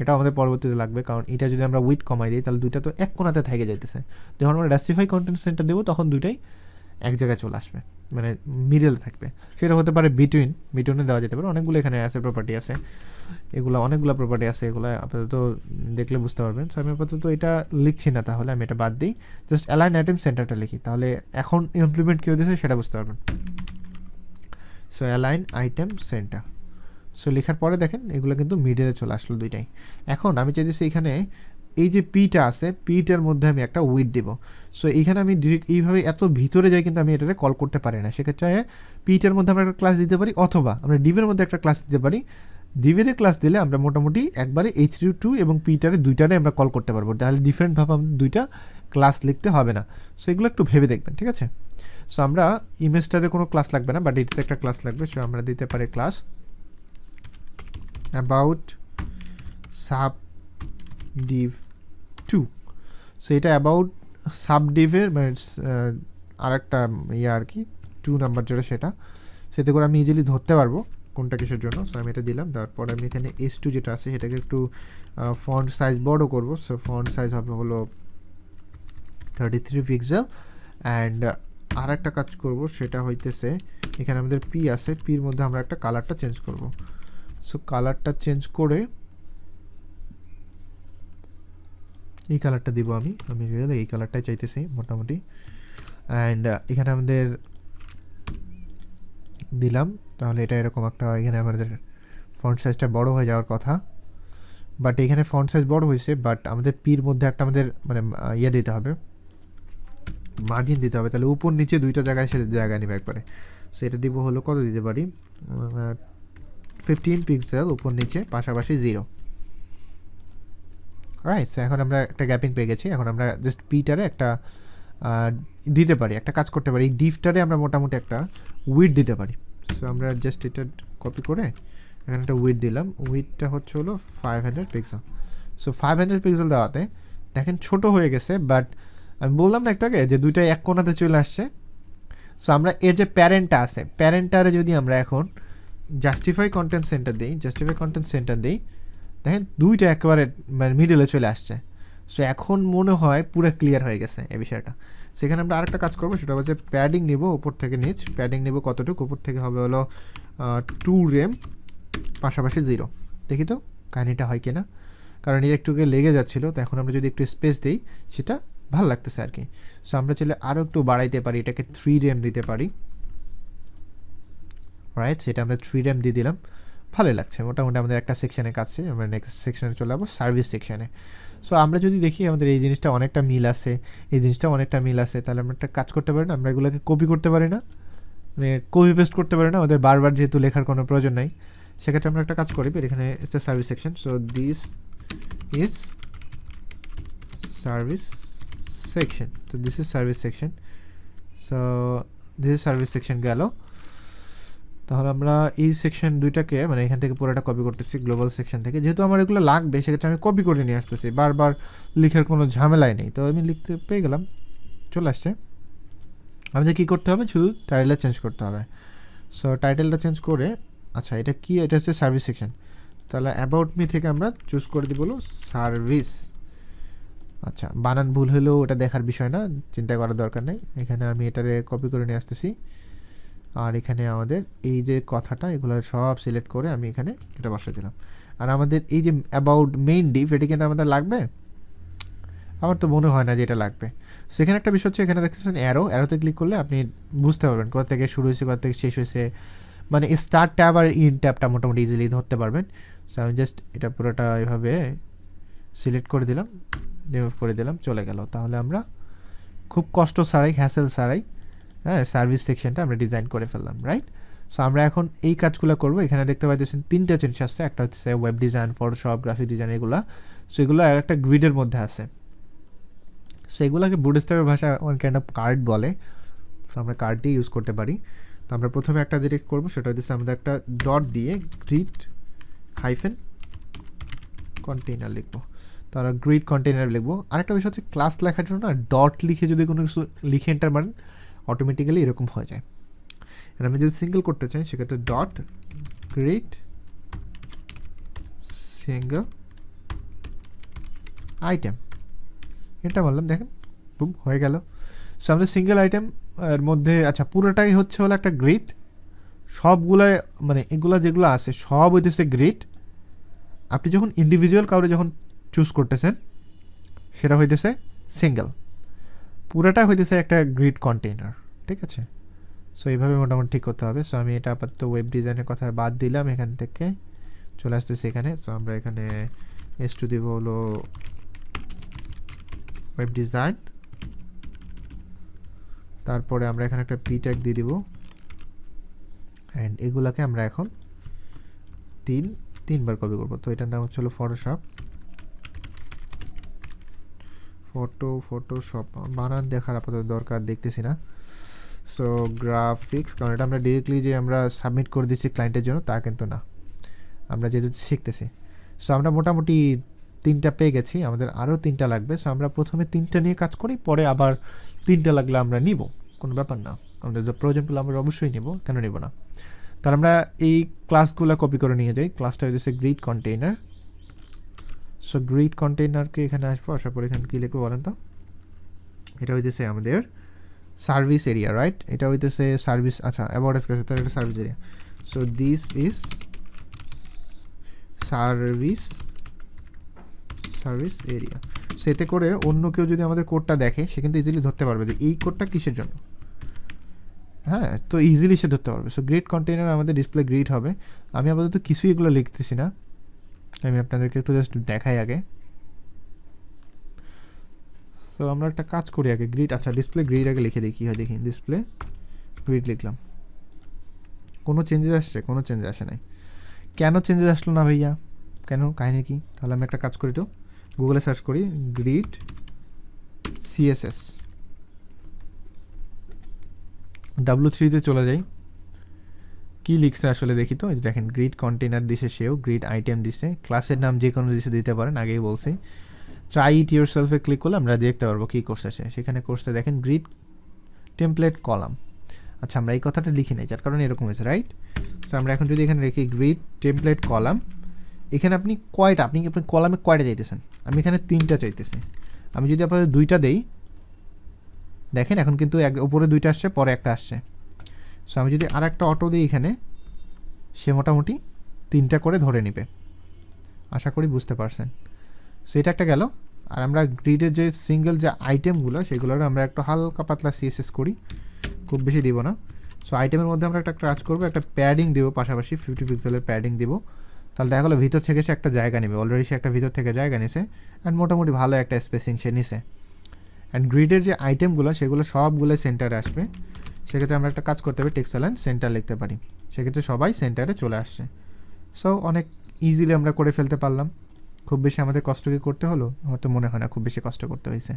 এটা আমাদের পরবর্তীতে লাগবে, কারণ এটা যদি আমরা উইথ কমাই দিই তাহলে দুইটা তো এক কোণাতে থেকে যাইতেছে। যখন আমরা জাস্টিফাই কন্টেন্ট সেন্টার দেবো তখন দুইটাই এক জায়গায় চলে আসবে, মানে মিডল থাকবে। সেটা হতে পারে বিটুইনে দেওয়া যেতে পারে, অনেকগুলো এখানে আছে প্রপার্টি আছে, এগুলো অনেকগুলো প্রপার্টি আছে, এগুলো আপাতত দেখলে বুঝতে পারবেন। সো আমি আপাতত এটা লিখছি না, তাহলে আমি এটা বাদ দিই, জাস্ট অ্যালাইন আইটেম সেন্টারটা লিখি, তাহলে এখন ইমপ্লিমেন্ট কী হতেছে সেটা বুঝতে পারবেন। So align item centre, so লেখার পরে দেখেন এগুলো কিন্তু মিডলে চলে আসলো দুইটাই। এখন আমি চাইতেছি এখানে এই যে পিটা আছে, পিটার মধ্যে আমি একটা উইথ দেবো। সো এইখানে আমি ডিরেক্ট এইভাবে এত ভিতরে যাই, কিন্তু আমি এটাকে কল করতে পারি না। সেক্ষেত্রে পিটার মধ্যে আমরা একটা ক্লাস দিতে পারি, অথবা আমরা ডিভের মধ্যে একটা ক্লাস দিতে পারি। ডিভের ক্লাস দিলে আমরা মোটামুটি একবারে H2 এবং পিটারে দুইটারে আমরা কল করতে পারবো, তাহলে ডিফারেন্টভাবে আমাদের দুইটা ক্লাস লিখতে হবে না। সো এগুলো একটু ভেবে দেখবেন, ঠিক আছে। সো আমরা ইমেজটাতে কোনো ক্লাস লাগবে না, বাট এটাতে একটা ক্লাস লাগবে। সো আমরা দিতে পারি class about sub Depp 2। So এটা অ্যাবাউট সাব ডিভের মানে আর একটা আর কি 2 নাম্বার যেটা, সেটা করে আমি ইজিলি ধরতে পারবো কোনটা কিসের জন্য। সো আমি এটা দিলাম, তারপর আমি এখানে S2 যেটা আছে সেটাকে একটু ফন্ট সাইজ বড় করব। সো ফন্ট সাইজ হবে হলো 33 পিক্সেল। অ্যান্ড আর একটা কাজ করব, সেটা হইতেছে এখানে আমাদের পি আছে, পির মধ্যে আমরা একটা কালারটা চেঞ্জ করব। সো কালারটা চেঞ্জ করে এই কালারটা দিব আমি এই কালারটাই চাইতেছি মোটামুটি। অ্যান্ড এখানে আমাদের দিলাম, তাহলে এটা এরকম একটা, এখানে আমাদের ফন্ট সাইজটা বড় হয়ে যাওয়ার কথা, বাট এখানে ফন্ট সাইজ বড় হয়েছে, বাট আমাদের পির মধ্যে একটা আমাদের মানে ইয়ে দিতে হবে, মার্জিন দিতে হবে, তাহলে উপর নিচে দুইটা জায়গায় সে জায়গা নেবে একবারে। সো এটা দিব হলো কত দিতে পারি, 15 পিক্সেল উপর নিচে, পাশাপাশি 0। রাইট, সো এখন আমরা একটা গ্যাপিং পেয়ে গেছি। এখন আমরা জাস্ট পিটারে একটা দিতে পারি, একটা কাজ করতে পারি, এই ডিফটারে আমরা মোটামুটি একটা উইড দিতে পারি। সো আমরা জাস্ট এটা কপি করে এখানে একটা উইড দিলাম, উইডটা হচ্ছে হলো 500 পিক্সেল। সো 500 পিক্সেল দেওয়াতে দেখেন ছোট হয়ে গেছে, বাট আমি বললাম না একটু আগে যে দুইটাই এক কোণাতে চলে আসছে। সো আমরা এর যে প্যারেন্টটা আছে, প্যারেন্টারে যদি আমরা এখন জাস্টিফাই কন্টেন্ট সেন্টার দিই, দেখেন দুইটা একেবারে মানে মিডলে চলে আসছে। সো এখন মনে হয় পুরো ক্লিয়ার হয়ে গেছে এই বিষয়টা। সেখানে আমরা আরেকটা কাজ করবো, সেটা হচ্ছে প্যাডিং নিব উপর থেকে নিচ, প্যাডিং নিব কতটুকু, উপর থেকে হবে হলো 2 রেম, পাশাপাশি 0। দেখি তো কাহিনিটা হয় কিনা, কারণ এটা একটু লেগে যাচ্ছিলো, তো এখন আমরা যদি একটু স্পেস দিই সেটা ভালো লাগতেছে আর কি। সো আমরা চাইলে আরও একটু বাড়াইতে পারি, এটাকে 3 রেম দিতে পারি। রাইট, সেটা আমরা 3 রেম দিয়ে দিলাম, ভালোই লাগছে মোটামুটি। আমাদের একটা সেকশানে কাছে, আমরা নেক্সট সেকশানে চলে যাবো, সার্ভিস সেকশানে। সো আমরা যদি দেখি আমাদের এই জিনিসটা অনেকটা মিল আছে, এই জিনিসটা অনেকটা মিল আছে, তাহলে আমরা একটা কাজ করতে পারি না, আমরা এগুলোকে কপি করতে পারি না, মানে কপি পেস্ট করতে পারি না, আমাদের বারবার যেহেতু লেখার কোনো প্রয়োজন নাই, সেক্ষেত্রে আমরা একটা কাজ করি, এখানে হচ্ছে service section. So this is service section, তো this is service section. So this is service section গেল। তাহলে আমরা এই সেকশন দুইটাকে মানে এখান থেকে পুরোটা কপি করতেছি গ্লোবাল সেকশন থেকে, যেহেতু আমার এগুলো লাগবে সেক্ষেত্রে আমি কপি করে নিয়ে আসতেছি, বারবার লিখার কোনো ঝামেলাই নেই। তো আমি লিখতে পেয়ে গেলাম, চলে আসছে। আমাদের কী করতে হবে, শুধু টাইটেলটা চেঞ্জ করতে হবে। সো টাইটেলটা চেঞ্জ করে, আচ্ছা এটা কি, এটা হচ্ছে সার্ভিস সেকশন, তাহলে অ্যাবাউট মি থেকে আমরা চুজ করে দিব সার্ভিস। আচ্ছা বানান ভুল হলেও এটা দেখার বিষয় না, চিন্তা করার দরকার নেই। এখানে আমি এটারে কপি করে নিয়ে আসতেছি, আর এখানে আমাদের এই যে কথাটা এগুলো সব সিলেক্ট করে আমি এখানে এটা বসিয়ে দিলাম। আর আমাদের এই যে অ্যাবাউট মেইন ডিফ, এটা কিন্তু আমাদের লাগবে, আমার তো মনে হয় না যে এটা লাগবে। সেখানে একটা বিষয় হচ্ছে, এখানে দেখতেছেন অ্যারোতে ক্লিক করলে আপনি বুঝতে পারবেন কোথা থেকে শুরু হয়েছে কোথা থেকে শেষ হয়েছে, মানে স্টার্ট ট্যাব আর ইন ট্যাবটা মোটামুটি ইজিলি ধরতে পারবেন। সো আমি জাস্ট এটা পুরোটা এভাবে সিলেক্ট করে দিলাম, রিমুভ করে দিলাম, চলে গেল। তাহলে আমরা খুব কষ্ট ছাড়াই, হ্যাসেল ছাড়াই, হ্যাঁ, সার্ভিস সেকশনটা আমরা ডিজাইন করে ফেললাম। রাইট, সো আমরা এখন এই কাজগুলো করবো। এখানে দেখতে পাচ্ছেন 3টা চেঞ্জ আসছে, একটা হচ্ছে web design, Photoshop, graphic design, এগুলা। সো এগুলো একটা গ্রিডের মধ্যে আছে। সো এগুলোকে বুটস্ট্র্যাপের ভাষা ওয়ান কাইন্ড অফ কার্ড বলে। সো আমরা কার্ড দিয়ে ইউজ করতে পারি। তো আমরা প্রথমে একটা যেটা করবো সেটা হচ্ছে আমাদের একটা ডট দিয়ে গ্রিড হাইফেন কন্টেইনার লিখবো, তাহলে গ্রিড কন্টেইনার লিখবো। আরেকটা বিষয় হচ্ছে ক্লাস লেখার জন্য না ডট লিখে যদি কোনো কিছু লিখে এন্টার মারেন অটোমেটিক্যালি এরকম হয়ে যায়। আর আমি যদি সিঙ্গেল করতে চাই সেক্ষেত্রে ডট গ্রিড সিঙ্গেল আইটেম, এটা বললাম, দেখেন বুম হয়ে গেল। সো আমাদের সিঙ্গেল আইটেম এর মধ্যে, আচ্ছা পুরোটাই হচ্ছে হলো একটা গ্রিড, সবগুলো মানে এগুলা যেগুলো আছে সব হইতেছে গ্রিড। আপনি যখন ইন্ডিভিজুয়াল কাউরে যখন চুজ করতেছেন সেটা হইতেছে সিঙ্গেল, পুরোটা হইতেছে একটা গ্রিড কন্টেইনার, ঠিক আছে। সো এইভাবে মোটামুটি ঠিক করতে হবে। সো আমি এটা আপাতত ওয়েব ডিজাইনের কথা বাদ দিলাম, এখান থেকে চলে আসতেছি এখানে। সো আমরা এখানে S2 দিব হলো ওয়েব ডিজাইন, তারপরে আমরা এখানে একটা পি ট্যাগ দিয়ে দিব, অ্যান্ড এগুলাকে আমরা এখন তিনবার কপি করবো। তো এটার নাম হচ্ছে হলো ফটোশপ, বানান দেখার আপাতত দরকার দেখতেছি না। সো গ্রাফিক্স, কারণ এটা আমরা ডিরেক্টলি যে আমরা সাবমিট করে দিচ্ছি ক্লায়েন্টের জন্য তা কিন্তু না, আমরা যেহেতু শিখতেছি। সো আমরা মোটামুটি 3টা পেয়ে গেছি, আমাদের আরও 3টা লাগবে। সো আমরা প্রথমে 3টা নিয়ে কাজ করি, পরে আবার 3টা লাগলে আমরা নিব, কোনো ব্যাপার না, আমাদের যে প্রয়োজন পেলে আমরা অবশ্যই নিব, কেন নিব না। তাহলে আমরা এই ক্লাসগুলো কপি করে নিয়ে যাই। ক্লাসটা হচ্ছে গ্রিড কন্টেইনার। সো গ্রিড কন্টেইনারকে এখানে আসবো, আসার পর এখানে কী লিখবো বলেন তো, এটা হইতেছে আমাদের সার্ভিস এরিয়া, রাইট? এটা হইতেছে সার্ভিস, আচ্ছা অ্যাবাউট আস কাছে, তার এটা service area. So this is service area. সেতে করে অন্য কেউ যদি আমাদের কোডটা দেখে সে কিন্তু ইজিলি ধরতে পারবে যে এই কোডটা কিসের জন্য। হ্যাঁ, তো ইজিলি সে ধরতে পারবে। সো গ্রিড কন্টেইনার আমাদের ডিসপ্লে গ্রিড হবে। আমি আপাতত কিছুই এগুলো লিখতেছি না, আমি আপনাদেরকে একটু জাস্ট দেখাই আগে। সো আমরা একটা কাজ করি আগে, গ্রিড, আচ্ছা ডিসপ্লে গ্রিড আগে লিখে দিই কী হয় দেখি। ডিসপ্লে গ্রিড লিখলাম, কোনো চেঞ্জেস আসছে? কোনো চেঞ্জেস আসে নাই। কেন চেঞ্জেস আসলো না ভাইয়া, কেন, কাহিনী কি? তাহলে আমি একটা কাজ করি, তো গুগলে সার্চ করি গ্রিড সিএসএস, W3-তে চলে যাই, কি লিখছে আসলে দেখি। তো এই দেখেন গ্রিড কন্টেইনার দিছে, সেও গ্রিড আইটেম দিছে, ক্লাসের নাম যে কোনো দিতে পারেন, আগেই বলছি। ট্রাই ইট ইউর সেলফে ক্লিক করলে আমরা দেখতে পারবো কী করছে সে। সেখানে করছে দেখেন গ্রিড টেমপ্লেট কলাম। আচ্ছা আমরা এই কথাটা লিখি নাই, যার কারণে এরকম হয়েছে, রাইট? সো আমরা এখন যদি এখানে রেখি গ্রিড টেমপ্লেট কলাম, এখানে আপনি কয়টা, আপনি কলামে কয়টা চাইতেছেন? আমি এখানে 3টা চাইতেছি। আমি যদি আপনাদের 2টা দেই, দেখেন এখন কিন্তু উপরে 2টা আসছে, পরে একটা আসছে। সো আমি যদি আর একটা অটো দিই এখানে, সে মোটামুটি 3টা করে ধরে নেবে। আশা করি বুঝতে পারছেন। সো এটা একটা গেল। আর আমরা গ্রিডের যে সিঙ্গেল যে আইটেমগুলো, সেগুলোর আমরা একটু হালকা পাতলা সিএসএস করি, খুব বেশি দিব না। সো আইটেমের মধ্যে আমরা একটা কাজ করবো, একটা প্যাডিং দেবো, পাশাপাশি 50 পিক্সেলের প্যাডিং দিব। তাহলে দেখা গেলো ভিতর থেকে সে একটা জায়গা নেবে, অলরেডি সে একটা ভিতর থেকে জায়গা নিছে, অ্যান্ড মোটামুটি ভালো একটা স্পেসিং সে নিছে। অ্যান্ড গ্রিডের যে আইটেমগুলো সেগুলো সবগুলো সেন্টারে আসবে। সেক্ষেত্রে আমরা একটা কাজ করতে হবে, টেক্সট লাইন সেন্টার লিখতে পারি, সেক্ষেত্রে সবাই সেন্টারে চলে আসছে। সো অনেক ইজিলি আমরা করে ফেলতে পারলাম। খুব বেশি আমাদের কষ্ট কি করতে হলো? আমার তো মনে হয় না খুব বেশি কষ্ট করতে হয়েছে।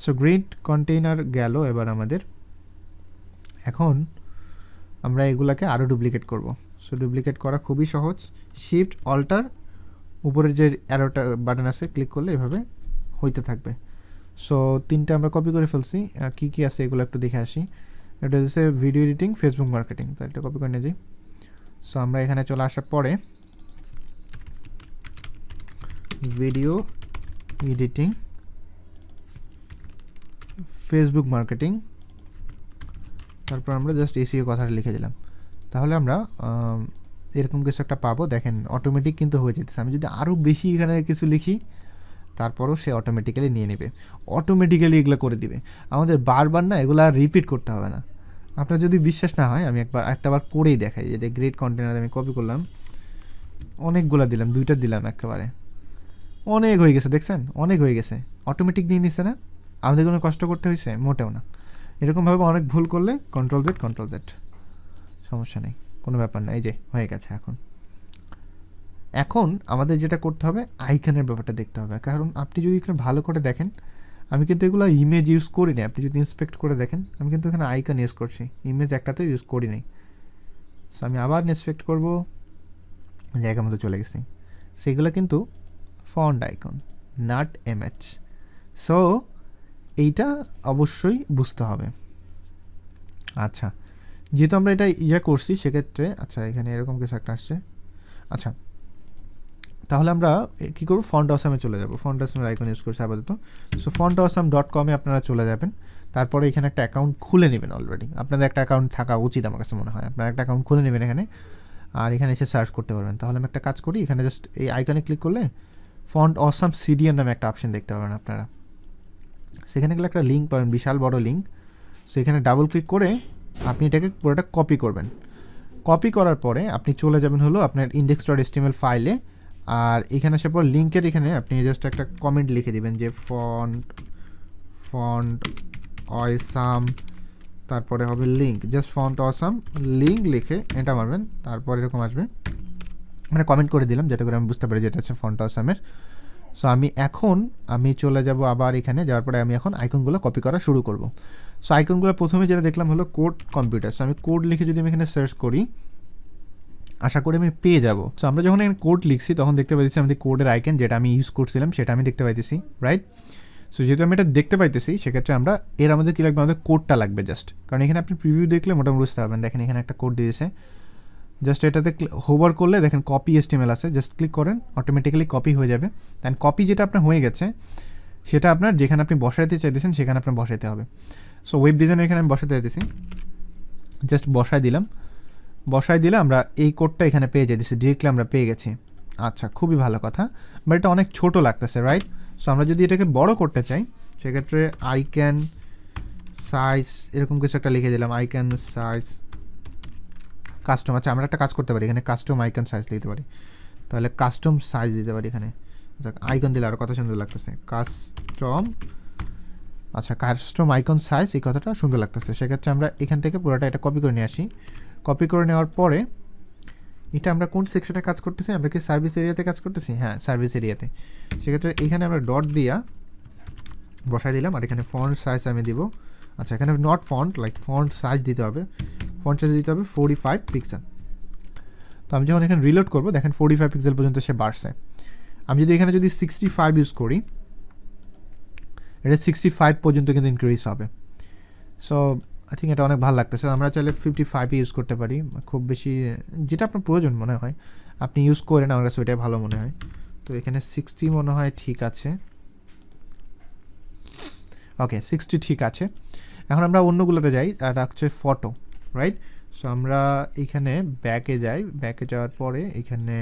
সো গ্রিড কন্টেইনার গেল এবার আমাদের। এখন আমরা এগুলাকে আরও ডুপ্লিকেট করব। সো ডুপ্লিকেট করা খুবই সহজ, শিফট অল্টার উপরের যে অ্যারোটা বাটন আছে ক্লিক করলে এভাবে হইতে থাকবে। সো 3টা আমরা কপি করে ফেলছি। কি কি আছে এগুলো একটু দেখে আসি। এটা হচ্ছে ভিডিও এডিটিং, ফেসবুক মার্কেটিং, তো এটা কপি করে নিয়ে যাই। সো আমরা এখানে চলে আসার পরে ভিডিও এডিটিং, ফেসবুক মার্কেটিং, তারপর আমরা জাস্ট এসিও কথাটা লিখে দিলাম। তাহলে আমরা এরকম কিছু একটা পাবো। দেখেন অটোমেটিক কিন্তু হয়ে যেতেছে। আমি যদি আরও বেশি এখানে কিছু লিখি, তারপরও সে অটোমেটিক্যালি নিয়ে নেবে, অটোমেটিক্যালি এগুলো করে দিবে। আমাদের বারবার না এগুলো আর রিপিট করতে হবে না। আপনার যদি বিশ্বাস না হয়, আমি একটাবার করেই দেখাই। যে গ্রিড কন্টেইনার আমি কপি করলাম, অনেকগুলো দিলাম, 2টা দিলাম, একেবারে অনেক হয়ে গেছে, দেখছেন অনেক হয়ে গেছে, অটোমেটিক নিয়ে নিচ্ছে না। আমাদের কোনো কষ্ট করতে হয়েছে? মোটেও না। এরকমভাবে অনেক ভুল করলে কন্ট্রোল জেড, সমস্যা নেই, কোনো ব্যাপার না। এই যে হয়ে গেছে। এখন আমাদের যেটা করতে হবে, আইকনের ব্যাপারটা দেখতে হবে। কারণ আপনি যদি এখানে ভালো করে দেখেন, আমি কিন্তু এগুলো ইমেজ ইউজ করি না। আপনি যদি ইন্সপেক্ট করে দেখেন, আমি কিন্তু এখানে আইকন ইউজ করছি, ইমেজ একটাতে ইউজ করি নাই। সো আমি আবার ইন্সপেক্ট করবো, জায়গা মতো চলে গেছি। সেগুলো কিন্তু font icon, not image. So এইটা অবশ্যই বুঝতে হবে। আচ্ছা, যেহেতু আমরা এটা করছি, সেক্ষেত্রে আচ্ছা এখানে এরকম কিছু একটা আসছে। আচ্ছা, তাহলে আমরা কী করব, ফন্ট অসামে চলে যাব। ফন্ট অসামের আইকন ইউজ করছি আপাতত। সো fontawesome.com-এ আপনারা চলে যাবেন। তারপরে এখানে একটা অ্যাকাউন্ট খুলে নেবেন। অলরেডি আপনাদের একটা অ্যাকাউন্ট থাকা উচিত আমার কাছে মনে হয়। আপনারা একটা অ্যাকাউন্ট খুলে নেবেন এখানে, আর এখানে এসে সার্চ করতে পারবেন। তাহলে আমি একটা কাজ করি, এখানে জাস্ট এই আইকনে ক্লিক করলে ফন্ট অসাম সিডিএন নামে একটা অপশন দেখতে পাবেন আপনারা। সেখানে গেলে একটা লিঙ্ক পাবেন, বিশাল বড় লিঙ্ক। সো এখানে ডাবল ক্লিক করে আপনি এটাকে পুরোটা কপি করবেন। কপি করার পরে আপনি চলে যাবেন হলো আপনার index.html ফাইলে। আর এখানে আসার পর লিঙ্কের এখানে আপনি জাস্ট একটা কমেন্ট লিখে দিবেন যে ফন্ট অসাম, তারপরে হবে link, just font awesome link লিখে এটা মারবেন। তারপর এরকম আসবে, মানে কমেন্ট করে দিলাম যাতে করে আমি বুঝতে পারি যে এটা হচ্ছে ফন্ট অসামের। সো আমি চলে যাব আবার এখানে, যাওয়ার পরে আমি এখন আইকনগুলো কপি করা শুরু করব। সো আইকনগুলো প্রথমে যেটা দেখলাম হলো কোড কম্পিউটার। সো আমি কোড লিখে যদি আমি এখানে সার্চ করি, আশা করি আমি পেয়ে যাব। সো আমরা যখন এখানে কোড লিখছি, তখন দেখতে পাইতেছি আমাদের কোডের আইকন যেটা আমি ইউজ করছিলাম সেটা আমি দেখতে পাইতেছি, রাইট? সো যেহেতু আমি এটা দেখতে পাইতেছি, সেক্ষেত্রে আমাদের কী লাগবে, আমাদের কোডটা লাগবে জাস্ট। কারণ এখানে আপনি প্রিভিউ দেখলে মোটামুটি বুঝতে পারবেন। দেখেন এখানে একটা কোড দিয়েছে, জাস্ট এটাতে হোভার করলে দেখেন কপি HTML আছে, জাস্ট ক্লিক করেন, অটোমেটিক্যালি কপি হয়ে যাবে। দেন কপি যেটা আপনার হয়ে গেছে, সেটা আপনার যেখানে আপনি বসাইতে চাইতেছেন সেখানে আপনার বসাইতে হবে। সো ওয়েব ডিজাইনের এখানে আমি বসাতে চাইতেছি, জাস্ট বসাই দিলে আমরা এই কোডটা এখানে পেয়ে যাইতেছি, ডিরেক্টলি আমরা পেয়ে গেছি। আচ্ছা, খুবই ভালো কথা, বাট এটা অনেক ছোট লাগতেছে, রাইট? সো আমরা যদি এটাকে বড় করতে চাই সেক্ষেত্রে আই ক্যান সাইজ এরকম কিছু একটা লিখে দিলাম, আই ক্যান সাইজ কাস্টম। আচ্ছা, আমরা একটা কাজ করতে পারি, এখানে কাস্টম আইকন সাইজ দিতে পারি, তাহলে কাস্টম সাইজ দিতে পারি এখানে। আইকন দিলে আরও কত সুন্দর লাগতেছে, কাস্টম। আচ্ছা, কাস্টম আইকন সাইজ, এই কথাটা সুন্দর লাগতেছে। সেক্ষেত্রে আমরা এখান থেকে পুরোটা এটা কপি করে নিয়ে আসি। কপি করে নেওয়ার পরে এটা আমরা কোন সেকশনে কাজ করতেছি, আমরা কি সার্ভিস এরিয়াতে কাজ করতেছি? হ্যাঁ, সার্ভিস এরিয়াতে। সেক্ষেত্রে এখানে আমরা ডট দিয়া বসাই দিলাম, আর এখানে ফন্ট সাইজ আমি দিব। আচ্ছা, এখানে not font, like font size দিতে হবে, ফন্ট সাইজ দিতে হবে 45 পিক্সেল। তো আমি যখন এখানে রিলোড করবো দেখেন 45 পিক্সেল পর্যন্ত সে বাড়ছে। আমি যদি এখানে 65 ইউজ করি, এটা 65 পর্যন্ত কিন্তু ইনক্রিজ হবে। সো আই থিঙ্ক এটা অনেক ভালো লাগতেছে। আমরা চাইলে 55 ইউজ করতে পারি, খুব বেশি যেটা আপনার প্রয়োজন মনে হয় আপনি ইউজ করেন, আমার কাছে ওইটাই ভালো মনে হয়। তো এখানে 60 মনে হয় ঠিক আছে। ওকে, 60 ঠিক আছে। এখন আমরা অন্যগুলোতে যাই, আর হচ্ছে ফটো, রাইট? সো আমরা এইখানে ব্যাকে যাই, ব্যাকে যাওয়ার পরে এখানে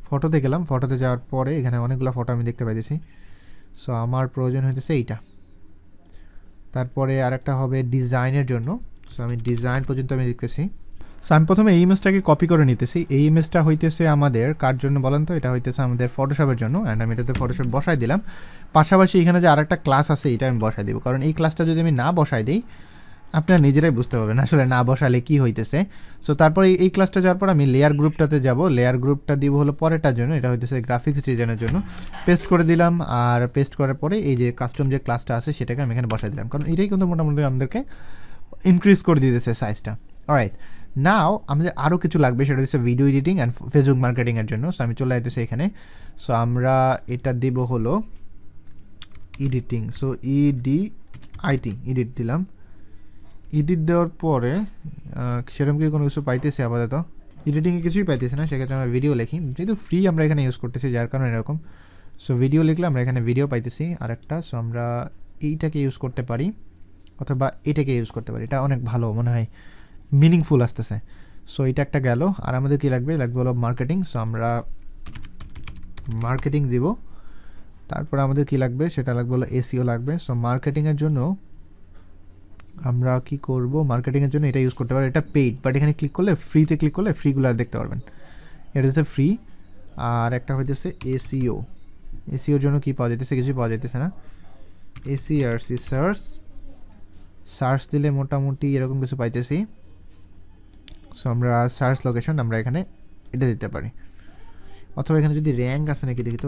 ফটোতে গেলাম, ফটোতে যাওয়ার পরে এখানে অনেকগুলো ফটো আমি দেখতে পাইতেছি। সো আমার প্রয়োজন হইতেছে এইটা। তারপরে আরেকটা হবে ডিজাইনের জন্য। সো আমি ডিজাইন পর্যন্ত আমি দেখতেছি। সো আমি প্রথমে এই ইমেজটাকে কপি করে নিতেছি। এই ইমেজটা হইতেছে আমাদের কার জন্য বলেন তো? এটা হইতেছে আমাদের ফটোশপের জন্য, অ্যান্ড আমি এটাতে ফটোশপ বসাই দিলাম। পাশাপাশি এখানে যে আরেকটা ক্লাস আছে এটা আমি বসাই দিব, কারণ এই ক্লাসটা যদি আমি না বসাই দিই আপনারা নিজেরাই বুঝতে পারবেন আসলে না বসালে কি হইতেছে। সো তারপরে এই ক্লাসটা যাওয়ার পর আমি লেয়ার গ্রুপটাতে যাব, লেয়ার গ্রুপটা দিব হলো পরেরটার জন্য, এটা হইতেছে গ্রাফিক্স ডিজাইনের জন্য। পেস্ট করে দিলাম, আর পেস্ট করার পরে এই যে কাস্টম যে ক্লাসটা আছে সেটাকে আমি এখানে বসাই দিলাম, কারণ এটাই কিন্তু মোটামুটি আমাদেরকে ইনক্রিজ করে দিতেছে সাইজটা। অলরাইট, নাও আমাদের আরও কিছু লাগবে, সেটা হচ্ছে ভিডিও এডিটিং অ্যান্ড ফেসবুক মার্কেটিংয়ের জন্য। সো আমি চলে আসতেছি এখানে। সো আমরা এটা দিব হলো এডিটিং। সো এডিট দিলাম। এডিট দেওয়ার পরে সেরকম কি কোনো কিছু পাইতেছি আপাতত? এডিটিংয়ে কিছুই পাইতেছি না, সেক্ষেত্রে আমরা ভিডিও লিখি, যেহেতু ফ্রি আমরা এখানে ইউজ করতেছি যার কারণে এরকম। সো ভিডিও লিখলে আমরা এখানে ভিডিও পাইতেছি আরেকটা। সো আমরা এইটাকে ইউজ করতে পারি অথবা এটাকে ইউজ করতে পারি, এটা অনেক ভালো মনে হয়, মিনিংফুল আসতেছে। সো এটা একটা গেল। আর আমাদের কী লাগবে হলো মার্কেটিং। সো আমরা মার্কেটিং দিব। তারপরে আমাদের কী লাগবে সেটা লাগবে হলো এসইও লাগবে। সো মার্কেটিংয়ের জন্য আমরা কি করব? মার্কেটিংয়ের জন্য এটা ইউজ করতে পারি, এটা পেইড, বাট এখানে ক্লিক করলে ফ্রিতে ক্লিক করলে ফ্রিগুলো দেখতে পারবেন। এটা হচ্ছে ফ্রি। আর একটা হইতেছে এসইওর জন্য কি পাওয়া যাইতেছে? কিছুই পাওয়া যাইতেছে না। এসইআরসি সার্চ দিলে মোটামুটি এরকম কিছু পাইতেছি। সো আমরা সার্চ লোকেশন আমরা এখানে এটা দিতে পারি, অথবা এখানে যদি র্যাঙ্ক আছে নাকি দেখি তো।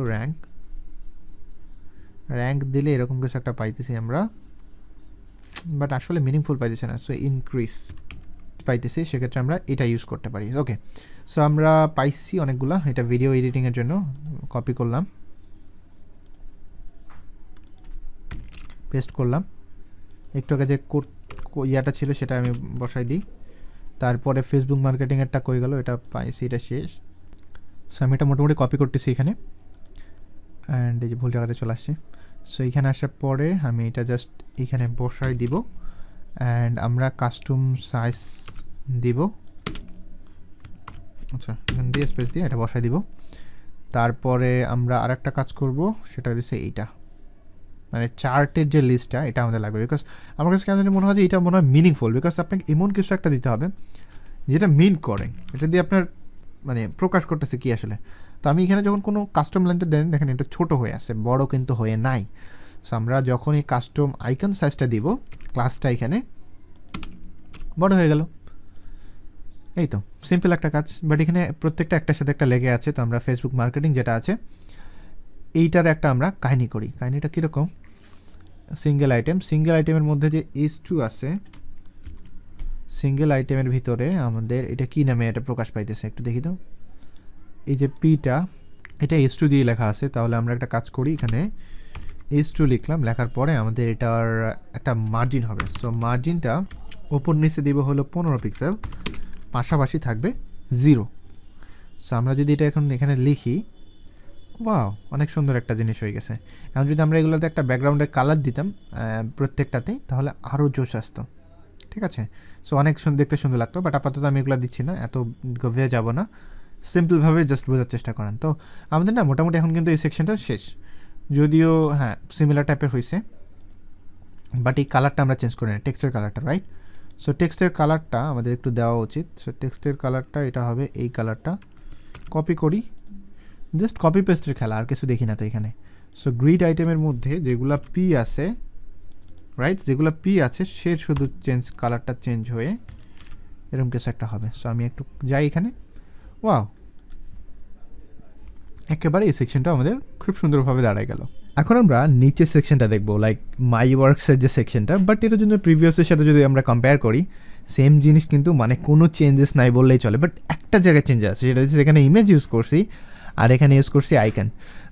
র্যাঙ্ক দিলে এরকম কিছু একটা পাইতেছি আমরা, বাট আসলে মিনিংফুল পাইতেছে না। সো ইনক্রিজ পাইতেছি, সেক্ষেত্রে আমরা এটা ইউজ করতে পারি। ওকে, সো আমরা পাইছি অনেকগুলা। এটা ভিডিও এডিটিংয়ের জন্য কপি করলাম, পেস্ট করলাম। একটু আগে যে ইয়াটা ছিল সেটা আমি বসাই দিই। তারপরে ফেসবুক মার্কেটিংয়েরটা কই গেল? এটা পাইছি, এটা শেষ। সো আমি এটা মোটামুটি কপি করতেছি এখানে, অ্যান্ড এই যে ভুল জায়গাতে চলে আসছে। সো এখানে আসার পরে আমি এটা জাস্ট এখানে বসাই দিব, অ্যান্ড আমরা কাস্টম সাইজ দিব। আচ্ছা, এখান দিয়ে স্পেস দিয়ে এটা বসাই দিব। তারপরে আমরা আরেকটা কাজ করব, সেটা হচ্ছে এইটা, মানে চার্টের যে লিস্টটা এটা আমাদের লাগবে। বিকজ আমার কাছে কেন জানি মনে হয় যে এটা মনে হয় মিনিংফুল, বিকজ আপনাকে এমন কিছু একটা দিতে হবে যেটা মিন করে, এটা দিয়ে আপনার মানে প্রকাশ করতেছে কি আসলে। তো আমি এখানে যখন কোনো কাস্টম লাইনটা দেন দেখেন এটা ছোট হয়ে আছে, বড় কিন্তু হয়ে নাই। সো আমরা যখন এই কাস্টম আইকন সাইজটা দিব, ক্লাসটা এখানে বড় হয়ে গেল। এই তো সিম্পল একটা কাজ, বাট এখানে প্রত্যেকটা একটার সাথে একটা লেগে আছে। তো আমরা ফেসবুক মার্কেটিং যেটা আছে এইটার একটা আমরা কাহিনী করি। কাহিনীটা কীরকম? সিঙ্গেল আইটেমের মধ্যে যে S2 আছে, সিঙ্গেল আইটেমের ভিতরে আমাদের এটা কি নামে এটা প্রকাশ পাইতেছে একটু দেখি তো। এই যে পিটা, এটা S2 দিয়ে লেখা আছে। তাহলে আমরা একটা কাজ করি, এখানে S2 লিখলাম, লেখার পরে আমাদের এটার একটা মার্জিন হবে। সো মার্জিনটা ওপর নিচে দিব হলো 15 পিক্সেল, পাশাপাশি থাকবে 0। সো আমরা যদি এটা এখন এখানে লিখি ওয়াও, অনেক সুন্দর একটা জিনিস হয়ে গেছে। এখন যদি আমরা এগুলোতে একটা ব্যাকগ্রাউন্ডের কালার দিতাম প্রত্যেকটাতেই, তাহলে আরও জোশ আসতো। ঠিক আছে, সো অনেক দেখতে সুন্দর লাগতো, বাট আপাতত আমি এগুলো দিচ্ছি না, এত গভীরে যাব না, সিম্পলভাবে জাস্ট বোঝার চেষ্টা করেন। তো আমাদের না মোটামুটি এখন কিন্তু এই সেকশনটা শেষ, যদিও হ্যাঁ সিমিলার টাইপের হয়েছে, বাট এই কালারটা আমরা চেঞ্জ করি না, টেক্সটের কালারটা, রাইট? সো টেক্সটের কালারটা আমাদের একটু দেওয়া উচিত। সো টেক্সটের কালারটা এটা হবে এই কালারটা, কপি করি, জাস্ট কপি পেস্টের খেলা, আর কিছু দেখি না তো এখানে। সো গ্রিড আইটেমের মধ্যে যেগুলা পি আছে, রাইট, যেগুলো পি আছে সে শুধু কালারটা চেঞ্জ হয়ে এরকম কিছু একটা হবে। সো আমি একটু যাই এখানে, ওয়াও, একেবারে এই সেকশনটা আমাদের খুব সুন্দরভাবে দাঁড়ায় গেল। এখন আমরা নিচের সেকশনটা দেখবো, লাইক মাই ওয়ার্কসের যে সেকশনটা, বাট এটার জন্য প্রিভিয়াসের সাথে যদি আমরা কম্পেয়ার করি, সেম জিনিস কিন্তু মানে কোনো চেঞ্জেস নাই বললেই চলে, বাট একটা জায়গায় চেঞ্জ আছে, সেটা হচ্ছে এখানে ইমেজ ইউজ করছি আর এখানে ইউজ করছি আইকন।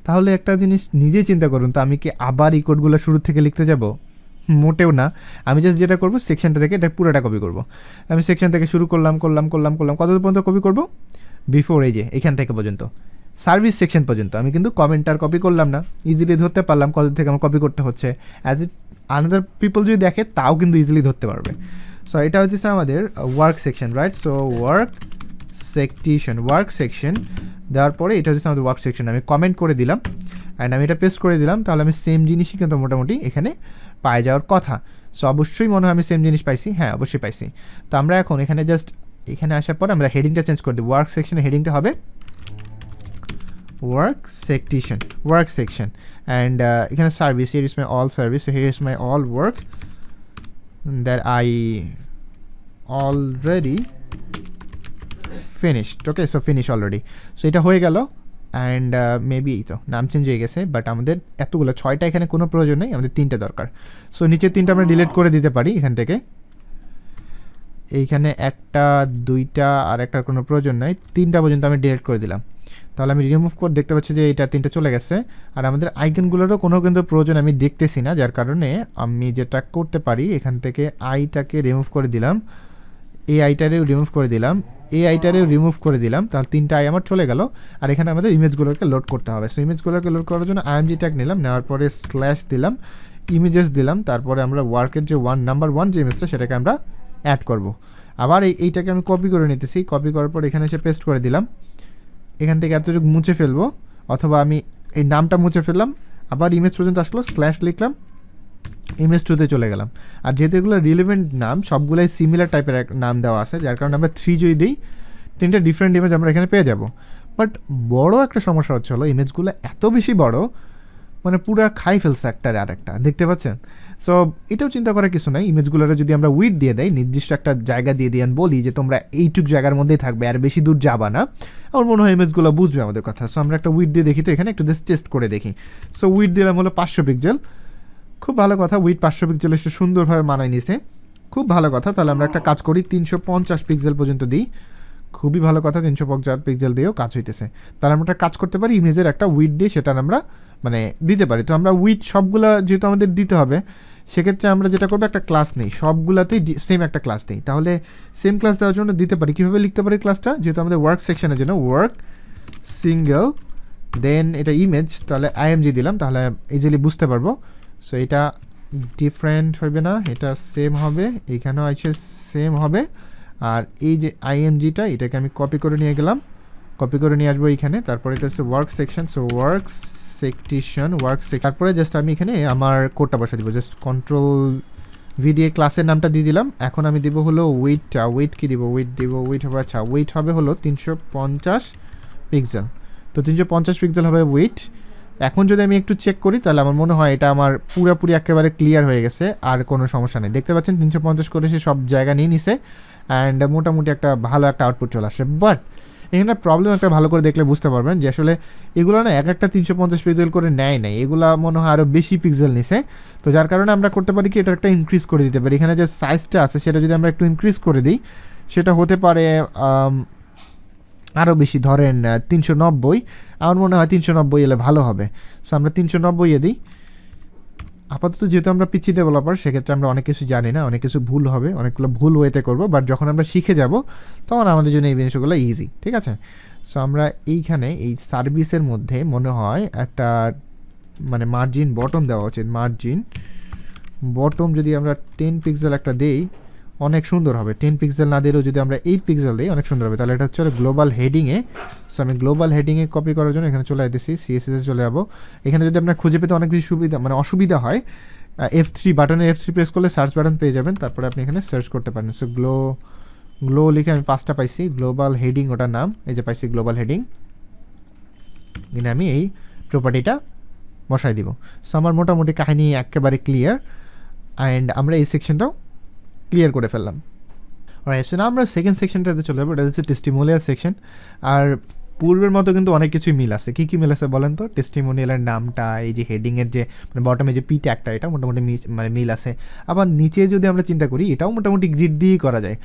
তাহলে একটা জিনিস নিজেই চিন্তা করুন তো, আমি কি আবার এই কোডগুলো শুরু থেকে লিখতে যাব? মোটেও না। আমি জাস্ট যেটা করবো, সেকশনটা থেকে এটা পুরোটা কপি করব। আমি সেকশন থেকে শুরু করলাম কত পর্যন্ত কপি করব? বিফোর এই যে এখান থেকে পর্যন্ত, সার্ভিস সেকশন পর্যন্ত। আমি কিন্তু কমেন্টটার কপি করলাম না, ইজিলি ধরতে পারলাম কত থেকে আমার কপি করতে হচ্ছে। অ্যাজ ইট আনাদার পিপল যদি দেখে তাও কিন্তু ইজিলি ধরতে পারবে। সো এটা হচ্ছে আমাদের work section, right? So work section দেওয়ার পরে এটা হচ্ছে আমাদের ওয়ার্ক সেকশন। আমি কমেন্ট করে দিলাম অ্যান্ড আমি এটা পেস্ট করে দিলাম, তাহলে আমি সেম জিনিসই কিন্তু মোটামুটি এখানে পাই যাওয়ার কথা। সো অবশ্যই মনে হয় আমি সেম জিনিস পাইছি, হ্যাঁ অবশ্যই পাইছি। তো আমরা এখন এখানে জাস্ট এখানে আসার পর আমরা হেডিংটা চেঞ্জ করে দিই। ওয়ার্ক সেকশনের হেডিংটা হবে work section and এখানে service, here is my all service, so here is my all work that I already finished. Okay, so finish already. So এটা হয়ে গেল অ্যান্ড মেবি এই তো নাম চেঞ্জ হয়ে গেছে, বাট আমাদের এতগুলো 6টা এখানে কোনো প্রয়োজন নেই, আমাদের 3টা দরকার। সো নিচের 3টা আমরা ডিলিট করে দিতে পারি এখান থেকে। এইখানে 1টা 2টা আর একটার কোনো প্রয়োজন নাই, 3টা পর্যন্ত আমি ডিলিট করে দিলাম। তাহলে আমি রিমুভ করে দেখতে পাচ্ছি যে এটা 3টা চলে গেছে, আর আমাদের আইকনগুলোরও কোনো কিন্তু প্রয়োজন আমি দেখতেছি না, যার কারণে আমি যেটা করতে পারি এখান থেকে আইটাকে রিমুভ করে দিলাম, এই আইটারেও রিমুভ করে দিলাম, এই আইটারেও রিমুভ করে দিলাম, তাহলে 3টা আই আমার চলে গেল। আর এখানে আমাদের ইমেজগুলোকে লোড করতে হবে। সো ইমেজগুলোকে লোড করার জন্য আইএমজি ট্যাগ নিলাম, নেওয়ার পরে স্ল্যাশ দিলাম, ইমেজেস দিলাম, তারপরে আমরা ওয়ার্কের যে নাম্বার 1 যে ইমেজটা সেটাকে আমরা অ্যাড করব। আবার এইটাকে আমি কপি করে নিতেছি, কপি করার পর এখানে এসে পেস্ট করে দিলাম। এখান থেকে এতটুকু মুছে ফেলবো, অথবা আমি এই নামটা মুছে ফেললাম, আবার ইমেজ পর্যন্ত আসলো, স্ল্যাশ লিখলাম, ইমেজ 2তে চলে গেলাম। আর যেহেতু এগুলো রিলেভেন্ট নাম, সবগুলাই সিমিলার টাইপের নাম দেওয়া আছে, যার কারণে আমরা 3 যদি দিই 3টা ডিফারেন্ট ইমেজ আমরা এখানে পেয়ে যাব। বাট বড় একটা সমস্যা হচ্ছে হলো ইমেজগুলো এত বেশি বড়, মানে পুরো খাই ফেলছে একটার আর একটা, দেখতে পাচ্ছেন? সো এটাও চিন্তা করার কিছু নাই, ইমেজগুলোর যদি আমরা উইড দিয়ে দেয়, নির্দিষ্ট একটা জায়গা দিয়ে দিয়ে বলি যে তোমরা এইটুক জায়গার মধ্যেই থাকবে, আর বেশি দূর যাবা না, আমার মনে হয় ইমেজগুলো বুঝবে আমাদের কথা। সো আমরা একটা উইড দিয়ে দেখি, তো এখানে একটু জাস্ট টেস্ট করে দেখি। সো উইড দিলাম হলো 500 পিক্সেল, খুব ভালো কথা, উইড 500 পিক্সেল এসে সুন্দরভাবে মানায় নিছে, খুব ভালো কথা। তাহলে আমরা একটা কাজ করি, 350 পিক্সেল পর্যন্ত দিই, খুবই ভালো কথা, 350 পিক্সেল দিয়েও কাজ হইতেছে। তাহলে আমরা একটা কাজ করতে পারি, ইমেজের একটা উইড দিয়ে সেটা আমরা মানে দিতে পারি। তো আমরা উইড সবগুলা যেহেতু আমাদের দিতে হবে, সেক্ষেত্রে আমরা যেটা করবো, একটা ক্লাস নেই, সবগুলাতেই সেম একটা ক্লাস নেই। তাহলে সেম ক্লাস দেওয়ার জন্য দিতে পারি, কীভাবে লিখতে পারি ক্লাসটা, যেহেতু আমাদের ওয়ার্ক সেকশনের জন্য ওয়ার্ক সিঙ্গেল দেন এটা ইমেজ, তাহলে আইএমজি দিলাম, তাহলে ইজিলি বুঝতে পারবো। সো এটা ডিফারেন্ট হবে না, এটা সেম হবে, এইখানেও আছে সেম হবে। আর এই যে আইএমজিটা, এটাকে আমি কপি করে নিয়ে গেলাম, কপি করে নিয়ে আসবো এইখানে। তারপরে এটা হচ্ছে work section, so work section, তারপরে জাস্ট আমি এখানে আমার কোডটা বসা দিব, জাস্ট কন্ট্রোল ভি দিয়ে ক্লাসের নামটা দিয়ে দিলাম। এখন আমি দিব হলো উইডটা, উইড কি দিব, উইড হবে, আচ্ছা উইড হবে হলো 350 পিক্সেল। তো 350 পিক্সেল হবে উইড। এখন যদি আমি একটু চেক করি, তাহলে আমার মনে হয় এটা আমার পুরোপুরি একেবারে ক্লিয়ার হয়ে গেছে, আর কোনো সমস্যা নেই। দেখতে পাচ্ছেন 350 করে সে সব জায়গা নিয়ে নিছে অ্যান্ড মোটামুটি একটা ভালো একটা আউটপুট চলে আসে। বাট এখানে প্রবলেম একটা ভালো করে দেখলে বুঝতে পারবেন যে আসলে এগুলো না একটা 350 পিক্সেল করে নেয় নাই, এগুলো মনে হয় আরও বেশি পিক্সেল নিছে। তো যার কারণে আমরা করতে পারি কি, এটা একটা ইনক্রিজ করে দিতে পারি। এখানে যে সাইজটা আছে সেটা যদি আমরা একটু ইনক্রিজ করে দিই, সেটা হতে পারে আরও বেশি, ধরেন 390। আমার মনে হয় 390 এলে ভালো হবে। সো আমরা 390 দিই। আপাতত যেহেতু আমরা পিচি ডেভেলপার, সেক্ষেত্রে আমরা অনেক কিছু জানি না, অনেক কিছু ভুল হবে, অনেকগুলো ভুল ওয়েতে করবো, বাট যখন আমরা শিখে যাব তখন আমাদের জন্য এই জিনিসগুলো ইজি, ঠিক আছে? সো আমরা এইখানে এই সার্ভিসের মধ্যে মনে হয় একটা মানে মার্জিন বটম দেওয়া উচিত। মার্জিন বটম যদি আমরা 10 পিক্সেল একটা দেই অনেক সুন্দর হবে। 10 পিক্সেল না দিলেও যদি আমরা 8 পিক্সেল দিই অনেক সুন্দর হবে। তাহলে এটা হচ্ছে গ্লোবাল হেডিংয়ে। সো আমি গ্লোবাল হেডিংয়ে কপি করার জন্য এখানে চলে আসতেছি, CSS চলে যাবো। এখানে যদি আপনার খুঁজে পেতে অনেক বেশি সুবিধা মানে অসুবিধা হয়, F3 বাটনে F3 প্রেস করলে সার্চ বাটন পেয়ে যাবেন, তারপরে আপনি এখানে সার্চ করতে পারেন। সো গ্লো লিখে আমি 5টা পাইছি, গ্লোবাল হেডিং ওটার নাম, এই যে পাইছি গ্লোবাল হেডিং। এখানে আমি এই প্রপার্টিটা বসাই দিব। সো আমার মোটামুটি কাহিনী একেবারে ক্লিয়ার, অ্যান্ড আমরা এই সেকশনটাও ক্লিয়ার করে ফেললাম। অলরাইট, সো আমরা সেকেন্ড সেকশনটাতে চলে যাবো, এটা হচ্ছে টেস্টিমোনিয়াল সেকশন। আর পূর্বের মতো কিন্তু অনেক কিছুই মিল আছে। কী কী মিল আছে বলেন তো? টেস্টিমোনিয়ালের নামটা, এই যে হেডিংয়ের যে মানে বটমে যে পি ট্যাগটা, এটা মোটামুটি মানে মিল আছে। আবার নিচে যদি আমরা চিন্তা করি এটাও মোটামুটি গ্রিড দিয়েই করা যায়।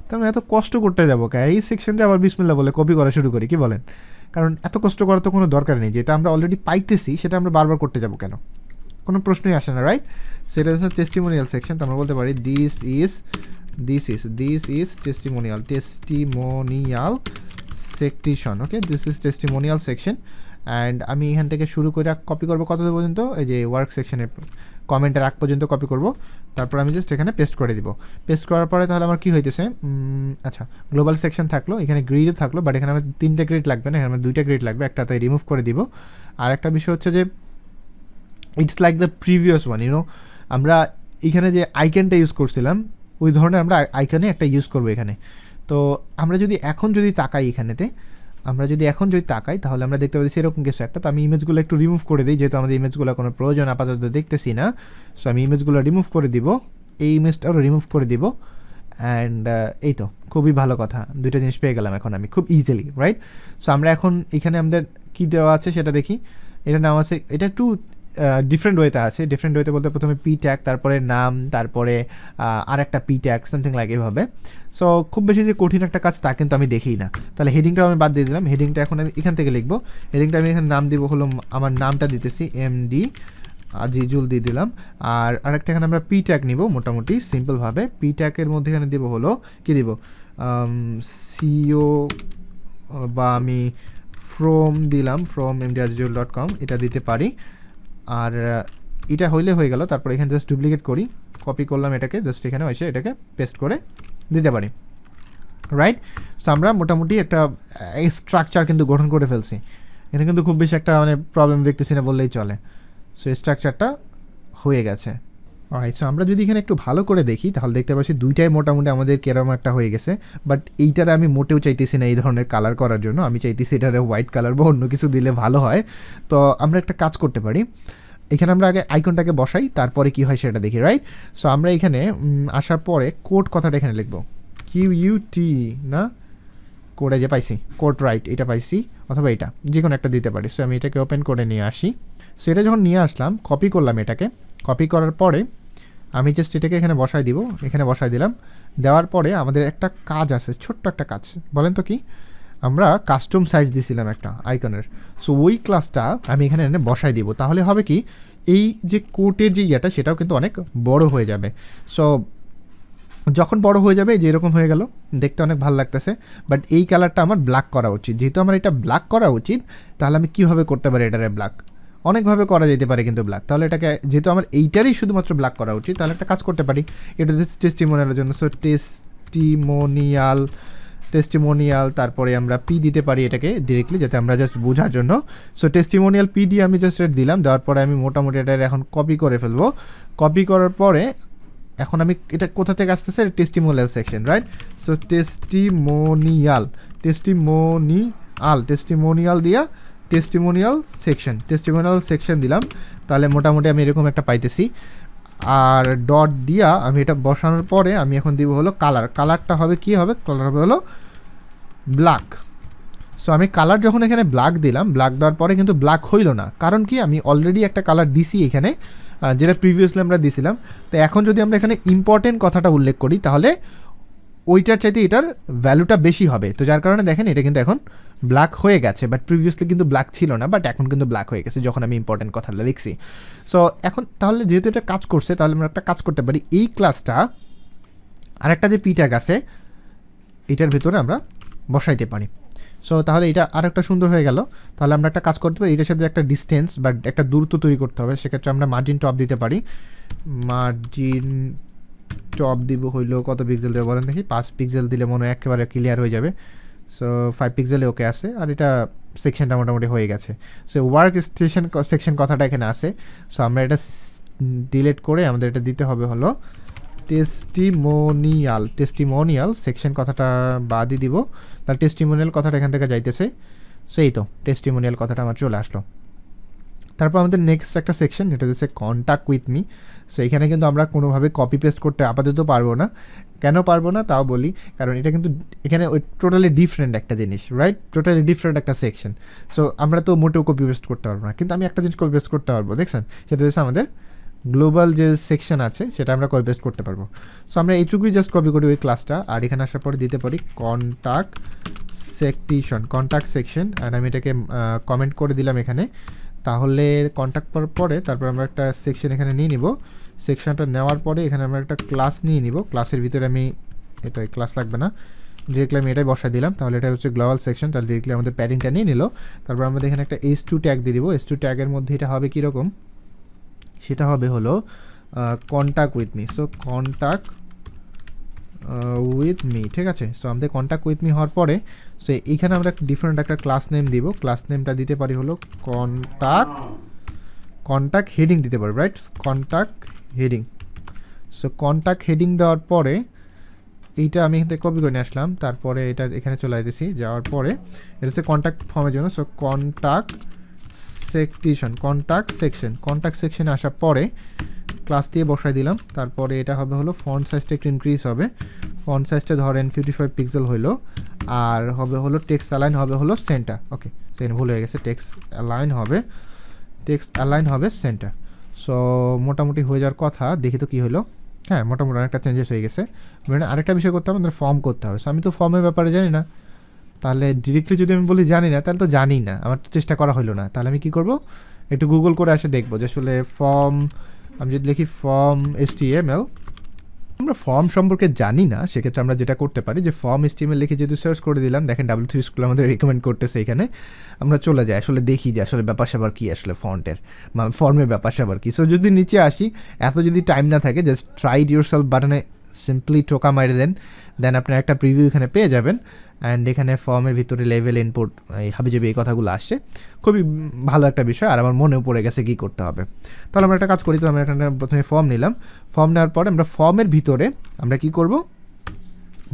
তার মানে এত কষ্ট করতে যাবো কে? এই সেকশনটা আবার বিসমিল্লাহ বলে কপি করা শুরু করি, কি বলেন? কারণ এত কষ্ট করার তো কোনো দরকার নেই, যেটা আমরা অলরেডি পাইতেছি সেটা আমরা বারবার করতে যাবো কেন? কোনো প্রশ্নই আসে না, রাইট? সেটা হচ্ছে টেস্টিমোনিয়াল সেকশন। তো আমরা বলতে পারি this is testimonial section. Okay, this is testimonial section. And আমি এখান থেকে শুরু করে কপি করবো কত পর্যন্ত, এই যে ওয়ার্ক সেকশনের কমেন্টের আগ পর্যন্ত কপি করব। তারপর আমি জাস্ট এখানে পেস্ট করে দিব। পেস্ট করার পরে তাহলে আমার কী হইতেছে, আচ্ছা গ্লোবাল সেকশন থাকলো, এখানে গ্রিডও থাকলো, বাট এখানে আমার 3টে গ্রিড লাগবে না, এখানে আমার 2টা গ্রিড লাগবে, একটা তাই রিমুভ করে দিব। আর একটা বিষয় হচ্ছে যে it's like the previous one, you know আমরা এখানে যে আইকনটা ইউজ করছিলাম ওই ধরনের আমরা আইকনে একটা ইউজ করবো এখানে। তো আমরা যদি এখন তাকাই এখানেতে, তাহলে আমরা দেখতে পাচ্ছি এরকম কিছু একটা। তো আমি ইমেজগুলো একটু রিমুভ করে দিই, যেহেতু আমাদের ইমেজগুলো কোনো প্রয়োজন আপাতত দেখতেছি না। সো আমি ইমেজগুলো রিমুভ করে দিব, এই ইমেজটাও রিমুভ করে দিব। অ্যান্ড এই তো খুবই ভালো কথা, 2টা জিনিস পেয়ে গেলাম এখন আমি খুব ইজিলি, রাইট? সো আমরা এখন এখানে আমাদের কী দেওয়া আছে সেটা দেখি। এটা নাম আছে, এটা একটু ডিফারেন্ট ওয়েতে আছে। ডিফারেন্ট ওয়েতে বলতে প্রথমে পি ট্যাগ, তারপরে নাম, তারপরে আর একটা পি ট্যাগ, সামথিং লাইক এভাবে। সো খুব বেশি যে কঠিন একটা কাজ তা কিন্তু আমি দেখি না। তাহলে হেডিংটাও আমি বাদ দিয়ে দিলাম। হেডিংটা এখন আমি এখান থেকে লিখবো। হেডিংটা আমি এখানে নাম দিব হলো, আমার নামটা দিতেছি MD আজিজুল দিয়ে দিলাম। আর আরেকটা এখানে আমরা পি ট্যাগ নিব মোটামুটি সিম্পলভাবে। পি ট্যাগের মধ্যে এখানে দিব হলো কী দিব, সিও বা আমি ফ্রম দিলাম, ফ্রম mdazizul.com এটা দিতে পারি। আর এটা হইলে হয়ে গেল। তারপর এখানে জাস্ট ডুপ্লিকেট করি, কপি করলাম এটাকে, জাস্ট এখানে এসে এটাকে পেস্ট করে দিতে পারি, রাইট? সো আমরা মোটামুটি একটা স্ট্রাকচার কিন্তু গঠন করে ফেলছি। এটা কিন্তু খুব বেশি একটা মানে প্রবলেম দেখতেছি না বললেই চলে। সো এই স্ট্রাকচারটা হয়ে গেছে। অলরাইট, সো আমরা যদি এখানে একটু ভালো করে দেখি তাহলে দেখতে পাচ্ছি দুইটাই মোটামুটি আমাদের কেরম একটা হয়ে গেছে। বাট এইটার আমি মোটেও চাইতেছি না এই ধরনের কালার করার জন্য, আমি চাইতেছি এটারে হোয়াইট কালার বা অন্য কিছু দিলে ভালো হয়। তো আমরা একটা কাজ করতে পারি, এখানে আমরা আগে আইকনটাকে বসাই, তারপরে কি হয় সেটা দেখি, রাইট? সো আমরা এখানে আসার পরে কোড কথাটা এখানে লিখবো, QUT না কোডে যে পাইছি, কোড রাইট এটা পাইছি, অথবা এটা যে কোনো একটা দিতে পারি। সো আমি এটাকে ওপেন করে নিয়ে আসি। সো এটা যখন নিয়ে আসলাম, কপি করলাম এটাকে, কপি করার পরে আমি জাস্ট এটাকে এখানে বসাই দিব, এখানে বসাই দিলাম। দেওয়ার পরে আমাদের একটা কাজ আছে, ছোট্ট একটা কাজ, বলেন তো কি? আমরা কাস্টম সাইজ দিছিলাম একটা আইকনের। সো ওই ক্লাসটা আমি এখানে এনে বসাই দিব। তাহলে হবে কি, এই যে কোটের যে ইয়েটা সেটাও কিন্তু অনেক বড় হয়ে যাবে। সো যখন বড় হয়ে যাবে যে এরকম হয়ে গেল, দেখতে অনেক ভালো লাগতেছে। বাট এই কালারটা আমার ব্ল্যাক করা উচিত। যেহেতু আমার এটা ব্ল্যাক করা উচিত, তাহলে আমি কীভাবে করতে পারি এটারে ব্ল্যাক? অনেকভাবে করা যেতে পারে কিন্তু ব্ল্যাক। তাহলে এটাকে যেহেতু আমার এইটারই শুধুমাত্র ব্ল্যাক করা উচিত, তাহলে একটা কাজ করতে পারি, এটা টেস্টিমোনিয়ালের জন্য। সো টেস্টিমোনিয়াল তারপরে আমরা পি দিতে পারি এটাকে ডিরেক্টলি, যাতে আমরা জাস্ট বোঝার জন্য। সো টেস্টিমোনিয়াল পি দিয়ে আমি জাস্ট দিলাম, দেওয়ার পরে আমি মোটামুটি এটা এখন কপি করে ফেলবো। কপি করার পরে এখন আমি এটা কোথা থেকে আসতেছে, testimonial section, right? So testimonial দিয়া টেস্টিমোনিয়াল সেকশন দিলাম। তাহলে মোটামুটি আমি এরকম একটা পাইতেছি। আর ডট দিয়া আমি এটা বসানোর পরে আমি এখন দিব হলো কালারটা হবে কি হবে, কালার হবে হলো ব্ল্যাক। সো আমি কালার যখন এখানে ব্ল্যাক দিলাম, ব্ল্যাক দেওয়ার পরে কিন্তু ব্ল্যাক হইল না, কারণ কি আমি অলরেডি একটা কালার দিছি এখানে, যেটা প্রিভিয়াসলি আমরা দিছিলাম। তো এখন যদি আমরা এখানে ইম্পর্টেন্ট কথাটা উল্লেখ করি তাহলে ওইটার চাইতে এটার ভ্যালুটা বেশি হবে। তো যার কারণে দেখেন এটা কিন্তু এখন ব্ল্যাক হয়ে গেছে, বাট প্রিভিয়াসলি কিন্তু ব্ল্যাক ছিল না, বাট এখন কিন্তু ব্ল্যাক হয়ে গেছে যখন আমি ইম্পর্টেন্ট কথাটা লিখছি। সো এখন তাহলে যেহেতু এটা কাজ করছে, তাহলে আমরা একটা কাজ করতে পারি, এই ক্লাসটা আরেকটা যে পি ট্যাগ আছে এটার ভেতরে আমরা বসাইতে পারি। সো তাহলে এটা আর একটা সুন্দর হয়ে গেল। তাহলে আমরা একটা কাজ করতে পারি, এটার সাথে একটা ডিস্টেন্স বা একটা দূরত্ব তৈরি করতে হবে। সেক্ষেত্রে আমরা মার্জিন টপ দিতে পারি। মার্জিন টপ দিব হইলো কত পিক্সেল দেবো বলেন দেখি? 5 পিক্সেল দিলে মনে হয় একেবারে ক্লিয়ার হয়ে যাবে। সো 5 পিক্সেলে ওকে আছে, আর এটা সেকশনটা মোটামুটি হয়ে গেছে। সো ওয়ার্ক স্টেশন সেকশন কথাটা এখানে আছে। সো আমরা এটা ডিলিট করে আমাদের এটা দিতে হবে হলো টেস্টিমোনিয়াল সেকশন কথাটা বাদই দিব। তাহলে টেস্টিমোনিয়াল কথাটা এখান থেকে যাইতেছে। সো এই তো টেস্টিমোনিয়াল কথাটা আমার চলে আসলো। তারপর আমাদের নেক্সট একটা সেকশন, যেটা হচ্ছে কন্ট্যাক্ট উইথ মি। সো এখানে কিন্তু আমরা কোনোভাবে কপি পেস্ট করতে আপাতত পারবো না। কেন পারবো না তাও বলি, কারণ এটা কিন্তু এখানে ওই টোটালি ডিফারেন্ট একটা জিনিস, রাইট? টোটালি ডিফারেন্ট একটা সেকশন। সো আমরা তো মোটেও কপি পেস্ট করতে পারবো না, কিন্তু আমি একটা জিনিস কপি পেস্ট করতে পারবো, দেখছেন? সেটা হচ্ছে আমাদের গ্লোবাল যে সেকশন আছে সেটা আমরা কপি পেস্ট করতে পারবো। সো আমরা এইটুকুই জাস্ট কপি করি ওই ক্লাসটা, আর এখানে আসার পরে দিতে পারি কন্ট্যাক্ট সেকশন, অ্যান্ড আমি এটাকে কমেন্ট করে দিলাম এখানে। তাহলে কন্ট্যাক্ট করার পরে তারপর আমরা একটা সেকশন এখানে নিয়ে নিব। সেকশনটা নেওয়ার পরে এখানে আমরা একটা ক্লাস নিয়ে নিব। ক্লাসের ভিতরে আমি এটা ক্লাস লাগবে না, ডিরেক্টলি আমি এটাই বসাই দিলাম। তাহলে এটা হচ্ছে গ্লোবাল সেকশন। তাহলে ডিরেক্টলি আমাদের প্যাডিংটা নিয়ে নিল। তারপর আমাদের এখানে একটা H2 ট্যাগ দিয়ে দিব। H2 ট্যাগের মধ্যে এটা হবে কীরকম? সেটা হবে হলো contact with me. So contact with me, ঠিক আছে? সো আমাদের কন্ট্যাক্ট উইথ মি হওয়ার পরে সো এইখানে আমরা ডিফারেন্ট একটা ক্লাস নেম দিব। ক্লাস নেমটা দিতে পারি হলো কন্ট্যাক্ট হেডিং দিতে পারি, right? Contact heading. So contact heading দেওয়ার পরে এইটা আমি এখান থেকে কপি করে নিয়ে আসলাম। তারপরে এটা এখানে চলে যেতেছি, যাওয়ার পরে এটা হচ্ছে কন্ট্যাক্ট ফর্মের জন্য। সো কন্ট্যাক্ট সেকশনে আসার পরে ক্লাস দিয়ে বসাই দিলাম। তারপরে এটা হবে হলো ফন্ট সাইজটা একটু ইনক্রিজ হবে। ফন্ট সাইজটা ধরেন 55 পিক্সেল হইলো। আর হবে হলো টেক্সট অ্যালাইন হবে হলো সেন্টার। ওকে, সেখানে ভুল হয়ে গেছে, টেক্সট অ্যালাইন হবে সেন্টার। সো মোটামুটি হয়ে যাওয়ার কথা, দেখি তো কী হলো। হ্যাঁ, মোটামুটি অনেকটা চেঞ্জেস হয়ে গেছে। মানে আরেকটা বিষয় করতে হবে, আমাদের ফর্ম করতে হবে। সো আমি তো ফর্মের ব্যাপারে জানি না। তাহলে ডিরেক্টলি যদি আমি বলি জানি না, তাহলে তো জানি না, আমার তো চেষ্টা করা হলো না। তাহলে আমি কী করবো, একটু গুগল করে আসে দেখবো যে আসলে ফর্ম, আমি যদি লিখি ফর্ম HTML, আমরা ফর্ম সম্পর্কে জানি না, সেক্ষেত্রে আমরা যেটা করতে পারি যে ফর্ম HTML লিখে যেহেতু সার্চ করে দিলাম, দেখেন W3 স্কুল আমাদের রেকমেন্ড করতেছে এখানে। আমরা চলে যাই, আসলে দেখি যে আসলে ব্যাপার স্যাপার কী, আসলে ফর্মের ব্যাপার স্যাপার কী। সো যদি নিচে আসি, এত যদি টাইম না থাকে, জাস্ট ট্রাই ইট ইউরসেলফ বাটনে সিম্পলি টোকা মারি দেন আপনার একটা প্রিভিউ এখানে পেয়ে যাবেন। অ্যান্ড এখানে ফর্মের ভিতরে লেভেল ইনপুট এই হাবিজাবি এই কথাগুলো আসছে, খুবই ভালো একটা বিষয়। আর আমার মনেও পড়ে গেছে কী করতে হবে। তাহলে আমরা একটা কাজ করি, তো আমরা এখানে প্রথমে ফর্ম নিলাম। ফর্ম নেওয়ার পরে আমরা ফর্মের ভিতরে আমরা কী করব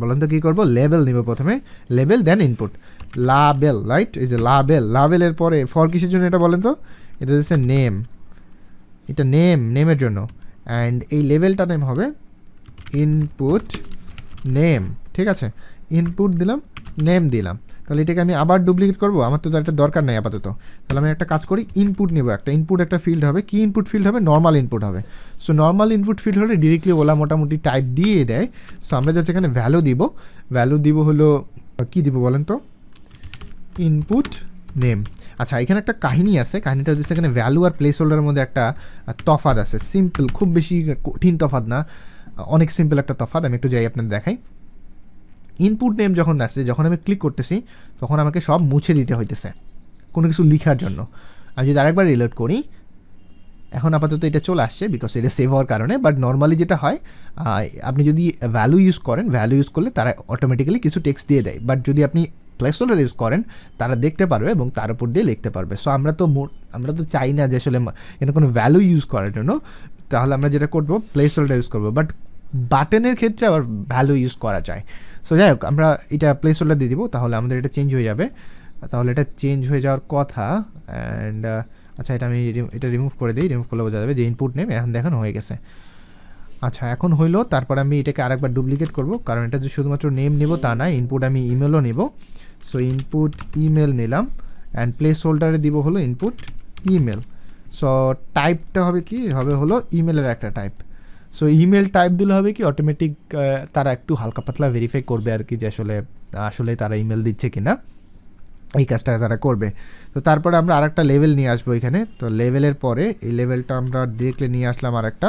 বলেন তো, কী করব? লেবেল নিব প্রথমে, লেবেল দেন ইনপুট, লাবেল, রাইট? এই যে লাবেলের পরে ফর কিসের জন্য এটা বলেন তো? এটা হচ্ছে নেম, এটা নেমের জন্য। অ্যান্ড এই লেভেলটা নেম হবে ইনপুট নেম, ঠিক আছে? ইনপুট দিলাম, নেম দিলাম। তাহলে এটাকে আমি আবার ডুপ্লিকেট করবো, আমার তো একটা দরকার নেই আপাতত। তাহলে আমি একটা কাজ করি, ইনপুট নিব, একটা ফিল্ড হবে। কি ইনপুট ফিল্ড হবে? নর্মাল ইনপুট হবে। সো নর্মাল ইনপুট ফিল্ড হলে ডিরেক্টলি ওলা মোটামুটি টাইপ দিয়ে দেয়। সো আমরা যাতে এখানে ভ্যালু দিব হলো কী দিব বলেন তো? Input name. আচ্ছা, এখানে একটা কাহিনী আছে। কাহিনীটা হচ্ছে এখানে ভ্যালু আর প্লেস হোল্ডারের মধ্যে একটা তফাৎ আছে, সিম্পল, খুব বেশি কঠিন তফাৎ না, অনেক সিম্পল একটা তফাৎ। আমি একটু যাই আপনাদের দেখাই। ইনপুট নেম যখন আসছে, যখন আমি ক্লিক করতেছি, তখন আমাকে সব মুছে দিতে হইতেছে কোনো কিছু লিখার জন্য। আমি যদি আরেকবার রিলোড করি, এখন আপাতত এটা চলে আসছে বিকজ এটা সেভ হওয়ার কারণে। বাট নর্মালি যেটা হয়, আপনি যদি ভ্যালু ইউজ করলে তারা অটোমেটিক্যালি কিছু টেক্সট দিয়ে দেয়। বাট যদি আপনি প্লেস হোল্ডার ইউজ করেন, তারা দেখতে পারবে এবং তার উপর দিয়ে লিখতে পারবে। সো আমরা তো চাই না যে আসলে এটা কোনো ভ্যালু ইউজ করার জন্য। তাহলে আমরা যেটা করবো, প্লেস হোল্ডার ইউজ করবো। বাট বাটনের ক্ষেত্রে আবার ভ্যালু ইউজ করা যায়। সো যাই হোক, আমরা এটা প্লেস হোল্ডার দিয়ে দিব, তাহলে আমাদের এটা চেঞ্জ হয়ে যাবে। তাহলে এটা চেঞ্জ হয়ে যাওয়ার কথা। অ্যান্ড আচ্ছা, এটা রিমুভ করে দিই। রিমুভ করলে বোঝা যাবে যে ইনপুট নেম এখন দেখেন হয়ে গেছে। আচ্ছা, এখন হইলো। তারপর আমি এটাকে আরেকবার ডুপ্লিকেট করব, কারণ এটা যে শুধুমাত্র নেম নেব তা না, ইনপুট আমি ইমেলও নেব। সো ইনপুট ইমেল নিলাম, অ্যান্ড প্লেস হোল্ডারে দিব হলো ইনপুট ইমেল। সো টাইপটা হবে কি, হবে হলো ইমেলের একটা টাইপ। সো ইমেল টাইপ দিলে হবে কি, অটোমেটিক তারা একটু হালকা পাতলা ভেরিফাই করবে আর কি, যে আসলে তারা ইমেল দিচ্ছে কিনা, এই কাজটা তারা করবে। তো তারপরে আমরা আরেকটা লেভেল নিয়ে আসবো এখানে। তো লেভেলের পরে এই লেভেলটা আমরা ডিরেক্টলি নিয়ে আসলাম আরেকটা।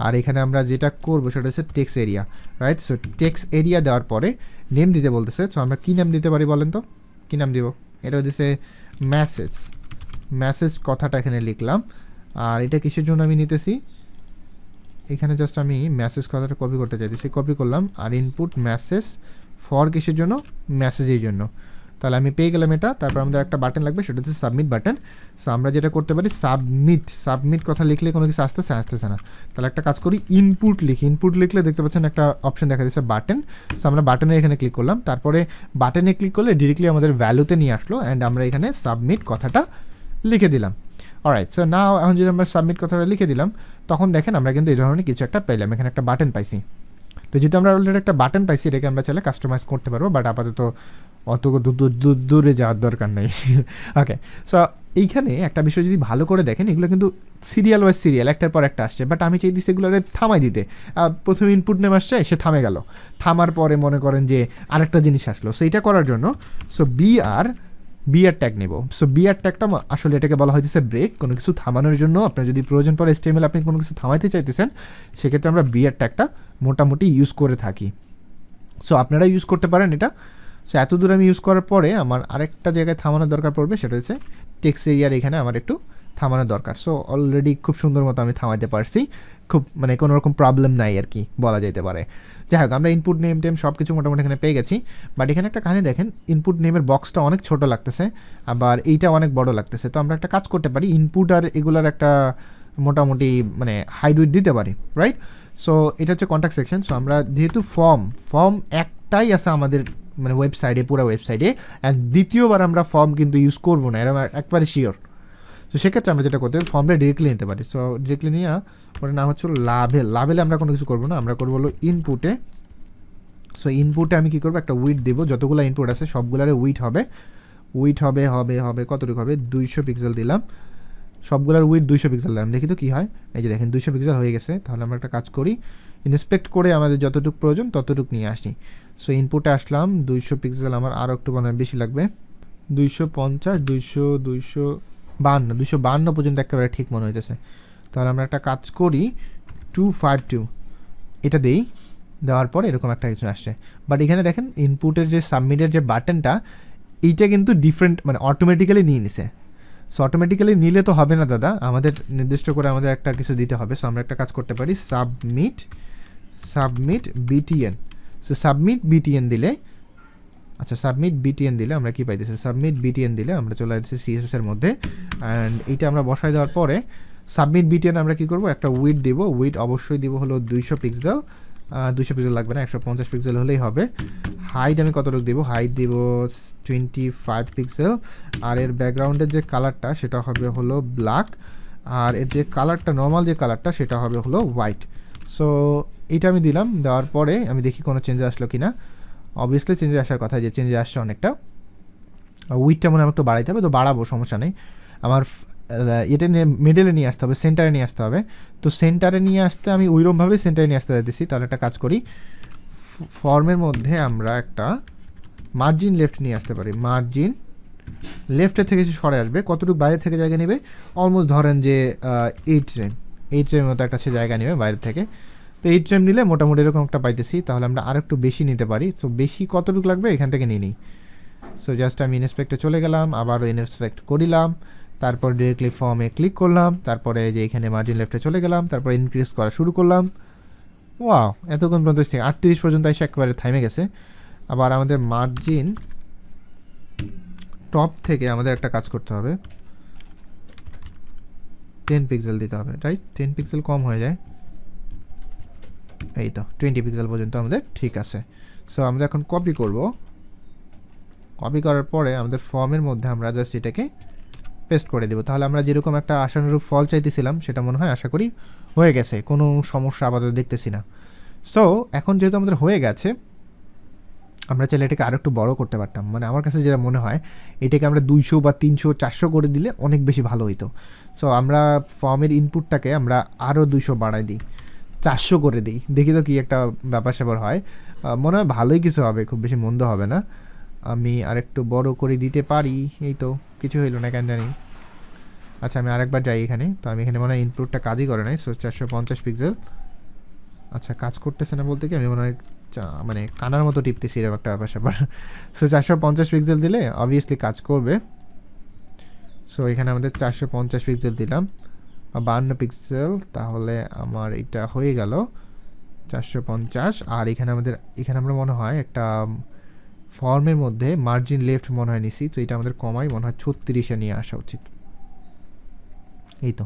আর এখানে আমরা যেটা করবো সেটা হচ্ছে text area, right? So text area দেওয়ার পরে নেম দিতে বলতেছে। সো আমরা কী নেম দিতে পারি বলেন তো? কী নাম দিব, এটা হচ্ছে মেসেজ, মেসেজ কথাটা এখানে লিখলাম। আর এটা কিসের জন্য আমি নিতেছি, এখানে জাস্ট আমি মেসেজ কথাটা কপি করতে চাইতেছি, কপি করলাম। আর ইনপুট মেসেজ ফর কিসের জন্য, মেসেজের জন্য। তাহলে আমি পেয়ে গেলাম এটা। তারপর আমাদের একটা বাটন লাগবে, সেটা হচ্ছে সাবমিট বাটন। সো আমরা যেটা করতে পারি, সাবমিট, সাবমিট কথা লিখলে কোনো কিছু আসতেছে না। তাহলে একটা কাজ করি, ইনপুট লিখি। ইনপুট লিখলে দেখতে পাচ্ছেন একটা অপশন দেখা দিচ্ছে বাটন। সো আমরা বাটনে এখানে ক্লিক করলাম, তারপরে বাটনে ক্লিক করলে ডিরেক্টলি আমাদের ভ্যালুতে নিয়ে আসলো, অ্যান্ড আমরা এখানে সাবমিট কথাটা লিখে দিলাম। অলরাইট, সো নাও এখন যদি আমরা সাবমিট কথাটা লিখে দিলাম, তখন দেখেন আমরা কিন্তু এই ধরনের কিছু একটা পেলাম, এখানে একটা বাটন পাইছি। তো যেহেতু আমরা অলরেডি একটা বাটন পাইছি, এটাকে আমরা চাইলে কাস্টমাইজ করতে পারবো, বাট আপাতত অত দূরে যাওয়ার দরকার নেই। ওকে, সো এইখানে একটা বিষয় যদি ভালো করে দেখেন, এগুলো কিন্তু সিরিয়াল ওয়াইজ সিরিয়াল একটার পর একটা আসছে, বাট আমি চাই দিচ্ছি এগুলো থামাই দিতে। প্রথমে ইনপুট নেম আসছে, সে থামে গেল, থামার পরে মনে করেন যে আরেকটা জিনিস আসলো। সো এইটা করার জন্য সো বিআর ট্যাগ নেব। সো বিআর ট্যাগটা আসলে এটাকে বলা হয়েছে ব্রেক, কোনো কিছু থামানোর জন্য। আপনার যদি প্রয়োজন পড়ে HTML আপনি কোনো কিছু থামাইতে চাইতেছেন, সেক্ষেত্রে আমরা বিআর ট্যাগটা মোটামুটি ইউজ করে থাকি। সো আপনারা ইউজ করতে পারেন এটা। সো এত দূর আমি ইউজ করার পরে আমার আরেকটা জায়গায় থামানোর দরকার পড়বে, সেটা হচ্ছে টেক্সট এরিয়ার এখানে আমার একটু থামানোর দরকার। সো অলরেডি খুব সুন্দর মতো আমি থামাইতে পারছি, খুব মানে কোনো রকম প্রবলেম নাই আর কি বলা যেতে পারে। যাই হোক, আমরা ইনপুট নেম টেম সব কিছু মোটামুটি এখানে পেয়ে গেছি। বাট এখানে একটা কাহিনী দেখেন, ইনপুট নেমের বক্সটা অনেক ছোট লাগতেছে, আবার এইটা অনেক বড় লাগতেছে। তো আমরা একটা কাজ করতে পারি, ইনপুট আর এগুলার একটা মোটামুটি মানে হাইড উইথ দিতে পারি, রাইট? সো এটা হচ্ছে কন্ট্যাক্ট সেকশন। সো আমরা যেহেতু ফর্ম একটাই আছে আমাদের মানে ওয়েবসাইটে, পুরো ওয়েবসাইটে, অ্যান্ড দ্বিতীয়বার আমরা ফর্ম কিন্তু ইউজ করবো না, এরকম একবারে শিওর। তো সেক্ষেত্রে আমরা যেটা করতে পারি, ফর্মটা ডিরেক্টলি নিতে পারি। সো ডিরেক্টলি নিয়ে ওটার নাম হচ্ছে লাভেলে আমরা কোনো কিছু করবো না, আমরা করবো হলো ইনপুটে। সো ইনপুটে আমি কী করবো, একটা উইথ দেবো, যতগুলো ইনপুট আছে সবগুলোর উইথ হবে কতটুকু হবে, 200 পিক্সেল দিলাম। সবগুলোর উইথ 200 পিক্সেল দিলাম, দেখি তো কী হয়। এই যে দেখেন 200 পিক্সেল হয়ে গেছে। তাহলে আমরা একটা কাজ করি, ইন্সপেক্ট করে আমাদের যতটুকু প্রয়োজন ততটুকু নিয়ে আসি। সো ইনপুটে আসলাম, 200 পিক্সেল, আমার আরও একটু মনে হয় বেশি লাগবে, 250, 252 পর্যন্ত একেবারে ঠিক মনে হইতেছে। তাহলে আমরা একটা কাজ করি, 252 এটা দেই, দেওয়ার পর এরকম একটা কিছু আসছে। বাট এখানে দেখেন ইনপুটের যে সাবমিটের যে বাটনটা, এইটা কিন্তু ডিফারেন্ট মানে অটোমেটিক্যালি নিয়ে নিছে। সো অটোমেটিক্যালি নিলে তো হবে না দাদা, আমাদের নির্দিষ্ট করে আমাদের একটা কিছু দিতে হবে। সো আমরা একটা কাজ করতে পারি, submit BTN. So submit BTN দিলে, আচ্ছা সাবমিট বিটিএন দিলে আমরা কি পাইতেছি, সাবমিট বিটিএন দিলে আমরা চলে যাচ্ছি CSS এর মধ্যে, অ্যান্ড এইটা আমরা বসাই দেওয়ার পরে সাবমিট বিটিএন আমরা কি করব, একটা উইথ দিব। উইথ অবশ্যই দিব হলো 200 পিক্সেল, 200 পিক্সেল লাগবে না, 150 পিক্সেল হলেই হবে। হাইট আমি কতটুকু দিব, হাইট দিব 25 পিক্সেল। আর এর ব্যাকগ্রাউন্ডের যে কালারটা সেটা হবে হলো ব্ল্যাক, আর এর যে কালারটা নর্মাল যে কালারটা সেটা হবে হলো হোয়াইট। সো এইটা আমি দিলাম, দেওয়ার পরে আমি দেখি কোনো চেঞ্জ আসলো কি না। অবভিয়াসলি চেঞ্জে আসার কথা, যে চেঞ্জে আসছে অনেকটা। উইথটা মনে হয় একটু বাড়াইতে হবে, তো বাড়াবো, সমস্যা নেই। আমার এটা নিয়ে মিডলে নিয়ে আসতে হবে, সেন্টারে নিয়ে আসতে হবে। তো সেন্টারে নিয়ে আসতে আমি ওইরকমভাবে সেন্টারে নিয়ে আসতে চাইতেছি। তাহলে একটা কাজ করি, ফর্মের মধ্যে আমরা একটা মার্জিন লেফট নিয়ে আসতে পারি। মার্জিন লেফটের থেকে সরে আসবে, কতটুকু বাইরে থেকে জায়গা নেবে, অলমোস্ট ধরেন যে 8 মতো একটা সে জায়গা নেবে বাইরে থেকে। তো 8 নিলে মোটামুটি এরকম একটা পাইতেছি। তাহলে আমরা আর একটু বেশি নিতে পারি। সো বেশি কতটুকু লাগবে এখান থেকে নিই। সো জাস্ট আমি ইনস্পেক্টে চলে গেলাম, আবারও ইনস্পেক্ট করিলাম, তারপর ডিরেক্টলি ফর্মে ক্লিক করলাম, তারপরে যে এখানে মার্জিন লেফটে চলে গেলাম, তারপর ইনক্রিজ করা শুরু করলাম। ওয়াও, এতক্ষণ পর্যন্ত 38 পর্যন্ত এসে একেবারে থামে গেছে। আবার আমাদের মার্জিন টপ থেকে আমাদের একটা কাজ করতে হবে, 10 পিক্সেল দিতে হবে, রাইট? 10 পিক্সেল কম হয়ে যায়, এই তো 20 পিক্সেল পর্যন্ত আমাদের ঠিক আছে। সো আমরা এখন কপি করব, কপি করার পরে আমাদের ফর্মের মধ্যে আমরা জাস্ট এটাকে পেস্ট করে দেবো। তাহলে আমরা যেরকম একটা আশানুরূপ ফল চাইতেছিলাম সেটা মনে হয় আশা করি হয়ে গেছে, কোনো সমস্যা আপাতত দেখতেছি না। সো এখন যেহেতু আমাদের হয়ে গেছে, আমরা চাইলে এটাকে আরও একটু বড় করতে পারতাম। মানে আমার কাছে যেটা মনে হয়, এটাকে আমরা 200 বা 300, 400 করে দিলে অনেক বেশি ভালো হইতো। সো আমরা ফর্মের ইনপুটটাকে আমরা আরও 200 বাড়াই দিই, 400 করে দিই, দেখি তো কি একটা ব্যাপার স্যাপার হয়। মনে হয় ভালোই কিছু হবে, খুব বেশি মন্দ হবে না। আমি আরেকটু বড় করে দিতে পারি, এই তো কিছু হইলো না কেন জানি। আচ্ছা আমি আরেকবার যাই এখানে, তো আমি এখানে মনে হয় ইনপুটটা কাজই করে নাই। সো 450 পিক্সেল, আচ্ছা কাজ করতেছে না বলতে কি আমি মনে হয় মানে কানার মতো টিপতেছি এরকম একটা ব্যাপার স্যাপার। সো 450 পিক্সেল দিলে অবভিয়াসলি কাজ করবে। সো এখানে আমাদের 450 পিক্সেল দিলাম বা 52 পিক্সেল, তাহলে আমার এটা হয়ে গেল 450। আর এখানে আমরা মনে হয় একটা ফর্মের মধ্যে মার্জিন লেফট মনে হয় নিছি, তো এটা আমাদের কমাই মনে হয় 36-এ নিয়ে আসা উচিত। এই তো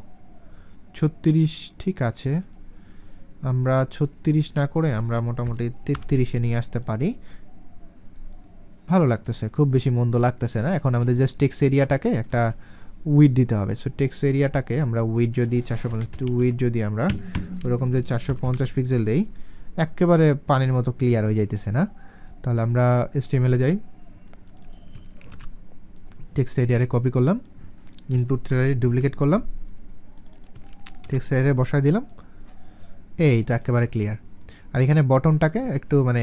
36 ঠিক আছে, আমরা 36 না করে আমরা মোটামুটি 33-এ নিয়ে আসতে পারি। ভালো লাগতেছে, খুব বেশি মন্দ লাগতেছে না। এখন আমাদের জাস্ট টেক্সট এরিয়াটাকে একটা উইড দিতে হবে। সো টেক্সট এরিয়াটাকে আমরা উইড যদি 450 উইড যদি আমরা ওরকম যদি 450 পিক্সেল দেই, একেবারে পানির মতো ক্লিয়ার হয়ে যাইতেছে না। তাহলে আমরা HTML-এ যাই, টেক্সট এরিয়ারে কপি করলাম, ইনপুটে ডুপ্লিকেট করলাম, টেক্সট এরিয়ারে বসায় দিলাম, এই তো একেবারে ক্লিয়ার। আর এখানে বটনটাকে একটু মানে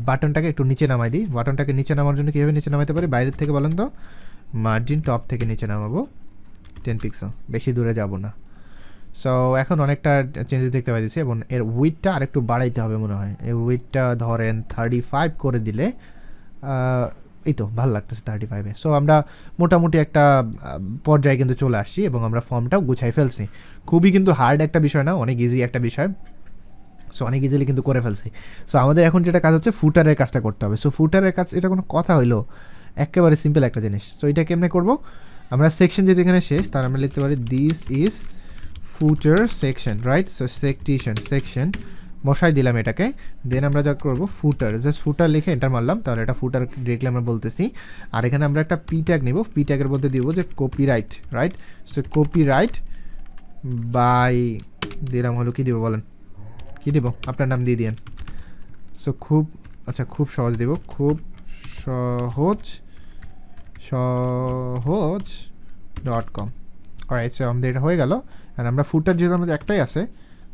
বাটনটাকে একটু নিচে নামাই দিই। বাটনটাকে নিচে নামার জন্য কীভাবে নিচে নামাতে পারি বাইরের থেকে বলেন তো? মার্জিন টপ থেকে নিচে নামাবো 10 পিক্সেল, বেশি দূরে যাব না। সো এখন অনেকটা চেঞ্জেস দেখতে পাইতেছি এবং এর উইডটা আরেকটু বাড়াইতে হবে মনে হয়। এর উইডটা ধরেন 35 করে দিলে এই তো ভালো লাগতেছে 35-এ। সো আমরা মোটামুটি একটা পর্যায়ে কিন্তু চলে আসছি এবং আমরা ফর্মটাও গুছাই ফেলছি। খুবই কিন্তু হার্ড একটা বিষয় না, অনেক ইজি একটা বিষয়। সো অনেক ইজিলি কিন্তু করে ফেলছি। সো আমাদের এখন যেটা কাজ হচ্ছে ফুটারের কাজটা করতে হবে। সো ফুটারের কাজ এটা কোনো কথা হইলো, একেবারে সিম্পল একটা জিনিস। সো এটা কেমনে করবো? আমরা সেকশন যেটা এখানে শেষ তার আমরা লিখতে পারি this is footer section, right? So section বসাই দিলাম এটাকে, দেন আমরা যা করবো ফুটার, জাস্ট ফুটার লিখে এন্টার মারলাম, তাহলে এটা ফুটার ডিরেক্টলি আমরা বলতেছি। আর এখানে আমরা একটা পি ট্যাগ নিব, পি ট্যাগের মধ্যে দিব যে copyright, right? So copyright by দিলাম হলো কি দিব বলেন, কি দিব? আপনার নাম দিয়ে দিয়েন। সো খুব সহজ দিব, খুব সহজ.com। অলরাইট, সো আমাদের এটা হয়ে গেল। আর আমরা ফুটার যেহেতু আমাদের একটাই আছে,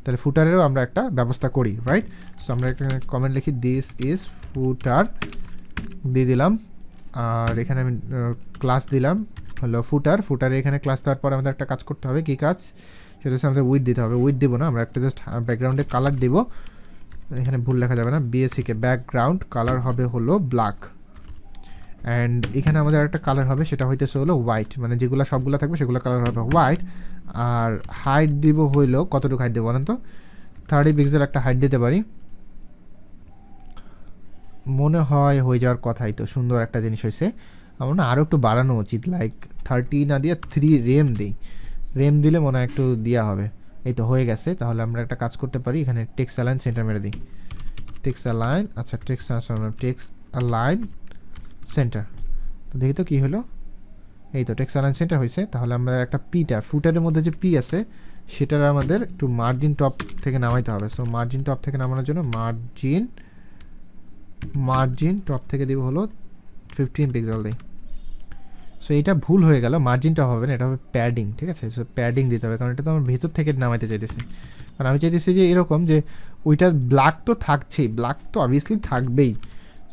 তাহলে ফুটারেরও আমরা একটা ব্যবস্থা করি, রাইট? সো আমরা একটা কমেন্ট লিখি দিস ইজ ফুটার দিয়ে দিলাম। আর এখানে আমি ক্লাস দিলাম হলো ফুটারে এখানে ক্লাস দেওয়ার পর আমাদের একটা কাজ করতে হবে। কী কাজ? সেটা হচ্ছে আমাদের উইড দিতে হবে। উইড দিব না, আমরা একটা জাস্ট ব্যাকগ্রাউন্ডে কালার দিব। এখানে ভুল লেখা যাবে না, বিএসসিকে ব্যাকগ্রাউন্ড কালার হবে হলো ব্ল্যাক। অ্যান্ড এখানে আমাদের একটা কালার হবে, সেটা হইতেছে হলো হোয়াইট, মানে যেগুলো সবগুলো থাকবে সেগুলো কালার হবে হোয়াইট। আর হাইট দিব হইলো কতটুকু হাইট দেবো বলেন তো? 30 পিক্সেল একটা হাইট দিতে পারি, মনে হয় হয়ে যাওয়ার কথাই। তো সুন্দর একটা জিনিস হয়েছে। আমার না আরও একটু বাড়ানো উচিত, লাইক 30 না দিয়ে 3 রেম দিই, রেম দিলে মনে হয় একটু দেওয়া হবে। এই তো হয়ে গেছে। তাহলে আমরা একটা কাজ করতে পারি, এখানে টেক্সট অ্যালাইন সেন্টার মেরে দিই, টেক্সট অ্যালাইন, আচ্ছা টেক্সট অ্যালাইন সেন্টার। তো দেখি তো কী হলো, এই তো টেক্সট অ্যালাইন সেন্টার হয়েছে। তাহলে আমরা একটা পিটা ফুটারের মধ্যে যে পি আছে সেটার আমাদের একটু মার্জিন টপ থেকে নামাইতে হবে। সো মার্জিন টপ থেকে নামানোর জন্য মার্জিন টপ থেকে দিব হলো 15 পিক্সেল দিই। সো এটা ভুল হয়ে গেল, মার্জিনটা হবে না, এটা হবে প্যাডিং, ঠিক আছে? সো প্যাডিং দিতে হবে, কারণ এটা তো আমার ভেতর থেকে নামাইতে চাইতেছি। কারণ আমি চাইতেছি যে এরকম যে ওইটা ব্ল্যাক তো থাকছেই, ব্ল্যাক তো অবভিয়াসলি থাকবেই।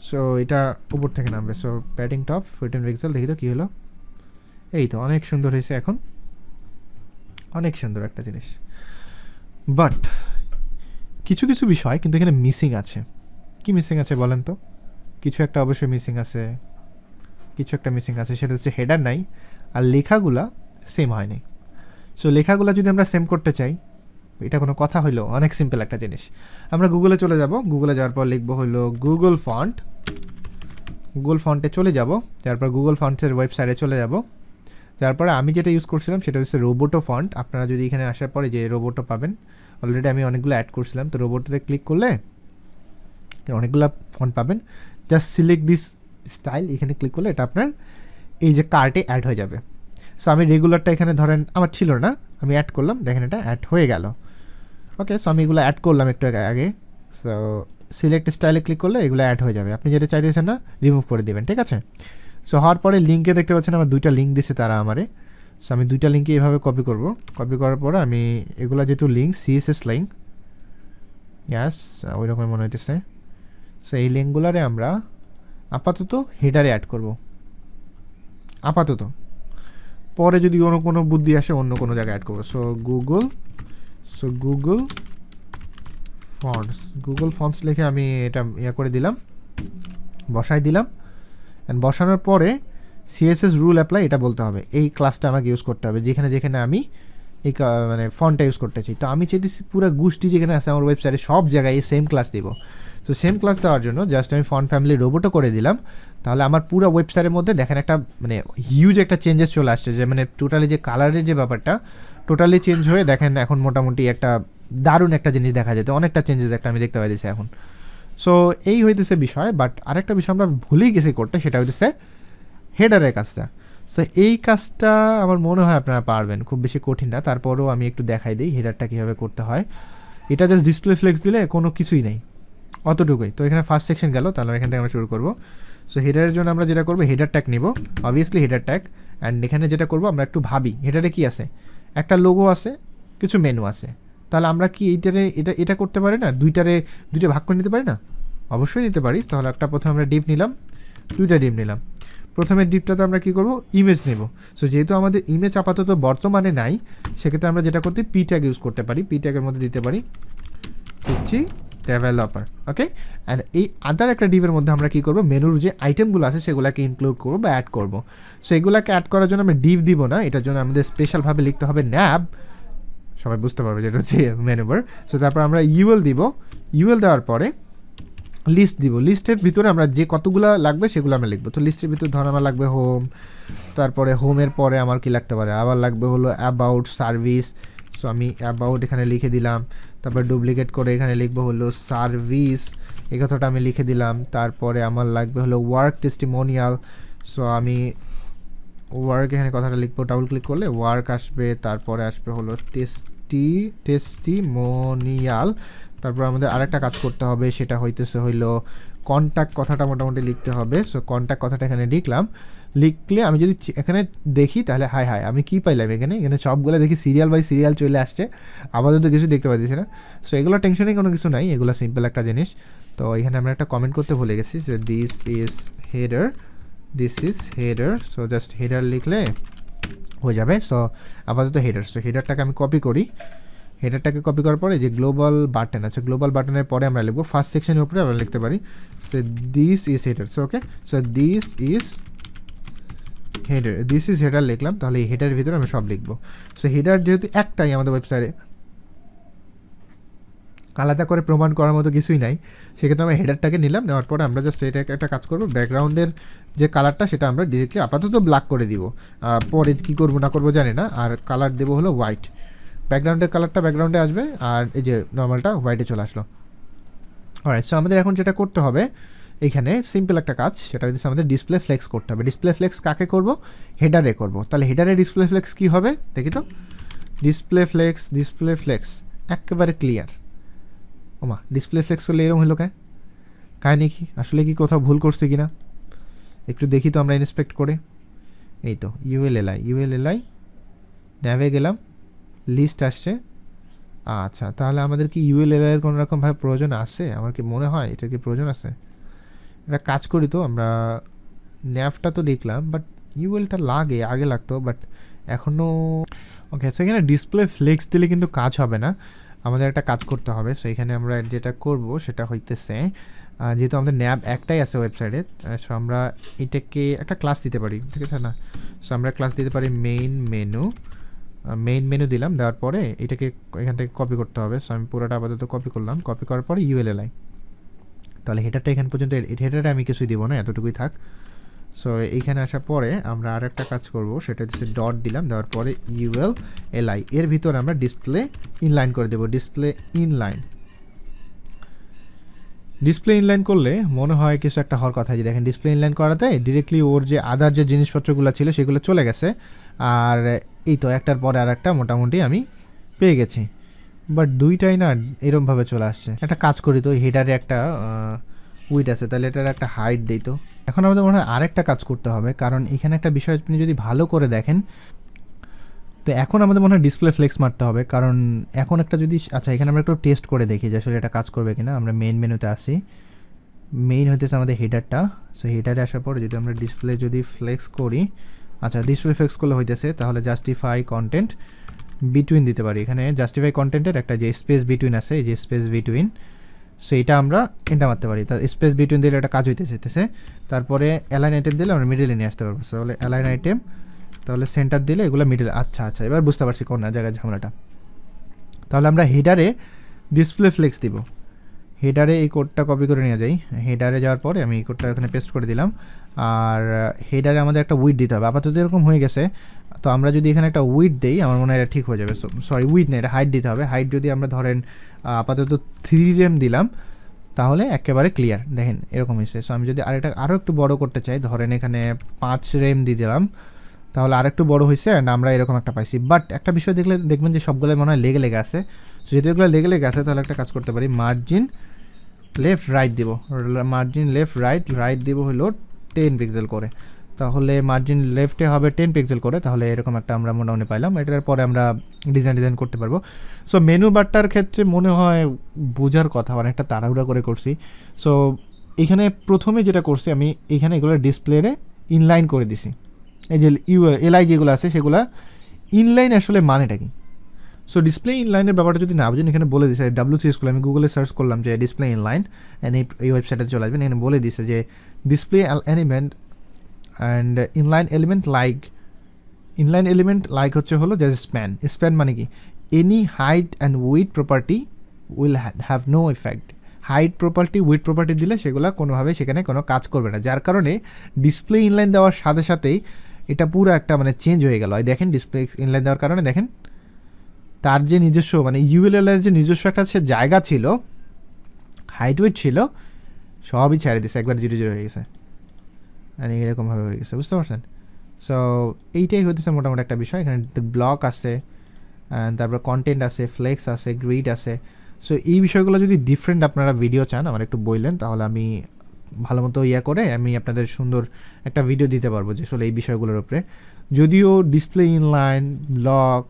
সো এটা উপর থেকে নামবে। সো প্যাডিং টপ 14 পিক্সেল, দেখি তো কী হলো। এই তো অনেক সুন্দর হয়েছে, এখন অনেক সুন্দর একটা জিনিস। বাট কিছু কিছু বিষয় কিন্তু এখানে মিসিং আছে। কি মিসিং আছে বলেন তো? কিছু একটা অবশ্যই মিসিং আছে, সেটা হচ্ছে হেডার নাই আর লেখাগুলা সেম হয়নি। সো লেখাগুলা যদি আমরা সেম করতে চাই, এটা কোনো কথা হইলো? অনেক সিম্পল একটা জিনিস। আমরা গুগলে চলে যাব, গুগলে যাওয়ার পর লিখবো হইলো গুগল ফন্টে চলে যাব, তারপর গুগল ফন্টের ওয়েবসাইটে চলে যাব। তারপরে আমি যেটা ইউজ করছিলাম সেটা হচ্ছে রোবোটো ফন্ট। আপনারা যদি এখানে আসার পরে যে রোবোটো পাবেন, অলরেডি আমি অনেকগুলো অ্যাড করছিলাম, তো রোবোটোতে ক্লিক করলে অনেকগুলো ফন্ট পাবেন। জাস্ট সিলেক্ট দিস স্টাইল, এখানে ক্লিক করলে এটা আপনার এই যে কার্টে অ্যাড হয়ে যাবে। সো আমি রেগুলারটা এখানে ধরেন আমার ছিল না, আমি অ্যাড করলাম, দেখেন এটা অ্যাড হয়ে গেল। ওকে, সো আমি এগুলো অ্যাড করলাম একটু আগে। সো সিলেক্ট স্টাইলে ক্লিক করলে এগুলো অ্যাড হয়ে যাবে। আপনি যেটা চাইতেছেন না রিমুভ করে দেবেন, ঠিক আছে? সো হওয়ার পরে লিঙ্কে দেখতে পাচ্ছেন আমার 2টা লিঙ্ক দিচ্ছে তারা আমারে। সো আমি 2টা লিঙ্কে এভাবে কপি করব। কপি করার পরে আমি এগুলো যেহেতু লিঙ্ক CSS লিঙ্ক, ইয়াস ওই রকম মনে হইতেছে। সো এই লিঙ্কগুলারে আমরা আপাতত হেডারে অ্যাড করব, আপাতত। পরে যদি কোনো বুদ্ধি আসে অন্য কোনো জায়গায় অ্যাড করবো। So Google fonts, Google fonts লিখে আমি এটা করে দিলাম, বসাই দিলাম। অ্যান্ড বসানোর পরে সিএসএস রুল অ্যাপ্লাই এটা বলতে হবে, এই ক্লাসটা আমাকে ইউজ করতে হবে যেখানে যেখানে আমি এই মানে ফন্টটা ইউজ করতে চাই। তো আমি চাইতেছি পুরো গোষ্ঠী যেখানে আছে আমার ওয়েবসাইটে সব জায়গায় এই সেম ক্লাস দিব। তো সেম ক্লাস দেওয়ার জন্য জাস্ট আমি ফন্ট ফ্যামিলি রোবটও করে দিলাম। তাহলে আমার পুরো ওয়েবসাইটের মধ্যে দেখেন একটা মানে হিউজ একটা চেঞ্জেস চলে আসছে, যে মানে টোটালি যে কালারের যে ব্যাপারটা টোটালি চেঞ্জ হয়ে দেখেন এখন মোটামুটি একটা দারুণ একটা জিনিস দেখা যেত, অনেকটা চেঞ্জেস একটা আমি দেখতে পাইতেছি এখন। সো এই হইতেছে বিষয়। বাট আরেকটা বিষয় আমরা ভুলেই গেছি করতে, সেটা হইতেছে হেডারের কাজটা। সো এই কাজটা আমার মনে হয় আপনারা পারবেন, খুব বেশি কঠিন না। তারপরেও আমি একটু দেখাই দিই হেডারটা কীভাবে করতে হয়। এটা জাস্ট ডিসপ্লে ফ্লেক্স দিলে কোনো কিছুই নেই, অতটুকুই। তো এখানে ফার্স্ট সেকশন গেল, তাহলে এখান থেকে আমরা শুরু করবো। সো হেডারের জন্য আমরা যেটা করবো হেডার ট্যাগ নিব, অবভিয়াসলি হেডার ট্যাগ। অ্যান্ড এখানে যেটা করবো আমরা একটু ভাবি হেডারে কী আছে, একটা লোগো আছে, কিছু মেনু আছে। তাহলে আমরা কি এইটারে এটা করতে পারি না, দুইটা ভাগ করে নিতে পারি না? অবশ্যই নিতে পারি। তাহলে একটা প্রথমে আমরা ডিপ নিলাম, দুইটা ডিপ নিলাম। প্রথমের ডিপটাতে আমরা কী করবো, ইমেজ নেব। সো যেহেতু আমাদের ইমেজ আপাতত বর্তমানে নাই, সেক্ষেত্রে আমরা যেটা করতে পি ট্যাগ ইউজ করতে পারি, পি ট্যাগের মধ্যে দিতে পারি পিচি ডেভেলপার। ওকে, অ্যান্ড এই আদার একটা ডিপের মধ্যে আমরা কী করবো, মেনুর যে আইটেমগুলো আছে সেগুলোকে ইনক্লুড করবো বা অ্যাড করবো। সো এগুলোকে অ্যাড করার জন্য আমরা ডিপ দিব না, এটার জন্য আমাদের স্পেশালভাবে লিখতে হবে ন্যাব, সবাই বুঝতে পারবে যেটা হচ্ছে মেনুবার। সো তারপর আমরা ইউএল দিব, ইউএল দেওয়ার পরে লিস্ট দিব, লিস্টের ভিতরে আমরা যে কতগুলো লাগবে সেগুলো আমরা লিখবো। তো লিস্টের ভিতরে ধর আমার লাগবে হোম, তারপরে হোমের পরে আমার কি লাগতে পারে, আবার লাগবে হলো অ্যাবাউট সার্ভিস। সো আমি অ্যাবাউট এখানে লিখে দিলাম, তারপর ডুপ্লিকেট করে এখানে লিখবো হলো সার্ভিস, এই কথাটা আমি লিখে দিলাম। তারপরে আমার লাগবে হলো ওয়ার্ক টেস্টিমোনিয়াল। সো আমি ওয়ার্ক এখানে কথাটা লিখবো, ডাবল ক্লিক করলে ওয়ার্ক আসবে, তারপরে আসবে হলো টেস্টিমোনিয়াল। তারপর আমাদের আরেকটা কাজ করতে হবে, সেটা হইতেছে হইলো কন্ট্যাক্ট কথাটা মোটামুটি লিখতে হবে। সো কন্ট্যাক্ট কথাটা এখানে লিখলাম, লিখলে আমি যদি এখানে দেখি তাহলে হাই আমি কি পাইলাম, এখানে সবগুলো দেখি সিরিয়াল বাই সিরিয়াল চলে আসছে, আপাতত কিছু দেখতে পাচ্ছি না। সো এগুলো টেনশনের কোনো কিছু নাই, এগুলো সিম্পল একটা জিনিস। তো এখানে আমরা একটা কমেন্ট করতে ভুলে গেছি যে this is header. So just header লিখলে হয়ে যাবে। সো আপাতত হেডার, সো হেডারটাকে আমি কপি করি। হেডারটাকে কপি করার পরে যে গ্লোবাল বাটন আছে, গ্লোবাল বাটনের পরে আমরা লিখবো ফার্স্ট সেকশনের উপরে আমরা লিখতে পারি so this is header. So okay, so this is header লিখলাম। তাহলে এই হেডারের ভিতরে আমরা সব লিখবো। সো হেডার যেহেতু একটাই আমাদের ওয়েবসাইটে, আলাদা করে প্রমাণ করার মতো কিছুই নাই, সেক্ষেত্রে আমরা হেডারটাকে নিলাম, নেওয়ার পরে আমরা জাস্ট এটা একটা কাজ করবো, ব্যাকগ্রাউন্ডের যে কালারটা সেটা আমরা ডিরেক্টলি আপাতত ব্ল্যাক করে দিব, পরে কী করবো না করবো জানি না। আর কালার দেবো হলো হোয়াইট, ব্যাকগ্রাউন্ডের কালারটা ব্যাকগ্রাউন্ডে আসবে, আর এই যে নর্মালটা হোয়াইটে চলে আসলো। অলরাইট, সো আমাদের এখন যেটা করতে হবে এইখানে সিম্পল একটা কাজ, সেটা হচ্ছে আমাদের ডিসপ্লে ফ্লেক্স করতে হবে। ডিসপ্লে ফ্লেক্স কাকে করব, হেডারে করব। তাহলে হেডারে ডিসপ্লে ফ্লেক্স কী হবে দেখি তো, ডিসপ্লে ফ্লেক্স একেবারে ক্লিয়ার। ওমা, ডিসপ্লে ফ্লেক্স করলে এরকম হলো কাহিনি কি, আসলে কি কোথাও ভুল করছে কিনা একটু দেখি তো আমরা ইন্সপেক্ট করে। এই তো ইউএলএলআই ন্যাভে গেলাম, লিস্ট আসছে। আচ্ছা, তাহলে আমাদের কি ইউএলএলআই এর কোনো রকমভাবে প্রয়োজন আছে, আমার কি মনে হয় এটার কি প্রয়োজন আছে। এটা কাজ করি তো, আমরা ন্যাভটা তো দেখলাম, বাট ইউএলটা আগে লাগতো, বাট এখনও। ওকে, সো এখানে ডিসপ্লে ফ্লেক্স দিলে কিন্তু কাজ হবে না, আমাদের একটা কাজ করতে হবে। সো এখানে আমরা যেটা করব সেটা হইতেছে, যেহেতু আমাদের ন্যাব একটাই আছে ওয়েবসাইটে, সো আমরা এটাকে একটা ক্লাস দিতে পারি, ঠিক আছে না। সো আমরা ক্লাস দিতে পারি মেইন মেনু দিলাম, দেওয়ার পরে এটাকে এখান থেকে কপি করতে হবে। সো আমি পুরোটা আপাতত কপি করলাম, কপি করার পরে ইউএলএলআই। তাহলে হেডারটা এখান পর্যন্ত, হেডারে আমি কিছুই দিব না, এতটুকুই থাক। সো এইখানে আসার পরে আমরা আর একটা কাজ করব, সেটা হচ্ছে ডট দিলাম, দেওয়ার পরে ইউএলএলআই এর ভিতরে আমরা ডিসপ্লে ইনলাইন করে দেবো। ডিসপ্লে ইনলাইন করলে মনে হয় কিছু একটা হওয়ার কথা। যে দেখেন ডিসপ্লে ইনলাইন করাতে ডিরেক্টলি ওর যে আদার যে জিনিসপত্রগুলো ছিল সেগুলো চলে গেছে, আর এই তো একটার পরে আর একটা মোটামুটি আমি পেয়ে গেছি। বাট দুইটাই না এরমভাবে চলে আসছে। একটা কাজ করি তো, হেডারে একটা উইড আছে, তাহলে এটার একটা হাইট দিই। তো এখন আমাদের মনে হয় আরেকটা কাজ করতে হবে, কারণ এখানে একটা বিষয় আপনি যদি ভালো করে দেখেন, তো এখন আমাদের মনে হয় ডিসপ্লে ফ্লেক্স মারতে হবে, কারণ এখন একটা যদি, আচ্ছা এখানে আমরা একটু টেস্ট করে দেখি যে আসলে এটা কাজ করবে কিনা। আমরা মেইন মেনুতে আসি, মেইন হইতেছে আমাদের হেডারটা। সো হেডারে আসার পরে যদি আমরা ডিসপ্লে ফ্লেক্স করি, আচ্ছা ডিসপ্লে ফ্লেক্স করলে হইতেছে, তাহলে জাস্টিফাই কন্টেন্ট বিটুইন দিতে পারি। এখানে জাস্টিফাই কন্টেন্টের একটা যে স্পেস বিটুইন আছে, এই যে স্পেস বিটুইন, সেইটা আমরা এন্টার মারতে পারি। তার স্পেস বিটুইন দিলে একটা কাজ হইতে চাইতেছে। তারপরে অ্যালাইন আইটেম দিলে আমরা মিডিলে নিয়ে আসতে পারবো। তাহলে অ্যালাইন আইটেম, তাহলে সেন্টার দিলে এগুলো মিডিল। আচ্ছা আচ্ছা, এবার বুঝতে পারছি কোন জায়গায় ঝামেলাটা। তাহলে আমরা হেডারে ডিসপ্লে ফ্লেক্স দিব। হেডারে এই কোডটা কপি করে নিয়ে যাই। হেডারে যাওয়ার পরে আমি এই কোডটা এখানে পেস্ট করে দিলাম। আর হেডারে আমাদের একটা উইড দিতে হবে। আপাতত এরকম হয়ে গেছে, তো আমরা যদি এখানে একটা উইড দেই আমার মনে হয় এটা ঠিক হয়ে যাবে। সরি, উইড না, এটা হাইট দিতে হবে। হাইট যদি আমরা ধরেন আপাতত 3 রেম দিলাম তাহলে একেবারে ক্লিয়ার, দেখেন এরকম হয়েছে। সো আমি যদি আরও একটু বড় করতে চাই, ধরেন এখানে 5 রেম দিয়ে দিলাম, তাহলে আরেকটু বড় হয়েছে অ্যান্ড আমরা এরকম একটা পাইছি। বাট একটা বিষয় দেখবেন যে সবগুলো মনে হয় লেগে আছে। সো যদি এগুলো লেগে আছে তাহলে একটা কাজ করতে পারি, মার্জিন লেফট রাইট দিব। মার্জিন লেফট রাইট দিব হলো 10 পিক্সেল করে। তাহলে মার্জিন লেফটে হবে 10 পিক্সেল করে। তাহলে এরকম একটা আমরা মোটামুটি পাইলাম। এটার পরে আমরা ডিজাইন করতে পারবো। সো মেনু বারটার ক্ষেত্রে মনে হয় বোঝার কথা, অনেকটা তাড়াহুড়া করে করছি। সো এখানে প্রথমে যেটা করছি আমি, এখানে এগুলো ডিসপ্লেরে ইনলাইন করে দিছি। এই যে এলআই যেগুলো আছে সেগুলো ইনলাইন আসলে মানেটা কি? সো ডিসপ্লে ইনলাইনের ব্যাপারটা যদি না বুঝেন, এখানে বলে দিছে WCS আমি গুগলে সার্চ করলাম যে ডিসপ্লে ইনলাইন, অ্যান্ড এই ওয়েবসাইটে চলে আসবেন। এখানে বলে দিছে যে display element and inline element like হচ্ছে হলো যে স্প্যান মানে কি, any height and with property will have no effect. Height property with property দিলে সেগুলো কোনোভাবে সেখানে কোনো কাজ করবে না, যার কারণে ডিসপ্লে ইনলাইন দেওয়ার সাথে সাথেই এটা পুরো একটা মানে চেঞ্জ হয়ে গেল। দেখেন ডিসপ্লে ইনলাইন দেওয়ার কারণে দেখেন তার যে নিজস্ব মানে ইউএলএল-এর যে নিজস্ব একটা সে জায়গা ছিল, হাইট ওয়েট ছিল, সবই ছেড়ে দিছে, একবার 0 হয়ে গেছে। মানে এরকমভাবে হয়ে গেছে, বুঝতে পারছেন? সো এইটাই হতেছে মোটামুটি একটা বিষয়। এখানে ব্লক আছে, তারপর কন্টেন্ট আছে, ফ্লেক্স আছে, গ্রিড আছে। সো এই বিষয়গুলো যদি ডিফারেন্ট আপনারা ভিডিও চান আমার একটু বললেন, তাহলে আমি ভালো মতো করে আমি আপনাদের সুন্দর একটা ভিডিও দিতে পারবো যে আসলে এই বিষয়গুলোর উপরে। যদিও ডিসপ্লে ইনলাইন ব্লক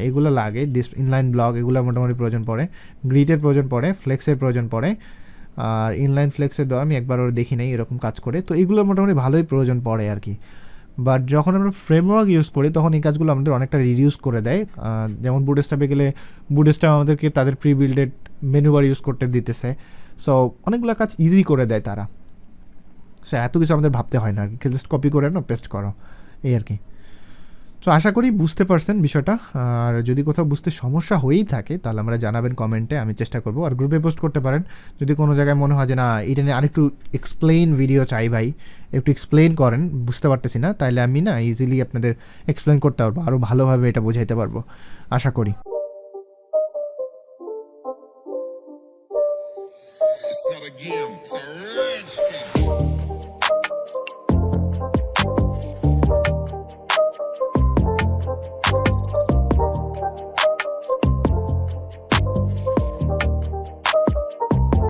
এগুলো লাগে, ইনলাইন ব্লক এগুলো মোটামুটি প্রয়োজন পড়ে, গ্রিডের প্রয়োজন পড়ে, ফ্লেক্সের প্রয়োজন পড়ে। আর ইনলাইন ফ্লেক্সের দেওয়া আমি একবার ওর দেখি নাই এরকম কাজ করে, তো এগুলো মোটামুটি ভালোই প্রয়োজন পড়ে আর কি। বাট যখন আমরা ফ্রেমওয়ার্ক ইউজ করি তখন এই কাজগুলো আমাদের অনেকটা রিডিউস করে দেয়। যেমন বুটস্ট্র্যাপে গেলে বুটস্ট্র্যাপ আমাদেরকে তাদের প্রি বিল্ডেড মেনু বার ইউজ করতে দিতেছে। সো অনেকগুলো কাজ ইজি করে দেয় তারা। সো এত কিছু আমাদের ভাবতে হয় না আর কি, জাস্ট কপি করে না পেস্ট করো, এই আর কি। তো আশা করি বুঝতে পারছেন বিষয়টা। আর যদি কোথাও বুঝতে সমস্যা হয়েই থাকে তাহলে আমরা জানাবেন কমেন্টে, আমি চেষ্টা করবো। আর গ্রুপে পোস্ট করতে পারেন যদি কোনো জায়গায় মনে হয় যে না এটা নিয়ে আরেকটু এক্সপ্লেইন ভিডিও চাই ভাই, একটু এক্সপ্লেইন করেন, বুঝতে পারতেছি না, তাইলে আমি না ইজিলি আপনাদের এক্সপ্লেইন করতে পারবো, আরও ভালোভাবে এটা বোঝাইতে পারবো আশা করি।